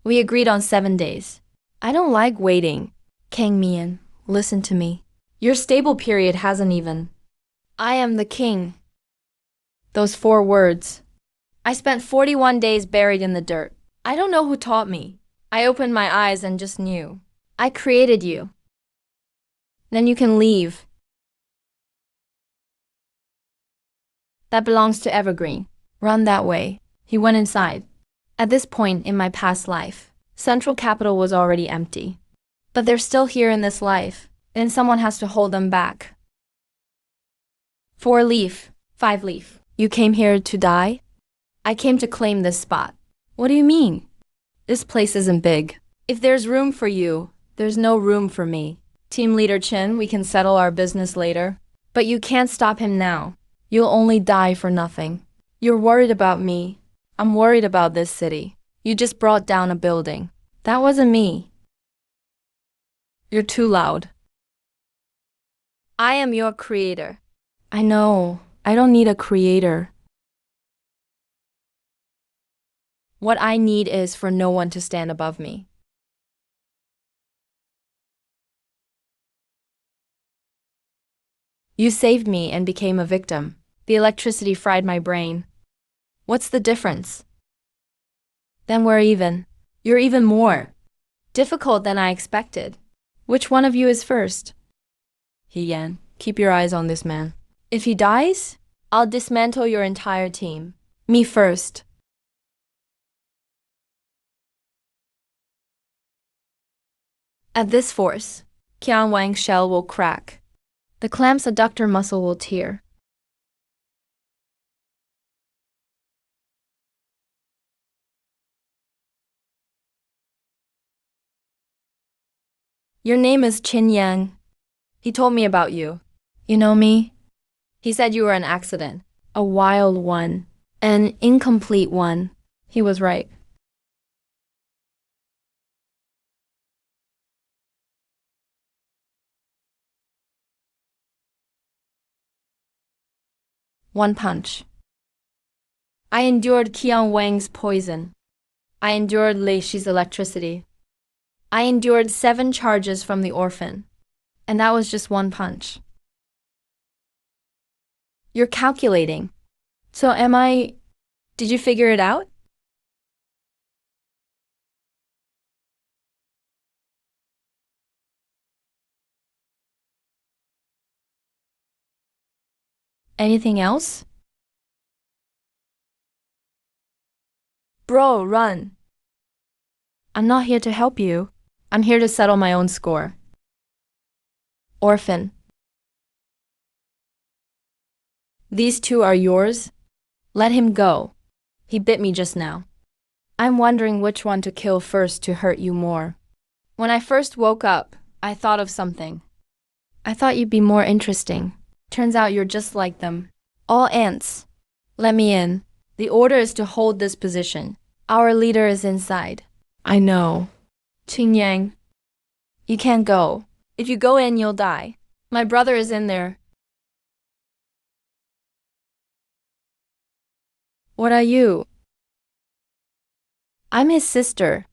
We agreed on 7 days. I don't like waiting. Kang Mian, listen to me. Your stable period hasn't even. I am the king. Those 4 words. I spent 41 days buried in the dirt. I don't know who taught me. I opened my eyes and just knew. I created you. Then you can leave. That belongs to Evergreen. Run that way. He went inside. At this point in my past life, Central Capital was already empty. But they're still here in this life, and someone has to hold them back. 4 leaf, 5 leaf. You came here to die? I came to claim this spot. What do you mean? This place isn't big. If there's room for you, there's no room for me. Team Leader Chin, we can settle our business later. But you can't stop him now. You'll only die for nothing. You're worried about me. I'm worried about this city. You just brought down a building. That wasn't me. You're too loud. I am your creator. I know. I don't need a creator. What I need is for no one to stand above me. You saved me and became a victim. The electricity fried my brain. What's the difference? Then we're even. You're even more difficult than I expected. Which one of you is first? He Yan, keep your eyes on this man. If he dies, I'll dismantle your entire team. Me first. At this force, Qian Wang's shell will crack. The clamp's adductor muscle will tear. Your name is Qin Yang. He told me about you. You know me? He said you were an accident. A wild one. An incomplete one. He was right. One punch. I endured Qian Wang's poison. I endured Lei Shi's electricity. I endured 7 charges from the orphan. And that was just one punch. You're calculating. So did you figure it out? Anything else? Bro, run. I'm not here to help you. I'm here to settle my own score. Orphan. These 2 are yours? Let him go. He bit me just now. I'm wondering which one to kill first to hurt you more. When I first woke up, I thought of something. I thought you'd be more interesting. Turns out you're just like them. All ants. Let me in. The order is to hold this position. Our leader is inside. I know. Qingyang. You can't go. If you go in, you'll die. My brother is in there. What are you? I'm his sister.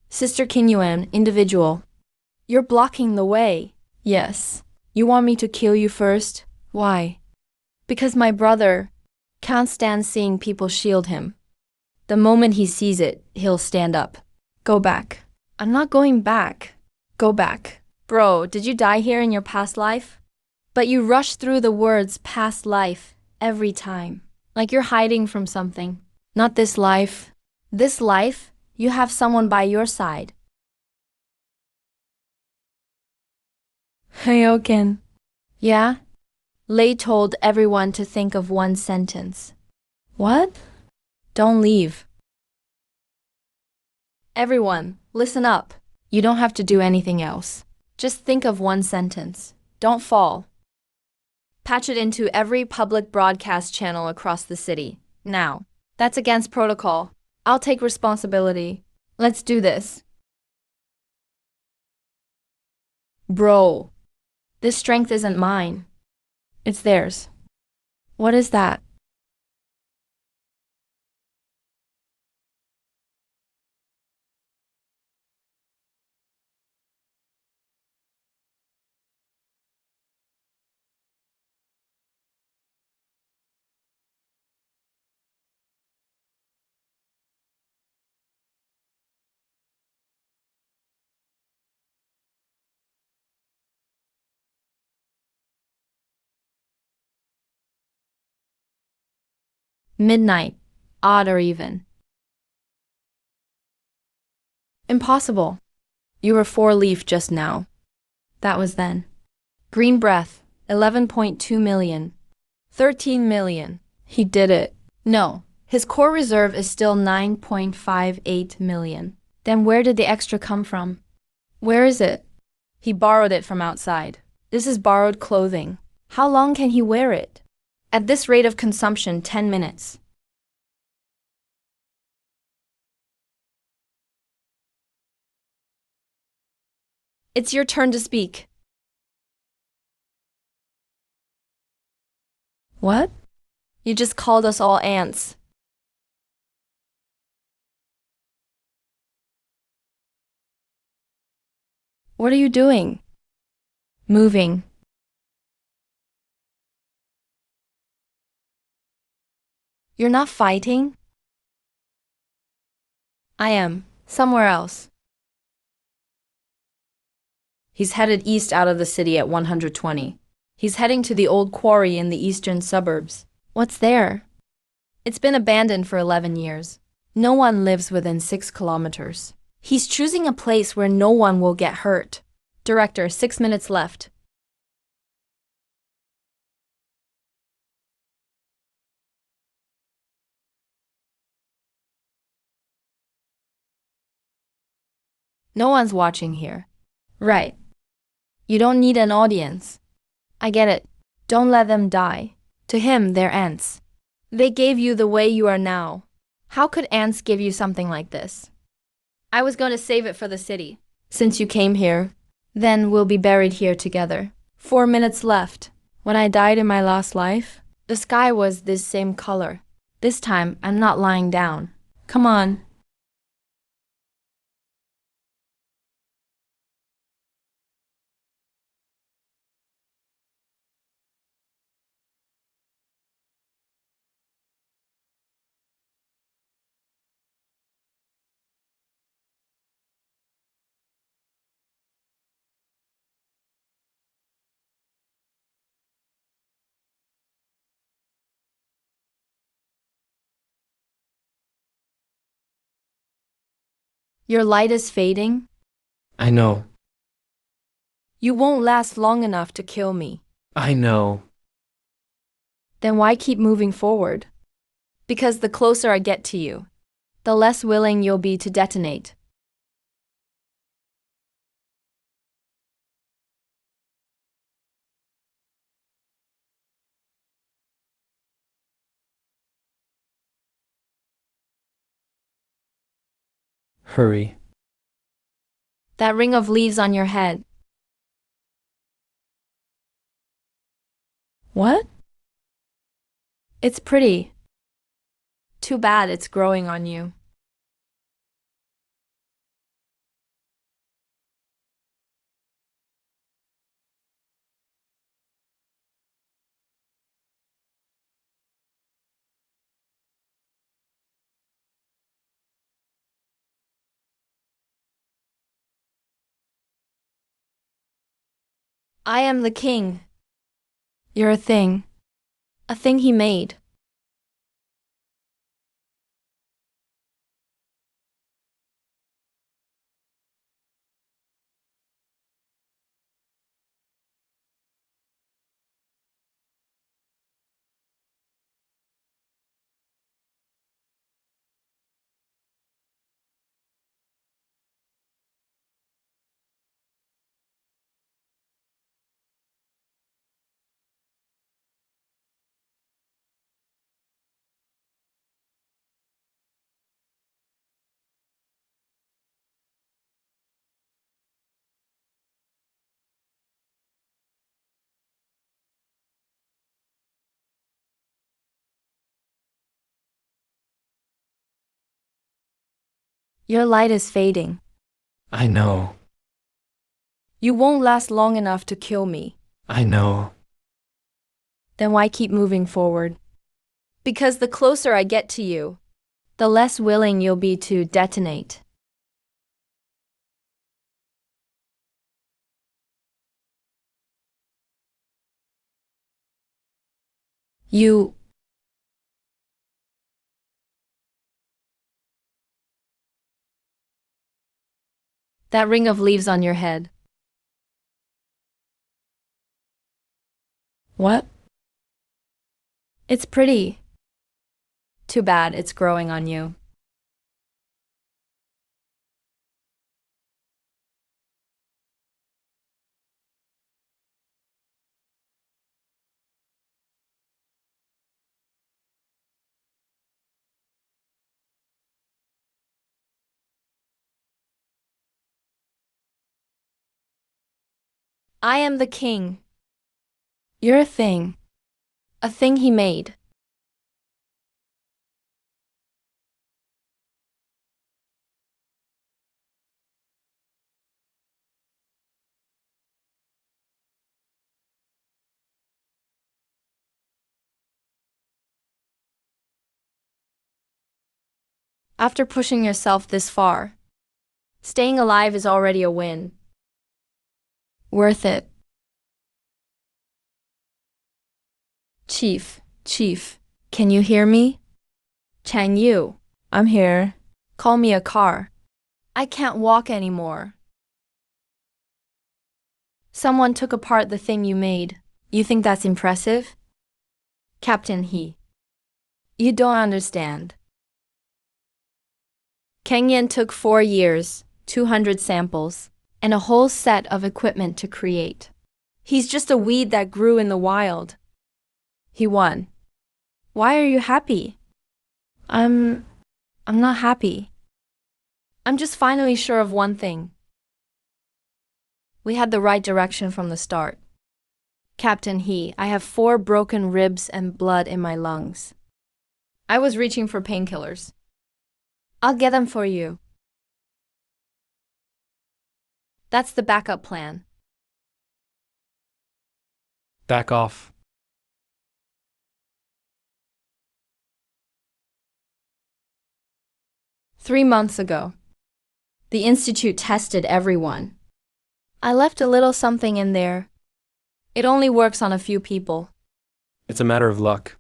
Sister Qinyuan, individual. You're blocking the way. Yes. You want me to kill you first? Why? Because my brother can't stand seeing people shield him. The moment he sees it, he'll stand up. Go back. I'm not going back. Go back. Bro, did you die here in your past life? But you rush through the words past life every time. Like you're hiding from something. Not this life. This life, you have someone by your side. Awakens. Yeah? Lei told everyone to think of one sentence. What? Don't leave. Everyone, listen up. You don't have to do anything else. Just think of one sentence. Don't fall. Patch it into every public broadcast channel across the city. Now. That's against protocol. I'll take responsibility. Let's do this. Bro, this strength isn't mine. It's theirs. What is that? Midnight, odd or even. Impossible. You were 4-leaf just now. That was then. Green breath, 11.2 million. 13 million. He did it. No, his core reserve is still 9.58 million. Then where did the extra come from? Where is it? He borrowed it from outside. This is borrowed clothing. How long can he wear it? At this rate of consumption, 10 minutes. It's your turn to speak. What? You just called us all ants. What are you doing? Moving. You're not fighting? I am. Somewhere else. He's headed east out of the city at 120. He's heading to the old quarry in the eastern suburbs. What's there? It's been abandoned for 11 years. No one lives within 6 kilometers. He's choosing a place where no one will get hurt. Director, 6 minutes left. No one's watching here. Right. You don't need an audience. I get it. Don't let them die. To him, they're ants. They gave you the way you are now. How could ants give you something like this? I was going to save it for the city. Since you came here, then we'll be buried here together. 4 minutes left. When I died in my last life, the sky was this same color. This time, I'm not lying down. Come on. Your light is fading. I know. You won't last long enough to kill me. I know. Then why keep moving forward? Because the closer I get to you, the less willing you'll be to detonate. Hurry. That ring of leaves on your head. What? It's pretty. Too bad it's growing on you. I am the king. You're a thing. A thing he made. Your light is fading. I know. You won't last long enough to kill me. I know. Then why keep moving forward? Because the closer I get to you, the less willing you'll be to detonate. You. That ring of leaves on your head. What? It's pretty. Too bad it's growing on you. I am the king. You're a thing. A thing he made. After pushing yourself this far, staying alive is already a win. Worth it. Chief, can you hear me? Chang Yu, I'm here. Call me a car. I can't walk anymore. Someone took apart the thing you made. You think that's impressive? Captain He. You don't understand. Kang Yen took 4 years, 200 samples, and a whole set of equipment to create. He's just a weed that grew in the wild. He won. Why are you happy? I'm not happy. I'm just finally sure of one thing. We had the right direction from the start. Captain I have 4 broken ribs and blood in my lungs. I was reaching for painkillers. I'll get them for you. That's the backup plan. Back off. Three months ago, the Institute tested everyone. I left a little something in there. It only works on a few people. It's a matter of luck.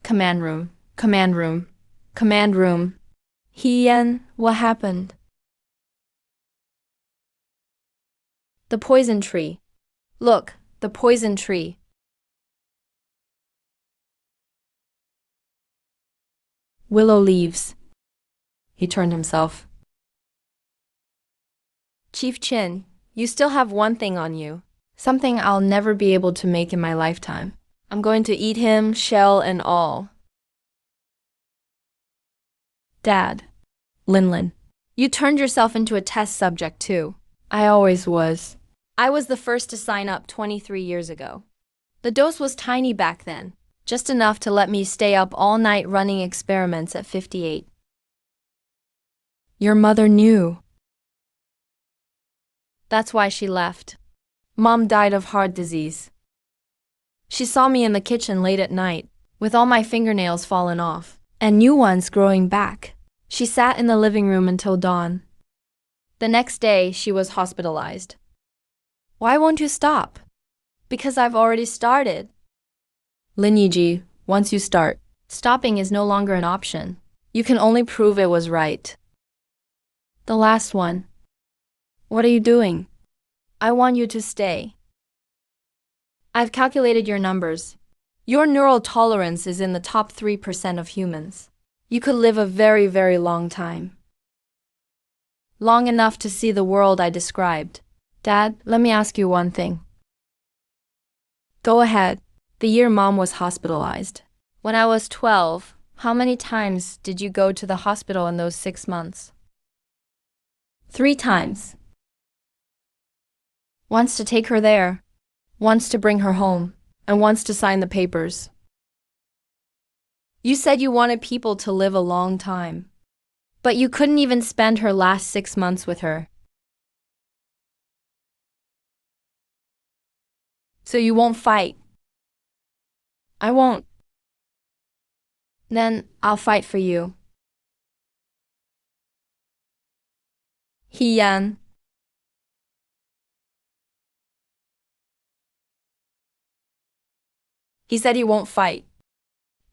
Command room, command room, command room. Hien, what happened? The poison tree. Look, the poison tree. Willow leaves. He turned himself. Chief Chin, you still have one thing on you. Something I'll never be able to make in my lifetime. I'm going to eat him, shell and all. Dad. Linlin. You turned yourself into a test subject too. I always was. I was the first to sign up 23 years ago. The dose was tiny back then, just enough to let me stay up all night running experiments at 58. Your mother knew. That's why she left. Mom died of heart disease. She saw me in the kitchen late at night, with all my fingernails fallen off, and new ones growing back. She sat in the living room until dawn. The next day, she was hospitalized. Why won't you stop? Because I've already started. Lineage, once you start, stopping is no longer an option. You can only prove it was right. The last one. What are you doing? I want you to stay. I've calculated your numbers. Your neural tolerance is in the top 3% of humans. You could live a very, very long time. Long enough to see the world I described. Dad, let me ask you one thing. Go ahead. The year Mom was hospitalized. When I was 12, how many times did you go to the hospital in those 6 months? 3 times. Once to take her there, once to bring her home, and once to sign the papers. You said you wanted people to live a long time, but you couldn't even spend her last 6 months with her. So you won't fight. I won't. Then I'll fight for you. Hien. He said he won't fight.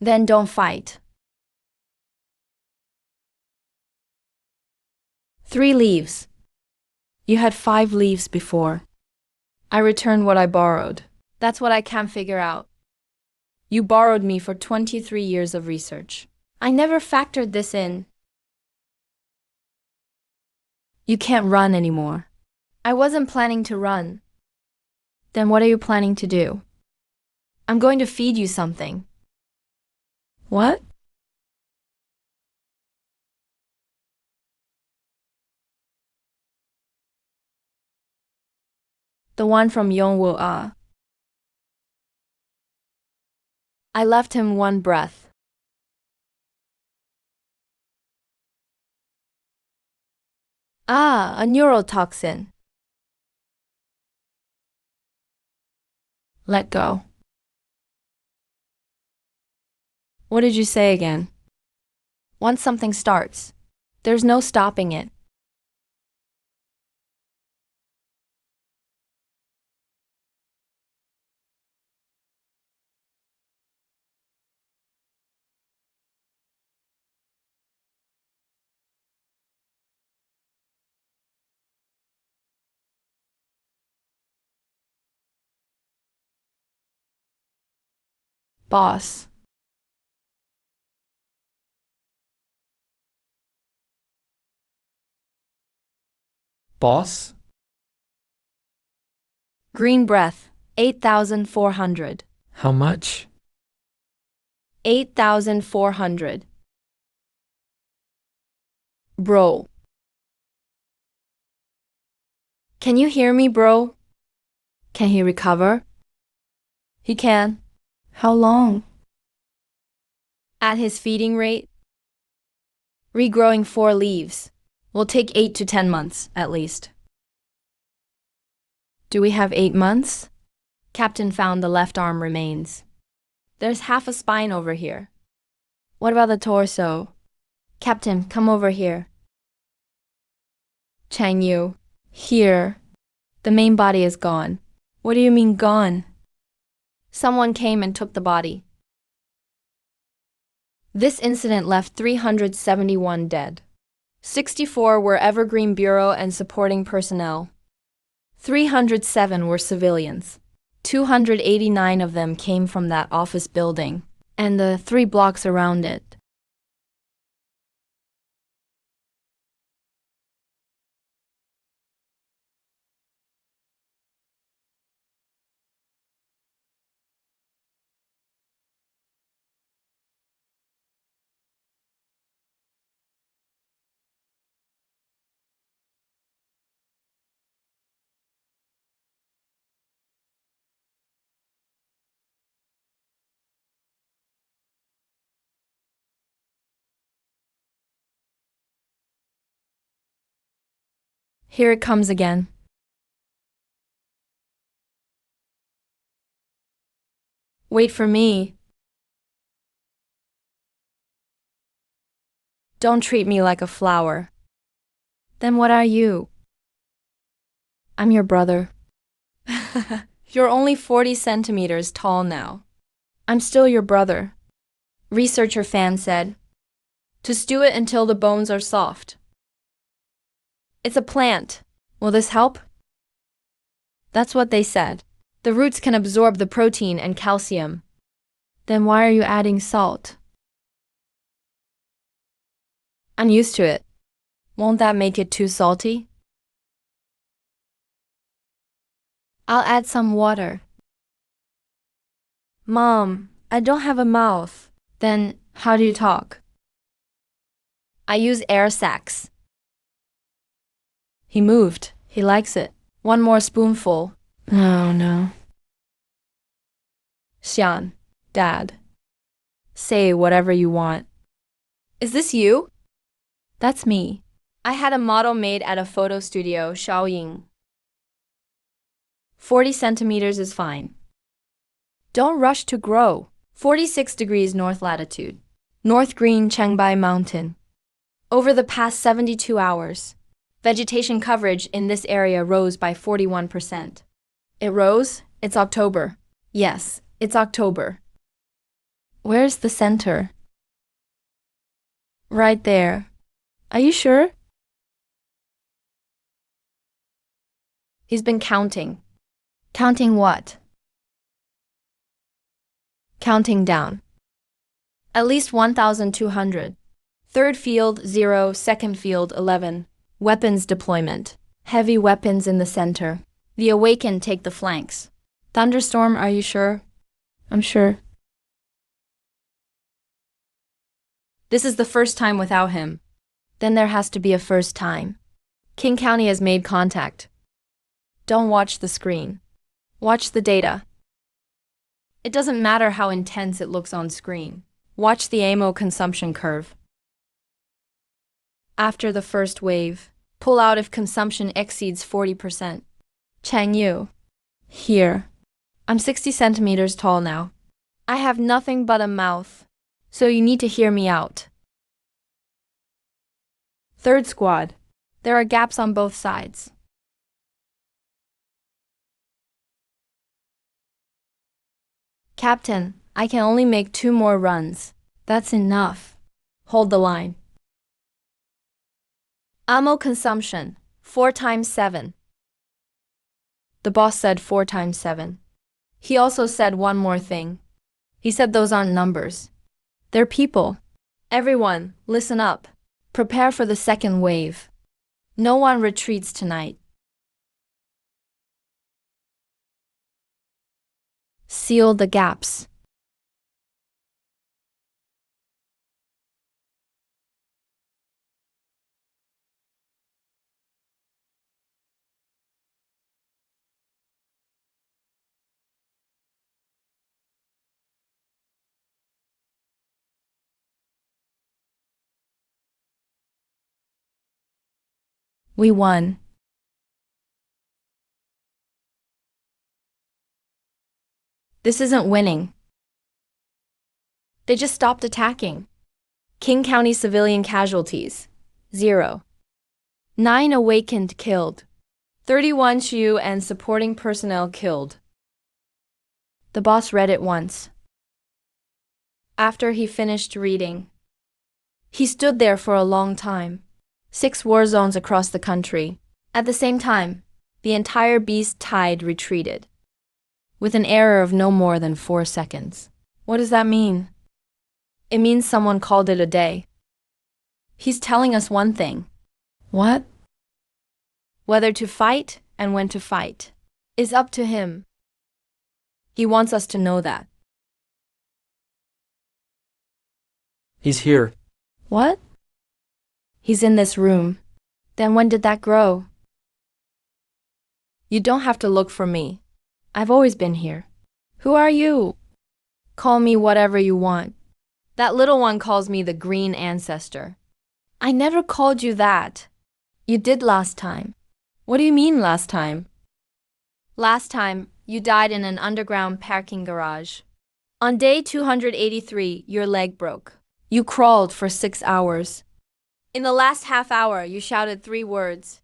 Then don't fight. 3 leaves. You had 5 leaves before. I returned what I borrowed. That's what I can't figure out. You borrowed me for 23 years of research. I never factored this in. You can't run anymore. I wasn't planning to run. Then what are you planning to do? I'm going to feed you something. What? The one from Yongwu Ah. I left him one breath. Ah, a neurotoxin. Let go. What did you say again? Once something starts, there's no stopping it. Boss. Boss? Green breath, 8,400. How much? 8,400. Bro. Can you hear me, bro? Can he recover? He can. How long? At his feeding rate? Regrowing 4 leaves. Will take 8 to 10 months, at least. Do we have 8 months? Captain found the left arm remains. There's half a spine over here. What about the torso? Captain, come over here. Chang Yu. Here. The main body is gone. What do you mean gone? Someone came and took the body. This incident left 371 dead. 64 were Evergreen Bureau and supporting personnel. 307 were civilians. 289 of them came from that office building and the 3 blocks around it. Here it comes again. Wait for me. Don't treat me like a flower. Then what are you? I'm your brother. You're only 40 centimeters tall now. I'm still your brother. Researcher Fan said. To stew it until the bones are soft. It's a plant. Will this help? That's what they said. The roots can absorb the protein and calcium. Then why are you adding salt? I'm used to it. Won't that make it too salty? I'll add some water. Mom, I don't have a mouth. Then how do you talk? I use air sacs. He moved. He likes it. One more spoonful. Oh no. Xian, Dad. Say whatever you want. Is this you? That's me. I had a model made at a photo studio, Shaoying. 40 centimeters is fine. Don't rush to grow. 46 degrees north latitude. North Green Chengbai Mountain. Over the past 72 hours, vegetation coverage in this area rose by 41%. It rose? It's October. Yes, it's October. Where's the center? Right there. Are you sure? He's been counting. Counting what? Counting down. At least 1,200. Third field 0, second field 11. Weapons deployment. Heavy weapons in the center. The Awaken take the flanks. Thunderstorm, are you sure? I'm sure. This is the first time without him. Then there has to be a first time. King County has made contact. Don't watch the screen. Watch the data. It doesn't matter how intense it looks on screen. Watch the ammo consumption curve. After the first wave, pull out if consumption exceeds 40%. Chang Yu. Here. I'm 60 centimeters tall now. I have nothing but a mouth, so you need to hear me out. Third squad. There are gaps on both sides. Captain, I can only make 2 more runs. That's enough. Hold the line. Ammo consumption, 4 times 7. The boss said 4 times 7. He also said one more thing. He said those aren't numbers. They're people. Everyone, listen up. Prepare for the second wave. No one retreats tonight. Seal the gaps. We won. This isn't winning. They just stopped attacking. King County civilian casualties, 0. 9 awakened killed. 31 Shu and supporting personnel killed. The boss read it once. After he finished reading, he stood there for a long time. 6 war zones across the country. At the same time, the entire beast tide retreated, with an error of no more than 4 seconds. What does that mean? It means someone called it a day. He's telling us one thing. What? Whether to fight and when to fight is up to him. He wants us to know that. He's here. What? He's in this room. Then when did that grow? You don't have to look for me. I've always been here. Who are you? Call me whatever you want. That little one calls me the Green Ancestor. I never called you that. You did last time. What do you mean last time? Last time, you died in an underground parking garage. On day 283, your leg broke. You crawled for 6 hours. In the last half hour, you shouted 3 words.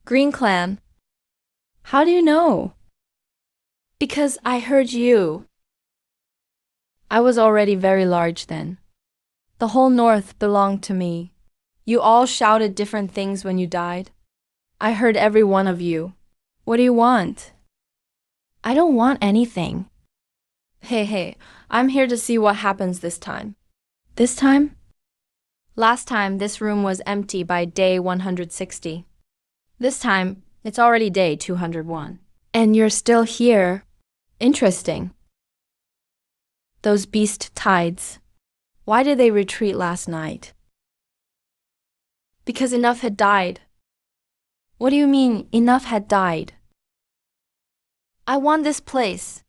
Green Clan. How do you know? Because I heard you. I was already very large then. The whole North belonged to me. You all shouted different things when you died. I heard every one of you. What do you want? I don't want anything. Hey, I'm here to see what happens this time. This time? Last time, this room was empty by day 160. This time, it's already day 201. And you're still here. Interesting. Those beast tides. Why did they retreat last night? Because enough had died. What do you mean, enough had died? I want this place.